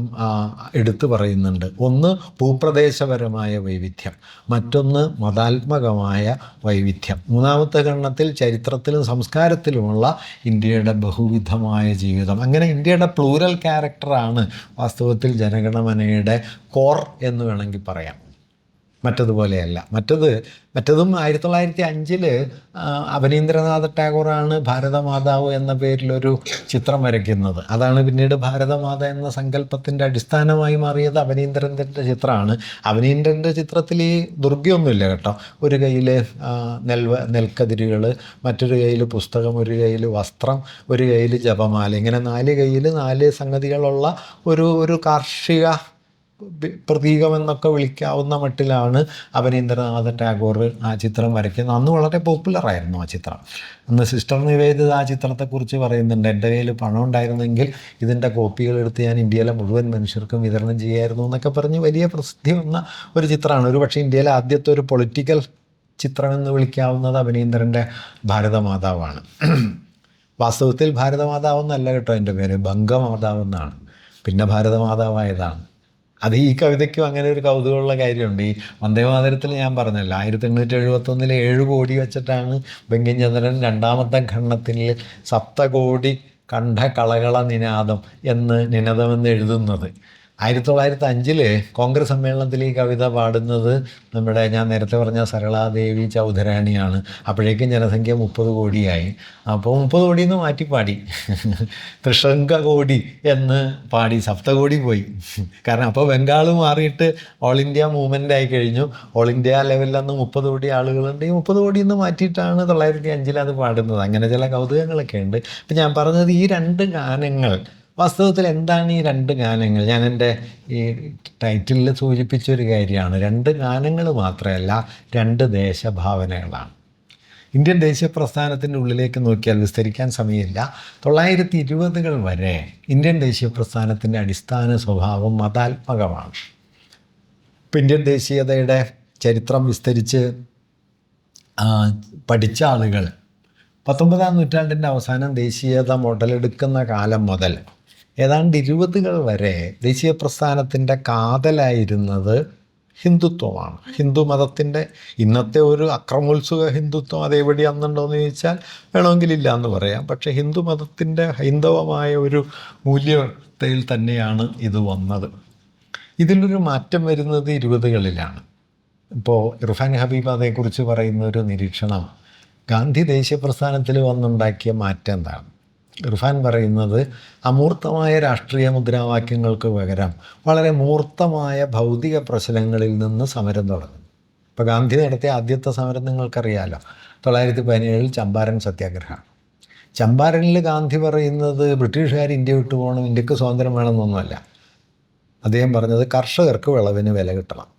എടുത്തു പറയുന്നുണ്ട്. ഒന്ന് ഭൂപ്രദേശപരമായ വൈവിധ്യം, മറ്റൊന്ന് മതാത്മകമായ വൈവിധ്യം. മൂന്നാമത്തെ ഖണ്ഡത്തിൽ ചരിത്രത്തിലും സംസ്കാരത്തിലുമുള്ള ഇന്ത്യയുടെ ബഹുവിധമായ ജീവിതം. അങ്ങനെ ഇന്ത്യയുടെ പ്ലൂരൽ ക്യാരക്ടറാണ് വാസ്തവത്തിൽ ജനഗണമനയുടെ കോർ എന്ന് വേണമെങ്കിൽ പറയാം. മറ്റതുപോലെയല്ല. മറ്റതും 1905 അവനീന്ദ്രനാഥ ടാഗോറാണ് ഭാരതമാതാവ് എന്ന പേരിലൊരു ചിത്രം വരയ്ക്കുന്നത്. അതാണ് പിന്നീട് ഭാരതമാത എന്ന സങ്കല്പത്തിൻ്റെ അടിസ്ഥാനമായി മാറിയത്. അവനീന്ദ്രൻ്റെ ചിത്രമാണ്. അവനീന്ദ്രൻ്റെ ചിത്രത്തിൽ ഈ ദുർഗയൊന്നുമില്ല കേട്ടോ. ഒരു കയ്യിൽ നെൽക്കതിരുകൾ, മറ്റൊരു കയ്യിൽ പുസ്തകം, ഒരു കയ്യിൽ വസ്ത്രം, ഒരു കയ്യിൽ ജപമാല, ഇങ്ങനെ 4 കയ്യിൽ 4 സംഗതികളുള്ള ഒരു കാർഷിക പ്രതീകമെന്നൊക്കെ വിളിക്കാവുന്ന മട്ടിലാണ് അവനീന്ദ്രനാഥ ടാഗോർ ആ ചിത്രം വരയ്ക്കുന്നത്. അന്ന് വളരെ പോപ്പുലറായിരുന്നു ആ ചിത്രം. അന്ന് സിസ്റ്റർ നിവേദിത ആ ചിത്രത്തെക്കുറിച്ച് പറയുന്നുണ്ട്, എൻ്റെ കയ്യിൽ പണം ഉണ്ടായിരുന്നെങ്കിൽ ഇതിൻ്റെ കോപ്പികൾ എടുത്ത് ഞാൻ ഇന്ത്യയിലെ മുഴുവൻ മനുഷ്യർക്കും വിതരണം ചെയ്യായിരുന്നു എന്നൊക്കെ പറഞ്ഞ് വലിയ പ്രസിദ്ധി വന്ന ഒരു ചിത്രമാണ്. ഒരു പക്ഷേ ഇന്ത്യയിലെ ആദ്യത്തെ ഒരു പൊളിറ്റിക്കൽ ചിത്രമെന്ന് വിളിക്കാവുന്നത് അവനീന്ദ്രൻ്റെ ഭാരതമാതാവാണ്. വാസ്തവത്തിൽ ഭാരതമാതാവെന്നല്ല കേട്ടോ എൻ്റെ പേര്, ബംഗമാതാവെന്നാണ്. പിന്നെ ഭാരതമാതാവായതാണ്. അത് ഈ കവിതയ്ക്കും അങ്ങനെ ഒരു കൗതുകമുള്ള കാര്യമുണ്ട്. ഈ വന്ദേമാതരത്തിൽ ഞാൻ പറഞ്ഞല്ലോ 1871 7 കോടി വെച്ചിട്ടാണ് ബങ്കിംചന്ദ്രൻ രണ്ടാമത്തെ ഖണ്ഡത്തിൽ സപ്തകോടി കണ്ഠ കളകള നിനാദം നിനദമെന്ന് എഴുതുന്നത്. 1905 കോൺഗ്രസ് സമ്മേളനത്തിൽ ഈ കവിത പാടുന്നത് ഞാൻ നേരത്തെ പറഞ്ഞ സരളാദേവി ചൗധരാണിയാണ്. അപ്പോഴേക്കും ജനസംഖ്യ 30 കോടിയായി. അപ്പോൾ 30 കോടിയിൽ നിന്ന് മാറ്റിപ്പാടി ത്രിശങ്ക കോടി എന്ന് പാടി, സപ്തകോടി പോയി. കാരണം അപ്പോൾ ബംഗാൾ മാറിയിട്ട് ഓൾ ഇന്ത്യ മൂവ്മെൻ്റ് ആയി കഴിഞ്ഞു. ഓൾ ഇന്ത്യ ലെവലിൽ അന്ന് 30 കോടി ആളുകളുണ്ട്. ഈ 30 കോടിയിൽ നിന്ന് മാറ്റിയിട്ടാണ് 1905 അത് പാടുന്നത്. അങ്ങനെ ചില കൗതുകങ്ങളൊക്കെ ഉണ്ട്. അപ്പം ഞാൻ പറഞ്ഞത് ഈ 2 ഗാനങ്ങൾ വാസ്തവത്തിൽ എന്താണ് ഈ 2 ഗാനങ്ങൾ? ഞാൻ എൻ്റെ ഈ ടൈറ്റിലിൽ സൂചിപ്പിച്ചൊരു കാര്യമാണ്. 2 ഗാനങ്ങൾ മാത്രമല്ല, 2 ദേശഭാവനകളാണ്. ഇന്ത്യൻ ദേശീയ പ്രസ്ഥാനത്തിൻ്റെ ഉള്ളിലേക്ക് നോക്കിയാൽ വിസ്തരിക്കാൻ സമയമില്ല. 1920-കൾ വരെ ഇന്ത്യൻ ദേശീയ പ്രസ്ഥാനത്തിൻ്റെ അടിസ്ഥാന സ്വഭാവം മതാത്മകമാണ്. ഇപ്പം ഇന്ത്യൻ ദേശീയതയുടെ ചരിത്രം വിസ്തരിച്ച് പഠിച്ച ആളുകൾ 19-ാം നൂറ്റാണ്ടിൻ്റെ അവസാനം ദേശീയത മുതലെടുക്കുന്ന കാലം മുതൽ ഏതാണ്ട് 20-കൾ വരെ ദേശീയ പ്രസ്ഥാനത്തിൻ്റെ കാതലായിരുന്നത് ഹിന്ദുത്വമാണ്. ഹിന്ദു മതത്തിൻ്റെ ഇന്നത്തെ ഒരു അക്രമോത്സുക ഹിന്ദുത്വം അതേപടി അന്നുണ്ടോയെന്ന് ചോദിച്ചാൽ വേണമെങ്കിൽ ഇല്ല എന്ന് പറയാം. പക്ഷേ ഹിന്ദു മതത്തിൻ്റെ ഹൈന്ദവമായ ഒരു മൂല്യത്തിൽ തന്നെയാണ് ഇത് വന്നത്. ഇതിലൊരു മാറ്റം വരുന്നത് 20കളിലാണ്. ഇപ്പോൾ ഇർഫാൻ ഹബീബ് അതേക്കുറിച്ച് പറയുന്ന ഒരു നിരീക്ഷണം, ഗാന്ധി ദേശീയ പ്രസ്ഥാനത്തിൽ വന്നുണ്ടാക്കിയ മാറ്റം എന്താണ്? ഇർഫാൻ പറയുന്നത് അമൂർത്തമായ രാഷ്ട്രീയ മുദ്രാവാക്യങ്ങൾക്ക് പകരം വളരെ മൂർത്തമായ ഭൗതിക പ്രശ്നങ്ങളിൽ നിന്ന് സമരം തുടങ്ങും. ഇപ്പോൾ ഗാന്ധി നടത്തിയ ആദ്യത്തെ സമരം നിങ്ങൾക്കറിയാലോ, 1917 ചമ്പാരൻ സത്യാഗ്രഹമാണ്. ചമ്പാരനിൽ ഗാന്ധി പറയുന്നത് ബ്രിട്ടീഷുകാർ ഇന്ത്യ വിട്ടു പോകണം, ഇന്ത്യക്ക് സ്വാതന്ത്ര്യം വേണമെന്നൊന്നുമല്ല. അദ്ദേഹം പറഞ്ഞത് കർഷകർക്ക് വിളവിന് വില കിട്ടണം.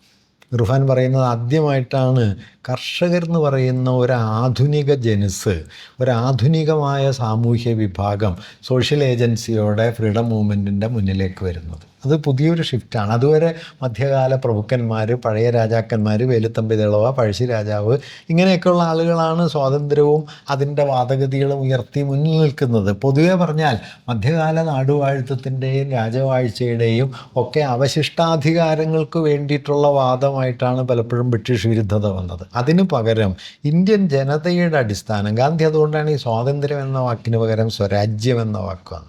ഇർഫാൻ പറയുന്നത് ആദ്യമായിട്ടാണ് കർഷകർ എന്ന് പറയുന്ന ഒരു ആധുനിക ജനുസ്, ഒരാധുനികമായ സാമൂഹ്യ വിഭാഗം സോഷ്യൽ ഏജൻസിയോടെ ഫ്രീഡം മൂവ്മെൻറ്റിൻ്റെ മുന്നിലേക്ക് വരുന്നത്. അത് പുതിയൊരു ഷിഫ്റ്റാണ്. അതുവരെ മധ്യകാല പ്രഭുക്കന്മാർ, പഴയ രാജാക്കന്മാർ, വേലുത്തമ്പി ദളവ, പഴശ്ശി രാജാവ്, ഇങ്ങനെയൊക്കെയുള്ള ആളുകളാണ് സ്വാതന്ത്ര്യവും അതിൻ്റെ വാദഗതികളും ഉയർത്തി മുന്നിൽ നിൽക്കുന്നത്. പൊതുവെ പറഞ്ഞാൽ മധ്യകാല നാടുവാഴ്ത്തത്തിൻ്റെയും രാജവാഴ്ചയുടെയും ഒക്കെ അവശിഷ്ടാധികാരങ്ങൾക്ക് വേണ്ടിയിട്ടുള്ള വാദമായിട്ടാണ് പലപ്പോഴും ബ്രിട്ടീഷ് വിരുദ്ധത വന്നത്. അതിനു പകരം ഇന്ത്യൻ ജനതയുടെ അടിസ്ഥാനം, ഗാന്ധി അതുകൊണ്ടാണ് ഈ സ്വാതന്ത്ര്യം എന്ന വാക്കിന് പകരം സ്വരാജ്യം എന്ന വാക്കാണ്.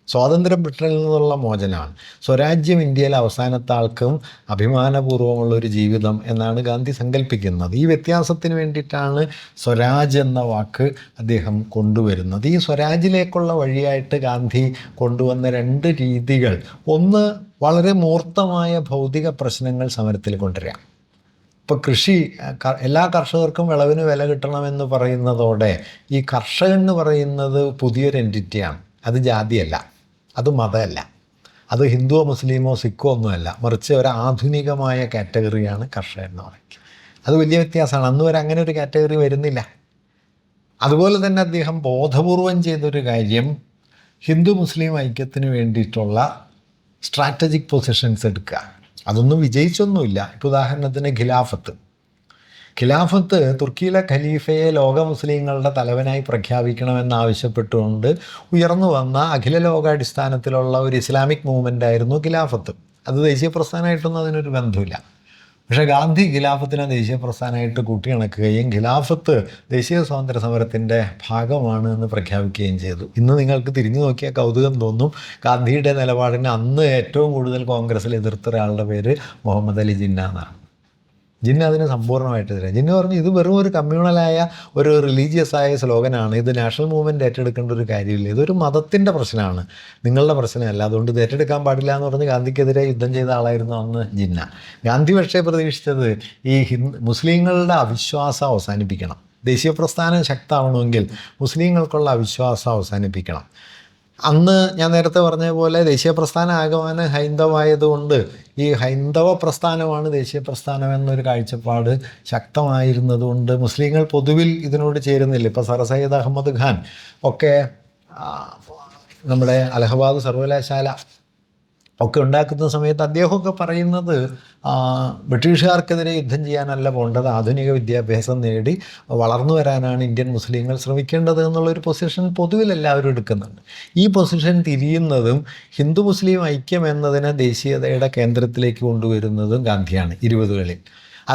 സ്വാതന്ത്ര്യം ബ്രിട്ടനിൽ നിന്നുള്ള മോചനമാണ്, സ്വരാജ്യം ഇന്ത്യയിലെ അവസാനത്തെ ആൾക്കും അഭിമാനപൂർവ്വമുള്ളൊരു ജീവിതം എന്നാണ് ഗാന്ധി സങ്കല്പിക്കുന്നത്. ഈ വ്യത്യാസത്തിന് വേണ്ടിയിട്ടാണ് സ്വരാജ് എന്ന വാക്ക് അദ്ദേഹം കൊണ്ടുവരുന്നത്. ഈ സ്വരാജിലേക്കുള്ള വഴിയായിട്ട് ഗാന്ധി കൊണ്ടുവന്ന 2 രീതികൾ, ഒന്ന് വളരെ മൂർത്തമായ ഭൗതിക പ്രശ്നങ്ങൾ സമരത്തിൽ കൊണ്ടുവരിക. ഇപ്പോൾ കൃഷി, എല്ലാ കർഷകർക്കും വിളവിന് വില കിട്ടണമെന്ന് പറയുന്നതോടെ ഈ കർഷകൻ എന്ന് പറയുന്നത് പുതിയൊരു എൻറ്റിറ്റിയാണ്. അത് ജാതിയല്ല, അത് മതമല്ല, അത് ഹിന്ദുവോ മുസ്ലിമോ സിഖോ ഒന്നുമല്ല, മറിച്ച് ഒരു ആധുനികമായ കാറ്റഗറിയാണ് കർഷകൻ എന്ന് പറയുന്നത്. അത് വലിയ വ്യത്യാസമാണ്. അന്ന് വരെ അങ്ങനെ ഒരു കാറ്റഗറി വരുന്നില്ല. അതുപോലെ തന്നെ അദ്ദേഹം ബോധപൂർവം ചെയ്തൊരു കാര്യം, ഹിന്ദു മുസ്ലിം ഐക്യത്തിന് വേണ്ടിയിട്ടുള്ള സ്ട്രാറ്റജിക് പൊസിഷൻസ് എടുക്കുക. അതൊന്നും വിജയിച്ചൊന്നുമില്ല. ഇപ്പോൾ ഉദാഹരണത്തിന് ഖിലാഫത്ത് തുർക്കിയിലെ ഖലീഫയെ ലോക മുസ്ലിങ്ങളുടെ തലവനായി പ്രഖ്യാപിക്കണമെന്നാവശ്യപ്പെട്ടുകൊണ്ട് ഉയർന്നു വന്ന അഖില ലോകാടിസ്ഥാനത്തിലുള്ള ഒരു ഇസ്ലാമിക് മൂവ്മെൻ്റ് ആയിരുന്നു ഖിലാഫത്ത്. അത് ദേശീയ പ്രസ്ഥാനമായിട്ടൊന്നും അതിനൊരു ബന്ധമില്ല. പക്ഷേ ഗാന്ധി ഖിലാഫത്തിനെ ദേശീയ പ്രസ്ഥാനമായിട്ട് കൂട്ടിയിണക്കുകയും ഖിലാഫത്ത് ദേശീയ സ്വാതന്ത്ര്യ സമരത്തിൻ്റെ ഭാഗമാണ് എന്ന് പ്രഖ്യാപിക്കുകയും ചെയ്തു. ഇന്ന് നിങ്ങൾക്ക് തിരിഞ്ഞു നോക്കിയാൽ കൗതുകം തോന്നും. ഗാന്ധിയുടെ നിലപാടിനെ അന്ന് ഏറ്റവും കൂടുതൽ കോൺഗ്രസ്സിൽ എതിർത്ത ഒരാളുടെ പേര് മുഹമ്മദ് അലി ജിന്ന എന്നാണ്. ജിന്ന അതിന് സമ്പൂർണ്ണമായിട്ട് എതിരെ. ജിന്ന പറഞ്ഞു ഇത് വെറും ഒരു കമ്മ്യൂണലായ ഒരു റിലീജിയസ് ആയ സ്ലോഗനാണ്, ഇത് നാഷണൽ മൂവ്മെൻറ്റ് ഏറ്റെടുക്കേണ്ട ഒരു കാര്യമില്ല, ഇതൊരു മതത്തിൻ്റെ പ്രശ്നമാണ്, നിങ്ങളുടെ പ്രശ്നമല്ല, അതുകൊണ്ട് ഇത് ഏറ്റെടുക്കാൻ പാടില്ല എന്ന് പറഞ്ഞ് ഗാന്ധിക്കെതിരെ യുദ്ധം ചെയ്ത ആളായിരുന്നു അന്ന് ജിന്ന. ഗാന്ധി പക്ഷേ പ്രതീക്ഷിച്ചത് ഈ മുസ്ലിങ്ങളുടെ അവിശ്വാസം അവസാനിപ്പിക്കണം, ദേശീയ പ്രസ്ഥാനം ശക്തമാവണമെങ്കിൽ മുസ്ലിങ്ങൾക്കുള്ള അവിശ്വാസം അവസാനിപ്പിക്കണം. അന്ന് ഞാൻ നേരത്തെ പറഞ്ഞ പോലെ ദേശീയ പ്രസ്ഥാനം ആകമാനം ഹൈന്ദവമായതുകൊണ്ട് ഈ ഹൈന്ദവ പ്രസ്ഥാനമാണ് ദേശീയ പ്രസ്ഥാനം എന്നൊരു കാഴ്ചപ്പാട് ശക്തമായിരുന്നതുകൊണ്ട് മുസ്ലിങ്ങൾ പൊതുവിൽ ഇതിനോട് ചേരുന്നില്ല. ഇപ്പോൾ സർ സയ്യിദ് അഹമ്മദ് ഖാൻ ഒക്കെ നമ്മുടെ അലഹബാദ് സർവകലാശാല ഒക്കെ ഉണ്ടാക്കുന്ന സമയത്ത് അദ്ദേഹമൊക്കെ പറയുന്നത് ബ്രിട്ടീഷുകാർക്കെതിരെ യുദ്ധം ചെയ്യാനല്ല പോകേണ്ടത്, ആധുനിക വിദ്യാഭ്യാസം നേടി വളർന്നു വരാനാണ് ഇന്ത്യൻ മുസ്ലിങ്ങൾ ശ്രമിക്കേണ്ടത് എന്നുള്ളൊരു പൊസിഷൻ പൊതുവിൽ എല്ലാവരും എടുക്കുന്നുണ്ട്. ഈ പൊസിഷൻ തിരിയുന്നതും ഹിന്ദു മുസ്ലിം ഐക്യം എന്നതിനെ ദേശീയതയുടെ കേന്ദ്രത്തിലേക്ക് കൊണ്ടുവരുന്നതും ഗാന്ധിയാണ് 20കളിൽ.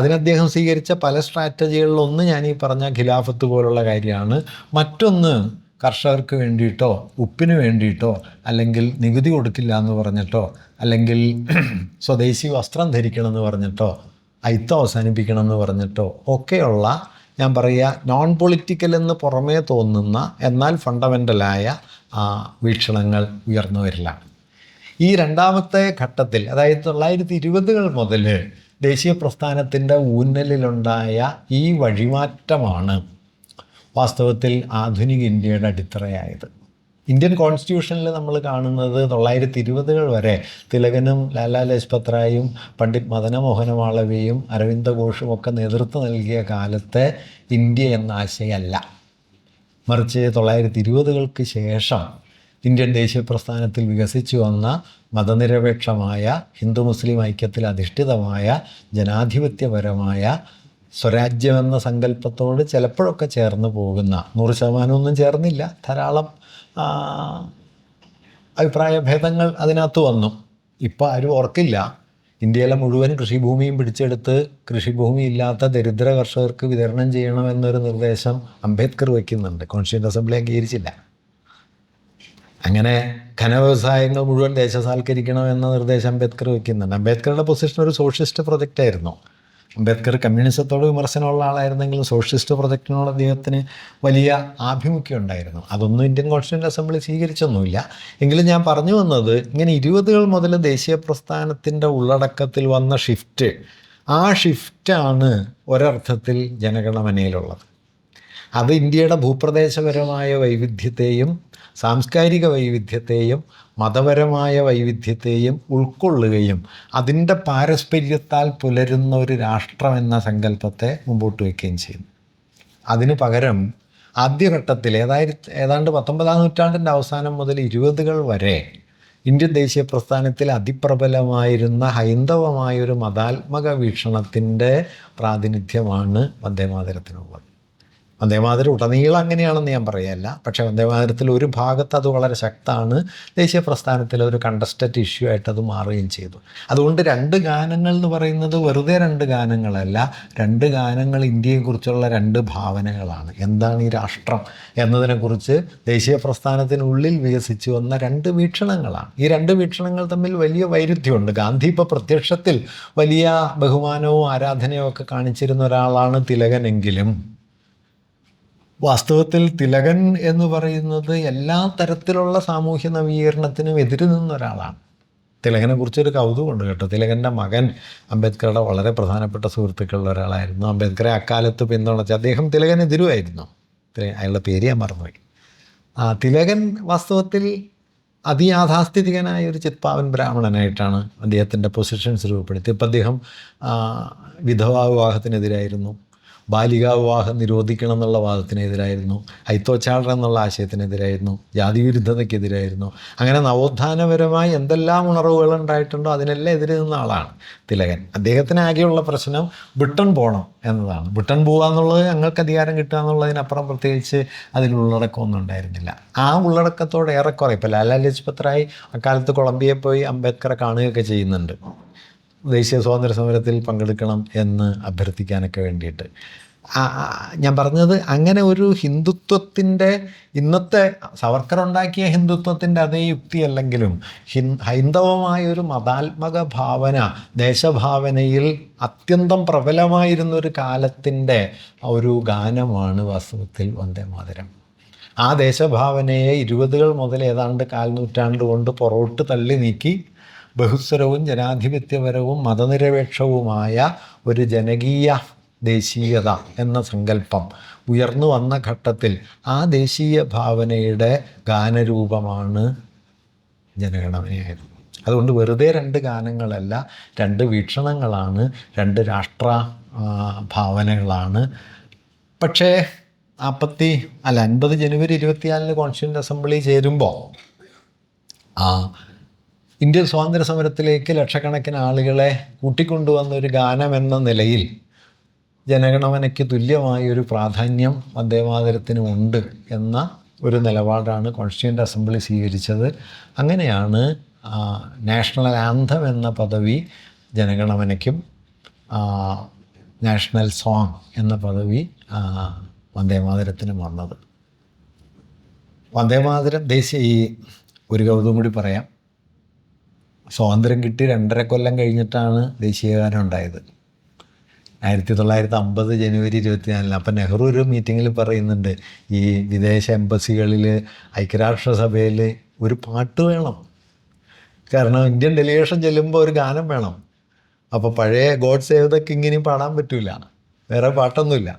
അതിനദ്ദേഹം സ്വീകരിച്ച പല സ്ട്രാറ്റജികളിലൊന്ന് ഞാൻ ഈ പറഞ്ഞ ഖിലാഫത്ത് പോലുള്ള കാര്യമാണ്. മറ്റൊന്ന് കർഷകർക്ക് വേണ്ടിയിട്ടോ ഉപ്പിന് വേണ്ടിയിട്ടോ അല്ലെങ്കിൽ നികുതി കൊടുക്കില്ല എന്ന് പറഞ്ഞിട്ടോ അല്ലെങ്കിൽ സ്വദേശി വസ്ത്രം ധരിക്കണം എന്ന് പറഞ്ഞിട്ടോ അയിത്തം അവസാനിപ്പിക്കണം എന്ന് പറഞ്ഞിട്ടോ ഒക്കെയുള്ള ഞാൻ പറയുക നോൺ പൊളിറ്റിക്കൽ എന്ന് പുറമേ തോന്നുന്ന എന്നാൽ ഫണ്ടമെൻ്റലായ വീക്ഷണങ്ങൾ ഉയർന്നു വരില്ലാണ്. ഈ രണ്ടാമത്തെ ഘട്ടത്തിൽ, അതായത് 1920കൾ മുതൽ ദേശീയ പ്രസ്ഥാനത്തിൻ്റെ ഊന്നലിലുണ്ടായ ഈ വഴിമാറ്റമാണ് വാസ്തവത്തിൽ ആധുനിക ഇന്ത്യയുടെ അടിത്തറയായത്. ഇന്ത്യൻ കോൺസ്റ്റിറ്റ്യൂഷനിൽ നമ്മൾ കാണുന്നത് 1920കൾ വരെ തിലകനും ലാലാ ലജ്പത് റായും പണ്ഡിറ്റ് മദന മോഹന മാളവ്യയും അരവിന്ദ ഘോഷും ഒക്കെ നേതൃത്വം നൽകിയ കാലത്തെ ഇന്ത്യ എന്ന ആശയമല്ല, മറിച്ച് 1920കൾക്ക് ശേഷം ഇന്ത്യൻ ദേശീയ പ്രസ്ഥാനത്തിൽ വികസിച്ചു വന്ന മതനിരപേക്ഷമായ ഹിന്ദു മുസ്ലിം ഐക്യത്തിൽ അധിഷ്ഠിതമായ ജനാധിപത്യപരമായ സ്വരാജ്യമെന്ന സങ്കല്പത്തോട് ചിലപ്പോഴൊക്കെ ചേർന്ന് പോകുന്ന, 100% ചേർന്നില്ല, ധാരാളം അഭിപ്രായ ഭേദങ്ങൾ അതിനകത്ത് വന്നു. ഇപ്പോൾ ആരും ഓർക്കില്ല, ഇന്ത്യയിലെ മുഴുവൻ കൃഷിഭൂമിയും പിടിച്ചെടുത്ത് കൃഷിഭൂമി ഇല്ലാത്ത ദരിദ്ര കർഷകർക്ക് വിതരണം ചെയ്യണമെന്നൊരു നിർദ്ദേശം അംബേദ്കർ വയ്ക്കുന്നുണ്ട്. കോൺസ്റ്റിറ്റ്യൂൻ്റ് അസംബ്ലി അംഗീകരിച്ചില്ല. അങ്ങനെ ഖനവ്യവസായങ്ങൾ മുഴുവൻ ദേശസാൽക്കരിക്കണം എന്ന നിർദ്ദേശം അംബേദ്കർ വയ്ക്കുന്നുണ്ട്. അംബേദ്കറുടെ പൊസിഷൻ ഒരു സോഷ്യലിസ്റ്റ് പ്രൊജക്റ്റായിരുന്നു. അംബേദ്കർ കമ്മ്യൂണിസത്തോട് വിമർശനമുള്ള ആളായിരുന്നെങ്കിലും സോഷ്യലിസ്റ്റ് പ്രൊജക്റ്റിനോട് അദ്ദേഹത്തിന് വലിയ ആഭിമുഖ്യം ഉണ്ടായിരുന്നു. അതൊന്നും ഇന്ത്യൻ കോൺസ്റ്റിറ്റ്യൂൻ്റ് അസംബ്ലി സ്വീകരിച്ചൊന്നുമില്ല. എങ്കിലും ഞാൻ പറഞ്ഞു വന്നത്, ഇങ്ങനെ 20കൾ മുതൽ ദേശീയ പ്രസ്ഥാനത്തിൻ്റെ ഉള്ളടക്കത്തിൽ വന്ന ഷിഫ്റ്റ്, ആ ഷിഫ്റ്റാണ് ഒരർത്ഥത്തിൽ ജനഗണമനയിലുള്ളത്. അത് ഇന്ത്യയുടെ ഭൂപ്രദേശപരമായ വൈവിധ്യത്തെയും സാംസ്കാരിക വൈവിധ്യത്തെയും മതപരമായ വൈവിധ്യത്തെയും ഉൾക്കൊള്ളുകയും അതിൻ്റെ പാരസ്പര്യത്താൽ പുലരുന്ന ഒരു രാഷ്ട്രം എന്ന സങ്കല്പത്തെ മുമ്പോട്ട് വയ്ക്കുകയും ചെയ്യുന്നു. അതിനു പകരം ആദ്യഘട്ടത്തിൽ ഏതാണ്ട് 19ാം നൂറ്റാണ്ടിൻ്റെ അവസാനം മുതൽ 20കൾ വരെ ഇന്ത്യൻ ദേശീയ പ്രസ്ഥാനത്തിൽ അതിപ്രബലമായിരുന്ന ഹൈന്ദവമായൊരു മതാത്മക വീക്ഷണത്തിൻ്റെ പ്രാതിനിധ്യമാണ് വന്ദേമാതരത്തിനുള്ളത്. വന്ദേമാതരം ഉടനീളം അങ്ങനെയാണെന്ന് ഞാൻ പറയുകയല്ല, പക്ഷേ വന്ദേമാതരത്തിൽ ഒരു ഭാഗത്ത് അത് വളരെ ശക്തമാണ്. ദേശീയ പ്രസ്ഥാനത്തിലെ ഒരു കണ്ടസ്റ്റഡ് ഇഷ്യൂ ആയിട്ട് അത് മാറുകയും ചെയ്തു. അതുകൊണ്ട് 2 ഗാനങ്ങൾ എന്ന് പറയുന്നത് വെറുതെ 2 ഗാനങ്ങളല്ല, 2 ഗാനങ്ങൾ ഇന്ത്യയെക്കുറിച്ചുള്ള 2 ഭാവനകളാണ്. എന്താണ് ഈ രാഷ്ട്രം എന്നതിനെക്കുറിച്ച് ദേശീയ പ്രസ്ഥാനത്തിനുള്ളിൽ വികസിച്ചു വന്ന 2 വീക്ഷണങ്ങളാണ്. ഈ 2 വീക്ഷണങ്ങൾ തമ്മിൽ വലിയ വൈരുദ്ധ്യമുണ്ട്. ഗാന്ധി ഇപ്പോൾ പ്രത്യക്ഷത്തിൽ വലിയ ബഹുമാനവും ആരാധനയും ഒക്കെ കാണിച്ചിരുന്ന ഒരാളാണ് തിലകനെങ്കിലും വാസ്തവത്തിൽ തിലകൻ എന്ന് പറയുന്നത് എല്ലാ തരത്തിലുള്ള സാമൂഹ്യ നവീകരണത്തിനും എതിര് നിന്ന ഒരാളാണ്. തിലകനെ കുറിച്ചൊരു കൗതുകമുണ്ട് കേട്ടോ. തിലകൻ്റെ മകൻ അംബേദ്കറുടെ വളരെ പ്രധാനപ്പെട്ട സുഹൃത്തുക്കളുടെ ഒരാളായിരുന്നു. അംബേദ്കറെ അക്കാലത്ത് പിന്തുണച്ച് അദ്ദേഹം തിലകനെതിരുമായിരുന്നു. അയാളുടെ പേര് ഞാൻ മറന്നുപോയി. തിലകൻ വാസ്തവത്തിൽ അതിയാഥാസ്ഥിതികനായ ഒരു ചിത്പാവൻ ബ്രാഹ്മണനായിട്ടാണ് അദ്ദേഹത്തിൻ്റെ പൊസിഷൻസ് രൂപപ്പെടുത്തി. ഇപ്പം അദ്ദേഹം വിധവാ വിവാഹത്തിനെതിരായിരുന്നു, ബാലികാ വിവാഹം നിരോധിക്കണം എന്നുള്ള വാദത്തിനെതിരായിരുന്നു, ഹൈത്തോച്ചാടനം എന്നുള്ള ആശയത്തിനെതിരായിരുന്നു, ജാതിവിരുദ്ധതയ്ക്കെതിരായിരുന്നു. അങ്ങനെ നവോത്ഥാനപരമായി എന്തെല്ലാം ഉണർവുകൾ ഉണ്ടായിട്ടുണ്ടോ അതിനെല്ലാം എതിരെ നിന്ന ആളാണ് തിലകൻ. അദ്ദേഹത്തിന് ആകെയുള്ള പ്രശ്നം ബ്രിട്ടൻ പോകണം എന്നതാണ്. ബ്രിട്ടൻ പോകുക എന്നുള്ളത് ഞങ്ങൾക്ക് അധികാരം കിട്ടുക എന്നുള്ളതിനപ്പുറം പ്രത്യേകിച്ച് അതിൽ ഉള്ളടക്കമൊന്നും ഉണ്ടായിരുന്നില്ല. ആ ഉള്ളടക്കത്തോടെ ഏറെക്കുറെ ഇപ്പോൾ ലാലാ ലജ്പത് റായ് അക്കാലത്ത് കൊളംബിയയിൽ പോയി അംബേദ്കറെ കാണുകയൊക്കെ ചെയ്യുന്നുണ്ട്, ദേശീയ സ്വാതന്ത്ര്യ സമരത്തിൽ പങ്കെടുക്കണം എന്ന് അഭ്യർത്ഥിക്കാനൊക്കെ വേണ്ടിയിട്ട്. ഞാൻ പറഞ്ഞത് അങ്ങനെ ഒരു ഹിന്ദുത്വത്തിൻ്റെ, ഇന്നത്തെ സവർക്കർ ഉണ്ടാക്കിയ ഹിന്ദുത്വത്തിൻ്റെ അതേ യുക്തിയല്ലെങ്കിലും ഹൈന്ദവമായൊരു മതാത്മക ഭാവന ദേശഭാവനയിൽ അത്യന്തം പ്രബലമായിരുന്നൊരു കാലത്തിൻ്റെ ഒരു ഗാനമാണ് വാസ്തവത്തിൽ വന്ദേമാതരം. ആ ദേശഭാവനയെ 20കൾ മുതൽ ഏതാണ്ട് 4 നൂറ്റാണ്ട് കൊണ്ട് പുറകോട്ട് തള്ളി നീക്കി ബഹുസ്വരവും ജനാധിപത്യപരവും മതനിരപേക്ഷവുമായ ഒരു ജനകീയ ദേശീയത എന്ന സങ്കല്പം ഉയർന്നു വന്ന ഘട്ടത്തിൽ ആ ദേശീയ ഭാവനയുടെ ഗാനരൂപമാണ് ജനഗണമനയായിരുന്നു. അതുകൊണ്ട് വെറുതെ 2 ഗാനങ്ങളല്ല, 2 വീക്ഷണങ്ങളാണ്, 2 രാഷ്ട്ര ഭാവനകളാണ്. പക്ഷേ 50 ജനുവരി 24 കോൺസ്റ്റിറ്റ്യൂൻ്റ് അസംബ്ലി ചേരുമ്പോൾ ഇന്ത്യൻ സ്വാതന്ത്ര്യ സമരത്തിലേക്ക് ലക്ഷക്കണക്കിന് ആളുകളെ കൂട്ടിക്കൊണ്ടുവന്ന ഒരു ഗാനം എന്ന നിലയിൽ ജനഗണമനയ്ക്ക് തുല്യമായൊരു പ്രാധാന്യം വന്ദേമാതരത്തിന് ഉണ്ട് എന്ന ഒരു നിലപാടാണ് കോൺസ്റ്റിറ്റ്യൂൻ്റ് അസംബ്ലി സ്വീകരിച്ചത്. അങ്ങനെയാണ് നാഷണൽ ആന്തം എന്ന പദവി ജനഗണമനയ്ക്കും നാഷണൽ സോങ് എന്ന പദവി വന്ദേമാതരത്തിനും വന്നത്. വന്ദേമാതരം ഈ ഒരു കൗതുകം കൂടി പറയാം. സ്വാതന്ത്ര്യം കിട്ടി 2.5 കൊല്ലം കഴിഞ്ഞിട്ടാണ് ദേശീയഗാനം ഉണ്ടായത്, 1950 ജനുവരി 24. അപ്പം നെഹ്റു ഒരു മീറ്റിങ്ങിൽ പറയുന്നുണ്ട്, ഈ വിദേശ എംബസികളിൽ ഐക്യരാഷ്ട്രസഭയിൽ ഒരു പാട്ട് വേണം, കാരണം ഇന്ത്യൻ ഡെലിഗേഷൻ ചെല്ലുമ്പോൾ ഒരു ഗാനം വേണം. അപ്പോൾ പഴയ ഗോഡ് സേവ് ദ കിങ്ങിനും പാടാൻ പറ്റില്ല, വേറെ പാട്ടൊന്നുമില്ല.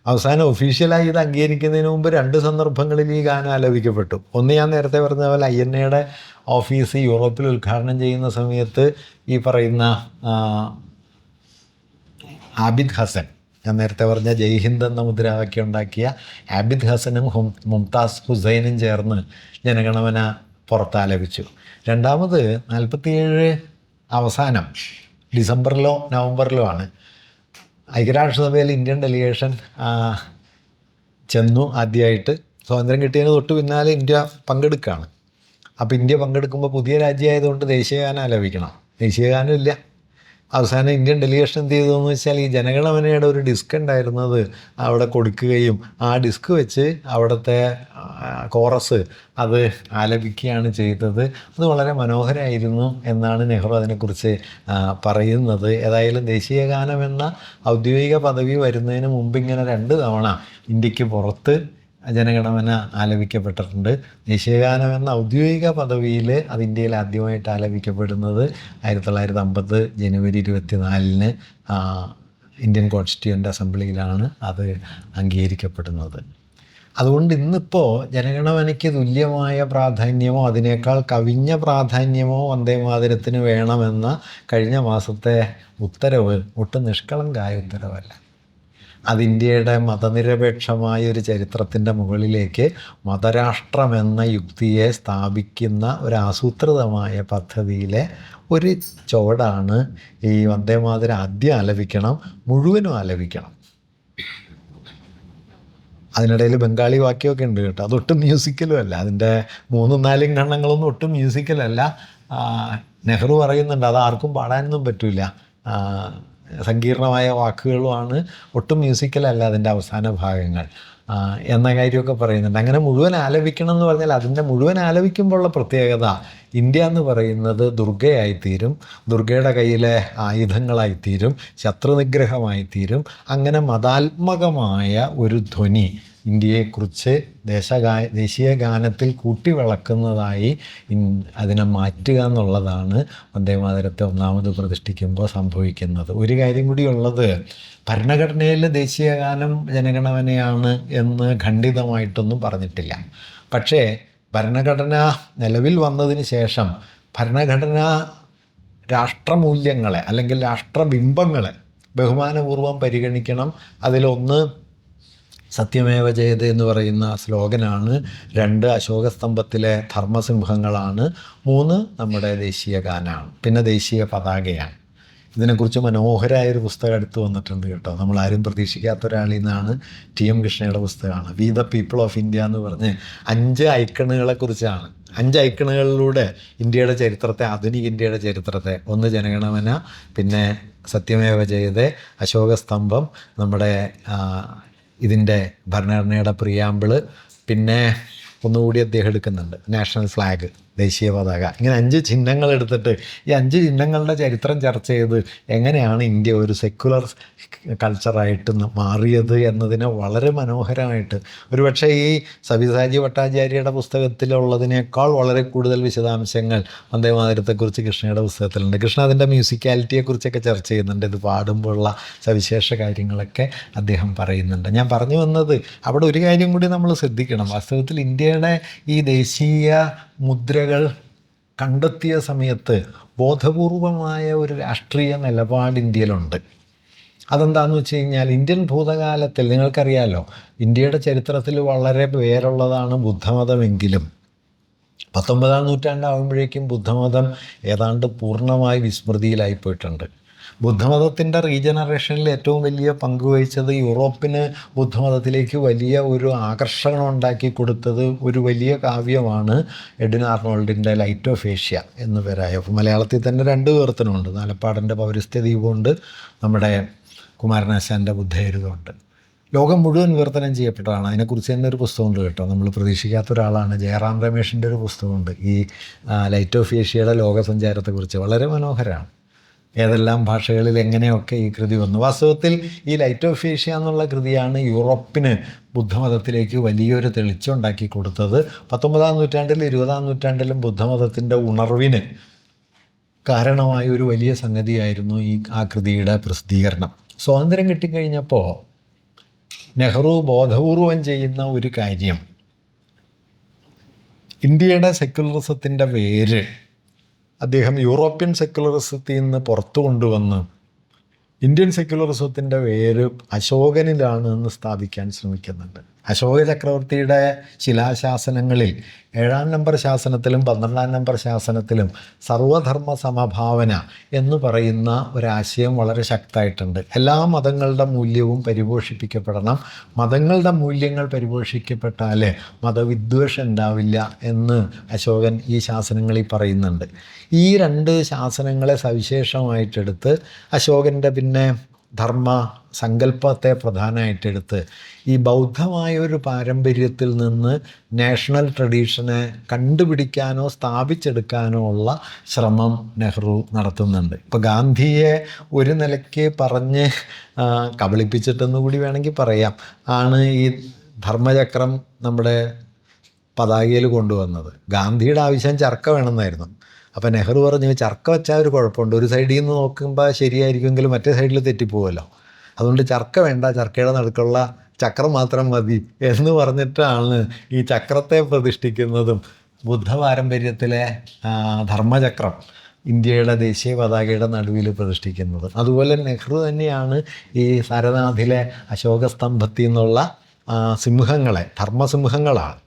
അവസാനം ഒഫീഷ്യലായി ഇത് അംഗീകരിക്കുന്നതിന് മുമ്പ് 2 സന്ദർഭങ്ങളിൽ ഈ ഗാനം ആലപിക്കപ്പെട്ടു. ഒന്ന് ഞാൻ നേരത്തെ പറഞ്ഞ പോലെ INA ഓഫീസ് യൂറോപ്പിൽ ഉദ്ഘാടനം ചെയ്യുന്ന സമയത്ത് ഈ പറയുന്ന ആബിദ് ഹസൻ, ഞാൻ നേരത്തെ പറഞ്ഞ ജയ് ഹിന്ദ് എന്ന മുദ്രാവാക്യം ഉണ്ടാക്കിയ ആബിദ് ഹസനും മുംതാസ് ഹുസൈനും ചേർന്ന് ജനഗണമന പുറത്താലപിച്ചു. രണ്ടാമത് 47 അവസാനം ഡിസംബറിലോ നവംബറിലോ ആണ് ഐക്യരാഷ്ട്രസഭയിൽ ഇന്ത്യൻ ഡെലിഗേഷൻ ചെന്നു. ആദ്യമായിട്ട് സ്വാതന്ത്ര്യം കിട്ടിയതിന് തൊട്ട് പിന്നാലെ ഇന്ത്യ പങ്കെടുക്കുകയാണ്. അപ്പോൾ ഇന്ത്യ പങ്കെടുക്കുമ്പോൾ പുതിയ രാജ്യമായതുകൊണ്ട് ദേശീയഗാനം ആലപിക്കണം. ദേശീയഗാനം ഇല്ല. അവസാനം ഇന്ത്യൻ ഡെലിഗേഷൻ എന്ത് ചെയ്തു എന്ന് വെച്ചാൽ ഈ ജനഗണമനയുടെ ഒരു ഡിസ്ക് ഉണ്ടായിരുന്നത് അവിടെ കൊടുക്കുകയും ആ ഡിസ്ക് വെച്ച് അവിടുത്തെ കോറസ് അത് ആലപിക്കുകയാണ് ചെയ്തത്. അത് വളരെ മനോഹരമായിരുന്നു എന്നാണ് നെഹ്റു അതിനെക്കുറിച്ച് പറയുന്നത്. ഏതായാലും ദേശീയ ഗാനം എന്ന ഔദ്യോഗിക പദവി വരുന്നതിന് മുമ്പ് ഇങ്ങനെ 2 തവണ ഇന്ത്യക്ക് പുറത്ത് ജനഗണമന ആലപിക്കപ്പെട്ടിട്ടുണ്ട്. ദേശീയഗാനം എന്ന ഔദ്യോഗിക പദവിയിൽ അത് ഇന്ത്യയിൽ ആദ്യമായിട്ട് ആലപിക്കപ്പെടുന്നത് 1950 ജനുവരി 24-ന് ഇന്ത്യൻ കോൺസ്റ്റിറ്റ്യൂവൻ്റ് അസംബ്ലിയിലാണ് അത് അംഗീകരിക്കപ്പെടുന്നത്. അതുകൊണ്ട് ഇന്നിപ്പോൾ ജനഗണമനയ്ക്ക് തുല്യമായ പ്രാധാന്യമോ അതിനേക്കാൾ കവിഞ്ഞ പ്രാധാന്യമോ വന്ദേമാതരത്തിന് വേണമെന്ന കഴിഞ്ഞ മാസത്തെ ഉത്തരവ് ഒട്ടും നിഷ്കളങ്കായ ഉത്തരവല്ല. അത് ഇന്ത്യയുടെ മതനിരപേക്ഷമായ ഒരു ചരിത്രത്തിൻ്റെ മുകളിലേക്ക് മതരാഷ്ട്രമെന്ന യുക്തിയെ സ്ഥാപിക്കുന്ന ഒരു ആസൂത്രിതമായ പദ്ധതിയിലെ ഒരു ചുവടാണ് ഈ വന്ദേമാതരം. ആദ്യം ആലപിക്കണം, മുഴുവനും ആലപിക്കണം. അതിനിടയിൽ ബംഗാളി വാക്യമൊക്കെ ഉണ്ട് കേട്ടോ, അതൊട്ടും മ്യൂസിക്കലും അല്ല. അതിൻ്റെ 3-4 ഖണ്ഡങ്ങളൊന്നും ഒട്ടും മ്യൂസിക്കലല്ല. നെഹ്റു പറയുന്നുണ്ട് അത് ആർക്കും പാടാനൊന്നും പറ്റില്ല, സങ്കീർണമായ വാക്കുകളുമാണ്, ഒട്ടും മ്യൂസിക്കലല്ല അതിൻ്റെ അവസാന ഭാഗങ്ങൾ എന്ന കാര്യമൊക്കെ പറയുന്നുണ്ട്. അങ്ങനെ മുഴുവൻ ആലപിക്കണം എന്ന് പറഞ്ഞാൽ അതിൻ്റെ മുഴുവൻ ആലപിക്കുമ്പോഴുള്ള പ്രത്യേകത, ഇന്ത്യ എന്ന് പറയുന്നത് ദുർഗയായിത്തീരും, ദുർഗയുടെ കയ്യിലെ ആയുധങ്ങളായിത്തീരും, ശത്രുനിഗ്രഹമായിത്തീരും. അങ്ങനെ മതാത്മകമായ ഒരു ധ്വനി ഇന്ത്യയെക്കുറിച്ച് ദേശീയ ഗാനത്തിൽ കൂട്ടിവിളക്കുന്നതായി അതിനെ മാറ്റുക എന്നുള്ളതാണ് വന്ദേമാതരത്തെ ഒന്നാമത് പ്രതിഷ്ഠിക്കുമ്പോൾ സംഭവിക്കുന്നത്. ഒരു കാര്യം കൂടി ഉള്ളത്, ഭരണഘടനയിൽ ദേശീയ ഗാനം ജനഗണമനയാണ് എന്ന് ഖണ്ഡിതമായിട്ടൊന്നും പറഞ്ഞിട്ടില്ല. പക്ഷേ ഭരണഘടന നിലവിൽ വന്നതിന് ശേഷം ഭരണഘടന രാഷ്ട്രമൂല്യങ്ങളെ അല്ലെങ്കിൽ രാഷ്ട്രബിംബങ്ങളെ ബഹുമാനപൂർവ്വം പരിഗണിക്കണം. അതിലൊന്ന് സത്യമേവ ജയതേ എന്ന് പറയുന്ന സ്ലോഗനാണ്, 2 അശോകസ്തംഭത്തിലെ ധർമ്മസിംഹങ്ങളാണ്, 3 നമ്മുടെ ദേശീയ ഗാനമാണ്, പിന്നെ ദേശീയ പതാകയാണ്. ഇതിനെക്കുറിച്ച് മനോഹരമായൊരു പുസ്തകം എടുത്തു വന്നിട്ടുണ്ട് കേട്ടോ. നമ്മളാരും പ്രതീക്ഷിക്കാത്ത ഒരാളിൽ നിന്നാണ്. TM കൃഷ്ണയുടെ പുസ്തകമാണ് we the people of India എന്ന് പറഞ്ഞ് 5 ഐക്കണുകളെ കുറിച്ചാണ്. 5 ഐക്കണുകളിലൂടെ ഇന്ത്യയുടെ ചരിത്രത്തെ, ആധുനിക ഇന്ത്യയുടെ ചരിത്രത്തെ, ഒന്ന് ജനഗണമന, പിന്നെ സത്യമേവ ജയതേ, അശോകസ്തംഭം, നമ്മുടെ ഇതിൻ്റെ ഭരണഘടനയുടെ പ്രിയാമ്പിള്, പിന്നെ ഒന്നുകൂടി അദ്ദേഹം എടുക്കുന്നുണ്ട് നാഷണൽ ഫ്ലാഗ്, ദേശീയ പതാക. ഇങ്ങനെ 5 ചിഹ്നങ്ങൾ എടുത്തിട്ട് ഈ 5 ചിഹ്നങ്ങളുടെ ചരിത്രം ചർച്ച ചെയ്ത് എങ്ങനെയാണ് ഇന്ത്യ ഒരു സെക്കുലർ കൾച്ചറായിട്ട് മാറിയത് എന്നതിനെ വളരെ മനോഹരമായിട്ട്, ഒരുപക്ഷെ ഈ സബിതാജി ഭട്ടാചാര്യയുടെ പുസ്തകത്തിലുള്ളതിനേക്കാൾ വളരെ കൂടുതൽ വിശദാംശങ്ങൾ വന്ദേമാതരത്തെക്കുറിച്ച് കൃഷ്ണയുടെ പുസ്തകത്തിലുണ്ട്. കൃഷ്ണ അതിൻ്റെ മ്യൂസിക്കാലിറ്റിയെക്കുറിച്ചൊക്കെ ചർച്ച ചെയ്യുന്നുണ്ട്. ഇത് പാടുമ്പോഴുള്ള സവിശേഷ കാര്യങ്ങളൊക്കെ അദ്ദേഹം പറയുന്നുണ്ട്. ഞാൻ പറഞ്ഞു വന്നത്, അവിടെ ഒരു കാര്യം കൂടി നമ്മൾ ശ്രദ്ധിക്കണം. വാസ്തവത്തിൽ ഇന്ത്യയുടെ ഈ ദേശീയ മുദ്രകൾ കണ്ടെത്തിയ സമയത്ത് ബോധപൂർവമായ ഒരു രാഷ്ട്രീയ നിലപാട് ഇന്ത്യയിലുണ്ട്. അതെന്താണെന്ന് വെച്ച് കഴിഞ്ഞാൽ, ഇന്ത്യൻ ഭൂതകാലത്തിൽ നിങ്ങൾക്കറിയാലോ, ഇന്ത്യയുടെ ചരിത്രത്തിൽ വളരെ പേരുള്ളതാണ് ബുദ്ധമതമെങ്കിലും 19-ാം നൂറ്റാണ്ടാകുമ്പോഴേക്കും ബുദ്ധമതം ഏതാണ്ട് പൂർണ്ണമായി വിസ്മൃതിയിലായിപ്പോയിട്ടുണ്ട്. ബുദ്ധമതത്തിൻ്റെ റീജനറേഷനിൽ ഏറ്റവും വലിയ പങ്ക് വഹിച്ചത്, യൂറോപ്പിന് ബുദ്ധമതത്തിലേക്ക് വലിയ ഒരു ആകർഷണം ഉണ്ടാക്കി കൊടുത്തത് ഒരു വലിയ കാവ്യമാണ് എഡ്വിൻ ആർണോൾഡിൻ്റെ ലൈറ്റ് ഓഫ് ഏഷ്യ എന്നു പേരായ. മലയാളത്തിൽ തന്നെ 2 വിവർത്തനമുണ്ട്. നാലപ്പാടിൻ്റെ പൗരസ്ത്യ ദീപമുണ്ട്, നമ്മുടെ കുമാരനാശാൻ്റെ ബുദ്ധയരുതമുണ്ട്. ലോകം മുഴുവൻ വിവർത്തനം ചെയ്യപ്പെട്ടതാണ്. അതിനെക്കുറിച്ച് തന്നെ ഒരു പുസ്തകമുണ്ട് കേട്ടോ. നമ്മൾ പ്രതീക്ഷിക്കാത്ത ഒരാളാണ്, ജയറാം രമേഷിൻ്റെ ഒരു പുസ്തകമുണ്ട് ഈ ലൈറ്റ് ഓഫ് ഏഷ്യയുടെ ലോകസഞ്ചാരത്തെക്കുറിച്ച്. വളരെ മനോഹരമാണ്. ഏതെല്ലാം ഭാഷകളിൽ എങ്ങനെയൊക്കെ ഈ കൃതി വന്നു. വാസ്തവത്തിൽ ഈ ലൈറ്റ് ഓഫ് ഏഷ്യ എന്നുള്ള കൃതിയാണ് യൂറോപ്പിന് ബുദ്ധമതത്തിലേക്ക് വലിയൊരു തെളിച്ചമുണ്ടാക്കി കൊടുത്തത്. 19-ാം നൂറ്റാണ്ടിലും 20-ാം നൂറ്റാണ്ടിലും ബുദ്ധമതത്തിൻ്റെ ഉണർവിന് കാരണമായ ഒരു വലിയ സംഗതിയായിരുന്നു ആ കൃതിയുടെ പ്രസിദ്ധീകരണം. സ്വാതന്ത്ര്യം കിട്ടിക്കഴിഞ്ഞപ്പോൾ നെഹ്റു ബോധപൂർവം ചെയ്യുന്ന ഒരു കാര്യം, ഇന്ത്യയുടെ സെക്യുലറിസത്തിൻ്റെ വേര് അദ്ദേഹം യൂറോപ്യൻ സെക്യുലറിസത്തിൽ നിന്ന് പുറത്തു കൊണ്ടുവന്ന് ഇന്ത്യൻ സെക്യുലറിസത്തിൻ്റെ വേര് അശോകനിലാണ് എന്ന് സ്ഥാപിക്കാൻ ശ്രമിക്കുന്നുണ്ട്. അശോക ചക്രവർത്തിയുടെ ശിലാശാസനങ്ങളിൽ 7-ാം നമ്പർ ശാസനത്തിലും 12-ാം നമ്പർ ശാസനത്തിലും സർവധർമ്മ സമഭാവന എന്ന് പറയുന്ന ഒരാശയം വളരെ ശക്തമായിട്ടുണ്ട്. എല്ലാ മതങ്ങളുടെ മൂല്യവും പരിപോഷിപ്പിക്കപ്പെടണം, മതങ്ങളുടെ മൂല്യങ്ങൾ പരിപോഷിക്കപ്പെട്ടാലേ മതവിദ്വേഷം ഉണ്ടാവില്ല എന്ന് അശോകൻ ഈ ശാസനങ്ങളിൽ പറയുന്നുണ്ട്. ഈ 2 ശാസനങ്ങളെ സവിശേഷമായിട്ടെടുത്ത് അശോകൻ്റെ പിന്നെ ധർമ്മ സങ്കല്പത്തെ പ്രധാനമായിട്ടെടുത്ത് ഈ ബൗദ്ധമായ ഒരു പാരമ്പര്യത്തിൽ നിന്ന് നാഷണൽ ട്രഡീഷനെ കണ്ടുപിടിക്കാനോ സ്ഥാപിച്ചെടുക്കാനോ ഉള്ള ശ്രമം നെഹ്റു നടത്തുന്നുണ്ട്. ഇപ്പോൾ ഗാന്ധിയെ ഒരു നിലയ്ക്ക് പറഞ്ഞ് കബളിപ്പിച്ചിട്ടെന്ന് കൂടി വേണമെങ്കിൽ പറയാം ആണ് ഈ ധർമ്മചക്രം നമ്മുടെ പതാകയിൽ കൊണ്ടുവന്നത്. ഗാന്ധിയുടെ ആവശ്യം ചർക്ക വേണമെന്നായിരുന്നു. അപ്പോൾ നെഹ്റു പറഞ്ഞു ചർക്ക വെച്ചാൽ ഒരു കുഴപ്പമുണ്ട്, ഒരു സൈഡിൽ നിന്ന് നോക്കുമ്പോൾ ശരിയായിരിക്കുമെങ്കിലും മറ്റേ സൈഡിൽ തെറ്റിപ്പോവുമല്ലോ, അതുകൊണ്ട് ചർക്ക വേണ്ട, ചർക്കയുടെ നടുക്കുള്ള ചക്രം മാത്രം മതി എന്ന് പറഞ്ഞിട്ടാണ് ഈ ചക്രത്തെ പ്രതിഷ്ഠിക്കുന്നതും ബുദ്ധ പാരമ്പര്യത്തിലെ ധർമ്മചക്രം ഇന്ത്യയുടെ ദേശീയ പതാകയുടെ നടുവിൽ പ്രതിഷ്ഠിക്കുന്നത്. അതുപോലെ നെഹ്റു തന്നെയാണ് ഈ സാരനാഥിലെ അശോകസ്തംഭത്തിൽ നിന്നുള്ള സിംഹങ്ങളെ ധർമ്മസിംഹങ്ങളാണ്.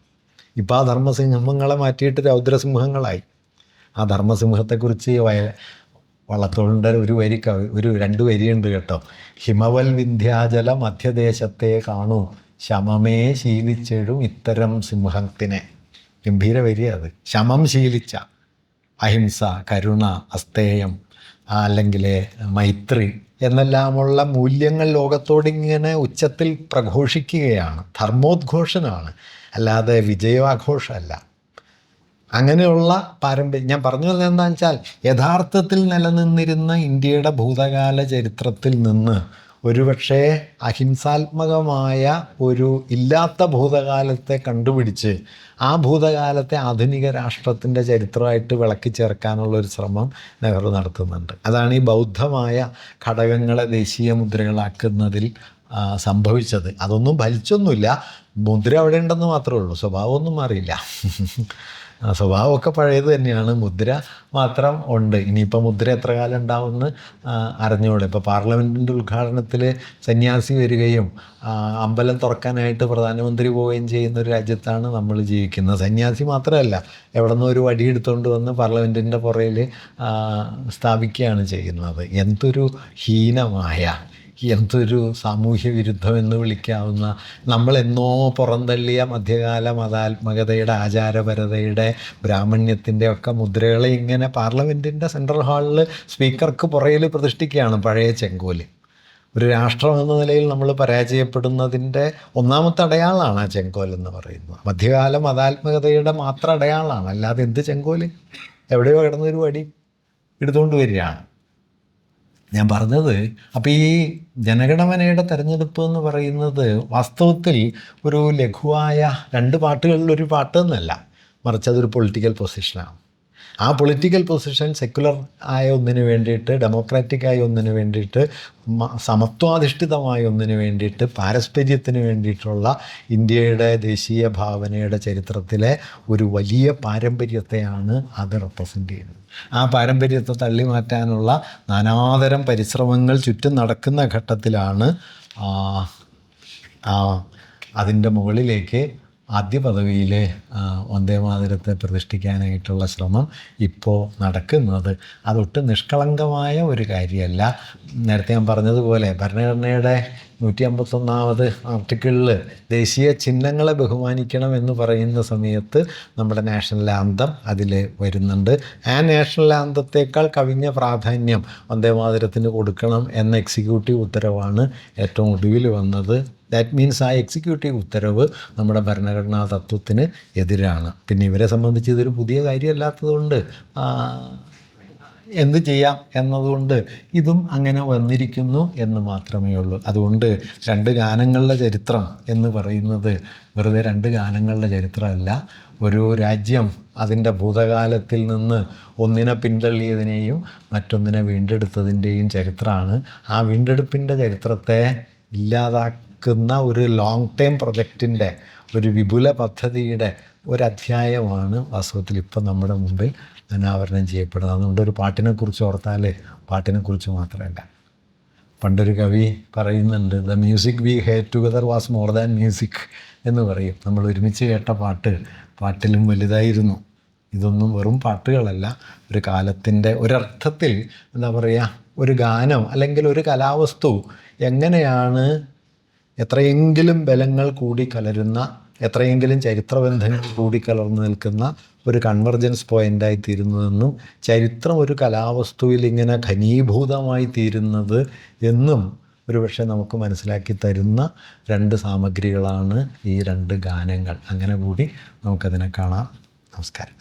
ഇപ്പോൾ ആ ധർമ്മസിംഹങ്ങളെ മാറ്റിയിട്ട് രൗദ്രസിംഹങ്ങളായി. ആ ധർമ്മസിംഹത്തെക്കുറിച്ച് വള്ളത്തോളിൻ്റെ ഒരു 2 വരിയുണ്ട് കേട്ടോ. ഹിമവൽ വിന്ധ്യാചല മധ്യദേശത്തെ കാണൂ, ശമമേ ശീലിച്ചിടും ഇത്തരം സിംഹത്തിനെ. ഗംഭീര വരി അത്. ശമം ശീലിച്ച, അഹിംസ, കരുണ, അസ്തേയം, അല്ലെങ്കിൽ മൈത്രി എന്നെല്ലാമുള്ള മൂല്യങ്ങൾ ലോകത്തോടിങ്ങനെ ഉച്ചത്തിൽ പ്രഘോഷിക്കുകയാണ്. ധർമ്മോദ്ഘോഷനാണ്, അല്ലാതെ വിജയാഘോഷമല്ല. അങ്ങനെയുള്ള പാരമ്പര്യം ഞാൻ പറഞ്ഞു വന്നത് എന്താണെന്ന് വെച്ചാൽ, യഥാർത്ഥത്തിൽ നിലനിന്നിരുന്ന ഇന്ത്യയുടെ ഭൂതകാല ചരിത്രത്തിൽ നിന്ന് ഒരുപക്ഷെ അഹിംസാത്മകമായ ഒരു ഇല്ലാത്ത ഭൂതകാലത്തെ കണ്ടുപിടിച്ച് ആ ഭൂതകാലത്തെ ആധുനിക രാഷ്ട്രത്തിൻ്റെ ചരിത്രമായിട്ട് വിളക്കി ചേർക്കാനുള്ളൊരു ശ്രമം നെഹ്റു നടത്തുന്നുണ്ട്. അതാണ് ഈ ബൗദ്ധമായ ഘടകങ്ങളെ ദേശീയ മുദ്രകളാക്കുന്നതിൽ സംഭവിച്ചത്. അതൊന്നും ഫലിച്ചൊന്നുമില്ല, മുദ്ര അവിടെ ഉണ്ടെന്ന് മാത്രമേ ഉള്ളൂ, സ്വഭാവമൊന്നും മാറിയില്ല. സ്വഭാവമൊക്കെ പഴയത് തന്നെയാണ്, മുദ്ര മാത്രം ഉണ്ട്. ഇനിയിപ്പോൾ മുദ്ര എത്ര കാലം ഉണ്ടാവുമെന്ന് അറിഞ്ഞുകൂടെ. ഇപ്പോൾ പാർലമെൻറ്റിൻ്റെ ഉദ്ഘാടനത്തിൽ സന്യാസി വരികയും അമ്പലം തുറക്കാനായിട്ട് പ്രധാനമന്ത്രി പോവുകയും ചെയ്യുന്ന ഒരു രാജ്യത്താണ് നമ്മൾ ജീവിക്കുന്നത്. സന്യാസി മാത്രമല്ല, എവിടെ നിന്ന് ഒരു വടി എടുത്തുകൊണ്ട് വന്ന് പാർലമെൻറ്റിൻ്റെ പുറയിൽ സ്ഥാപിക്കുകയാണ് ചെയ്യുന്നത്. എന്തൊരു ഹീനമായ, എന്തൊരു സാമൂഹ്യ വിരുദ്ധമെന്ന് വിളിക്കാവുന്ന, നമ്മളെന്നോ പുറന്തള്ളിയ മധ്യകാല മതാത്മകതയുടെ, ആചാരപരതയുടെ, ബ്രാഹ്മണ്യത്തിൻ്റെ ഒക്കെ മുദ്രകളെ ഇങ്ങനെ പാർലമെൻറ്റിൻ്റെ സെൻട്രൽ ഹാളിൽ സ്പീക്കർക്ക് പുറയിൽ പ്രതിഷ്ഠിക്കുകയാണ് പഴയ ചെങ്കോല്. ഒരു രാഷ്ട്രം എന്ന നിലയിൽ നമ്മൾ പരാജയപ്പെടുന്നതിൻ്റെ ഒന്നാമത്തെ അടയാളമാണ് ആ ചെങ്കോൽ എന്ന് പറയുന്നത്. മധ്യകാല മതാത്മകതയുടെ മാത്രം അടയാളമാണ്, അല്ലാതെ എന്ത് ചെങ്കോല്, എവിടെയോ കിടന്നൊരു വടി എടുത്തുകൊണ്ട് വരികയാണ്. ഞാൻ പറഞ്ഞത്, അപ്പോൾ ഈ ജനഗണമനയുടെ തെരഞ്ഞെടുപ്പ് എന്ന് പറയുന്നത് വാസ്തവത്തിൽ ഒരു ലഘുവായ 2 പാട്ടുകളിലൊരു പാട്ട് എന്നല്ല, മറിച്ച് അതൊരു പൊളിറ്റിക്കൽ പൊസിഷനാണ്. ആ പൊളിറ്റിക്കൽ പൊസിഷൻ സെക്കുലർ ആയ ഒന്നിന് വേണ്ടിയിട്ട്, ഡെമോക്രാറ്റിക് ആയ ഒന്നിന് വേണ്ടിയിട്ട്, സമത്വാധിഷ്ഠിതമായ ഒന്നിന് വേണ്ടിയിട്ട്, പാരസ്പര്യത്തിന് വേണ്ടിയിട്ടുള്ള ഇന്ത്യയുടെ ദേശീയ ഭാവനയുടെ ചരിത്രത്തിലെ ഒരു വലിയ പാരമ്പര്യത്തെയാണ് അത് റെപ്രസെൻ്റ് ചെയ്യുന്നത്. ആ പാരമ്പര്യത്തെ തള്ളി മാറ്റാനുള്ള നാനാതരം പരിശ്രമങ്ങൾ ചുറ്റും നടക്കുന്ന ഘട്ടത്തിലാണ് അതിൻ്റെ മുകളിലേക്ക് ആദ്യ പദവിയിൽ വന്ദേമാതരത്തെ പ്രതിഷ്ഠിക്കാനായിട്ടുള്ള ശ്രമം ഇപ്പോൾ നടക്കുന്നത്. അതൊട്ടും നിഷ്കളങ്കമായ ഒരു കാര്യമല്ല. നേരത്തെ ഞാൻ പറഞ്ഞതുപോലെ ഭരണഘടനയുടെ 151ാമത് ആർട്ടിക്കിളിൽ ദേശീയ ചിഹ്നങ്ങളെ ബഹുമാനിക്കണം എന്ന് പറയുന്ന സമയത്ത് നമ്മുടെ നാഷണൽ ആന്തം അതിൽ വരുന്നുണ്ട്. ആ നാഷണൽ ആന്തത്തേക്കാൾ കവിഞ്ഞ പ്രാധാന്യം വന്ദേമാതരത്തിന് കൊടുക്കണം എന്ന എക്സിക്യൂട്ടീവ് ഉത്തരവാണ് ഏറ്റവും ഒടുവിൽ വന്നത്. ദാറ്റ് മീൻസ് ആ എക്സിക്യൂട്ടീവ് ഉത്തരവ് നമ്മുടെ ഭരണഘടനാ തത്വത്തിന് എതിരാണ്. പിന്നെ ഇവരെ സംബന്ധിച്ച് ഇതൊരു പുതിയ കാര്യമല്ലാത്തതുകൊണ്ട് എന്ത് ചെയ്യാം എന്നതുകൊണ്ട് ഇതും അങ്ങനെ വന്നിരിക്കുന്നു എന്ന് മാത്രമേ ഉള്ളൂ. അതുകൊണ്ട് 2 ഗാനങ്ങളുടെ ചരിത്രം എന്ന് പറയുന്നത് വെറുതെ 2 ഗാനങ്ങളുടെ ചരിത്രമല്ല. ഒരു രാജ്യം അതിൻ്റെ ഭൂതകാലത്തിൽ നിന്ന് ഒന്നിനെ പിന്തള്ളിയതിനെയും മറ്റൊന്നിനെ വീണ്ടെടുത്തതിൻ്റെയും ചരിത്രമാണ്. ആ വീണ്ടെടുപ്പിൻ്റെ ചരിത്രത്തെ ഇല്ലാതാക്കുന്ന ഒരു ലോങ് ടൈം പ്രൊജക്റ്റിൻ്റെ, ഒരു വിപുല പദ്ധതിയുടെ ഒരധ്യായമാണ് വാസ്തവത്തിൽ ഇപ്പം നമ്മുടെ മുമ്പിൽ അനാവരണം ചെയ്യപ്പെടുന്നത്. അതുകൊണ്ട് ഒരു പാട്ടിനെക്കുറിച്ച് ഓർത്താൽ പാട്ടിനെക്കുറിച്ച് മാത്രമല്ല, പണ്ടൊരു കവി പറയുന്നുണ്ട്, the music we heard together was more than music എന്ന് പറയും. നമ്മൾ ഒരുമിച്ച് കേട്ട പാട്ടിലും വലുതായിരുന്നു. ഇതൊന്നും വെറും പാട്ടുകളല്ല, ഒരു കാലത്തിൻ്റെ ഒരർത്ഥത്തിൽ എന്താ പറയുക, ഒരു ഗാനം അല്ലെങ്കിൽ ഒരു കലാവസ്തു എങ്ങനെയാണ് എത്രയെങ്കിലും ബലങ്ങൾ കൂടി കലരുന്ന, എത്രയെങ്കിലും ചരിത്രബന്ധങ്ങൾ കൂടിക്കലർന്നു നിൽക്കുന്ന ഒരു കൺവർജൻസ് പോയിൻ്റായി തീരുന്നതെന്നും ചരിത്രം ഒരു കലാവസ്തുവിൽ ഇങ്ങനെ ഘനീഭൂതമായി തീരുന്നത് എന്നും ഒരുപക്ഷെ നമുക്ക് മനസ്സിലാക്കി തരുന്ന രണ്ട് സാമഗ്രികളാണ് ഈ രണ്ട് ഗാനങ്ങൾ. അങ്ങനെ കൂടി നമുക്കതിനെ കാണാം. നമസ്കാരം.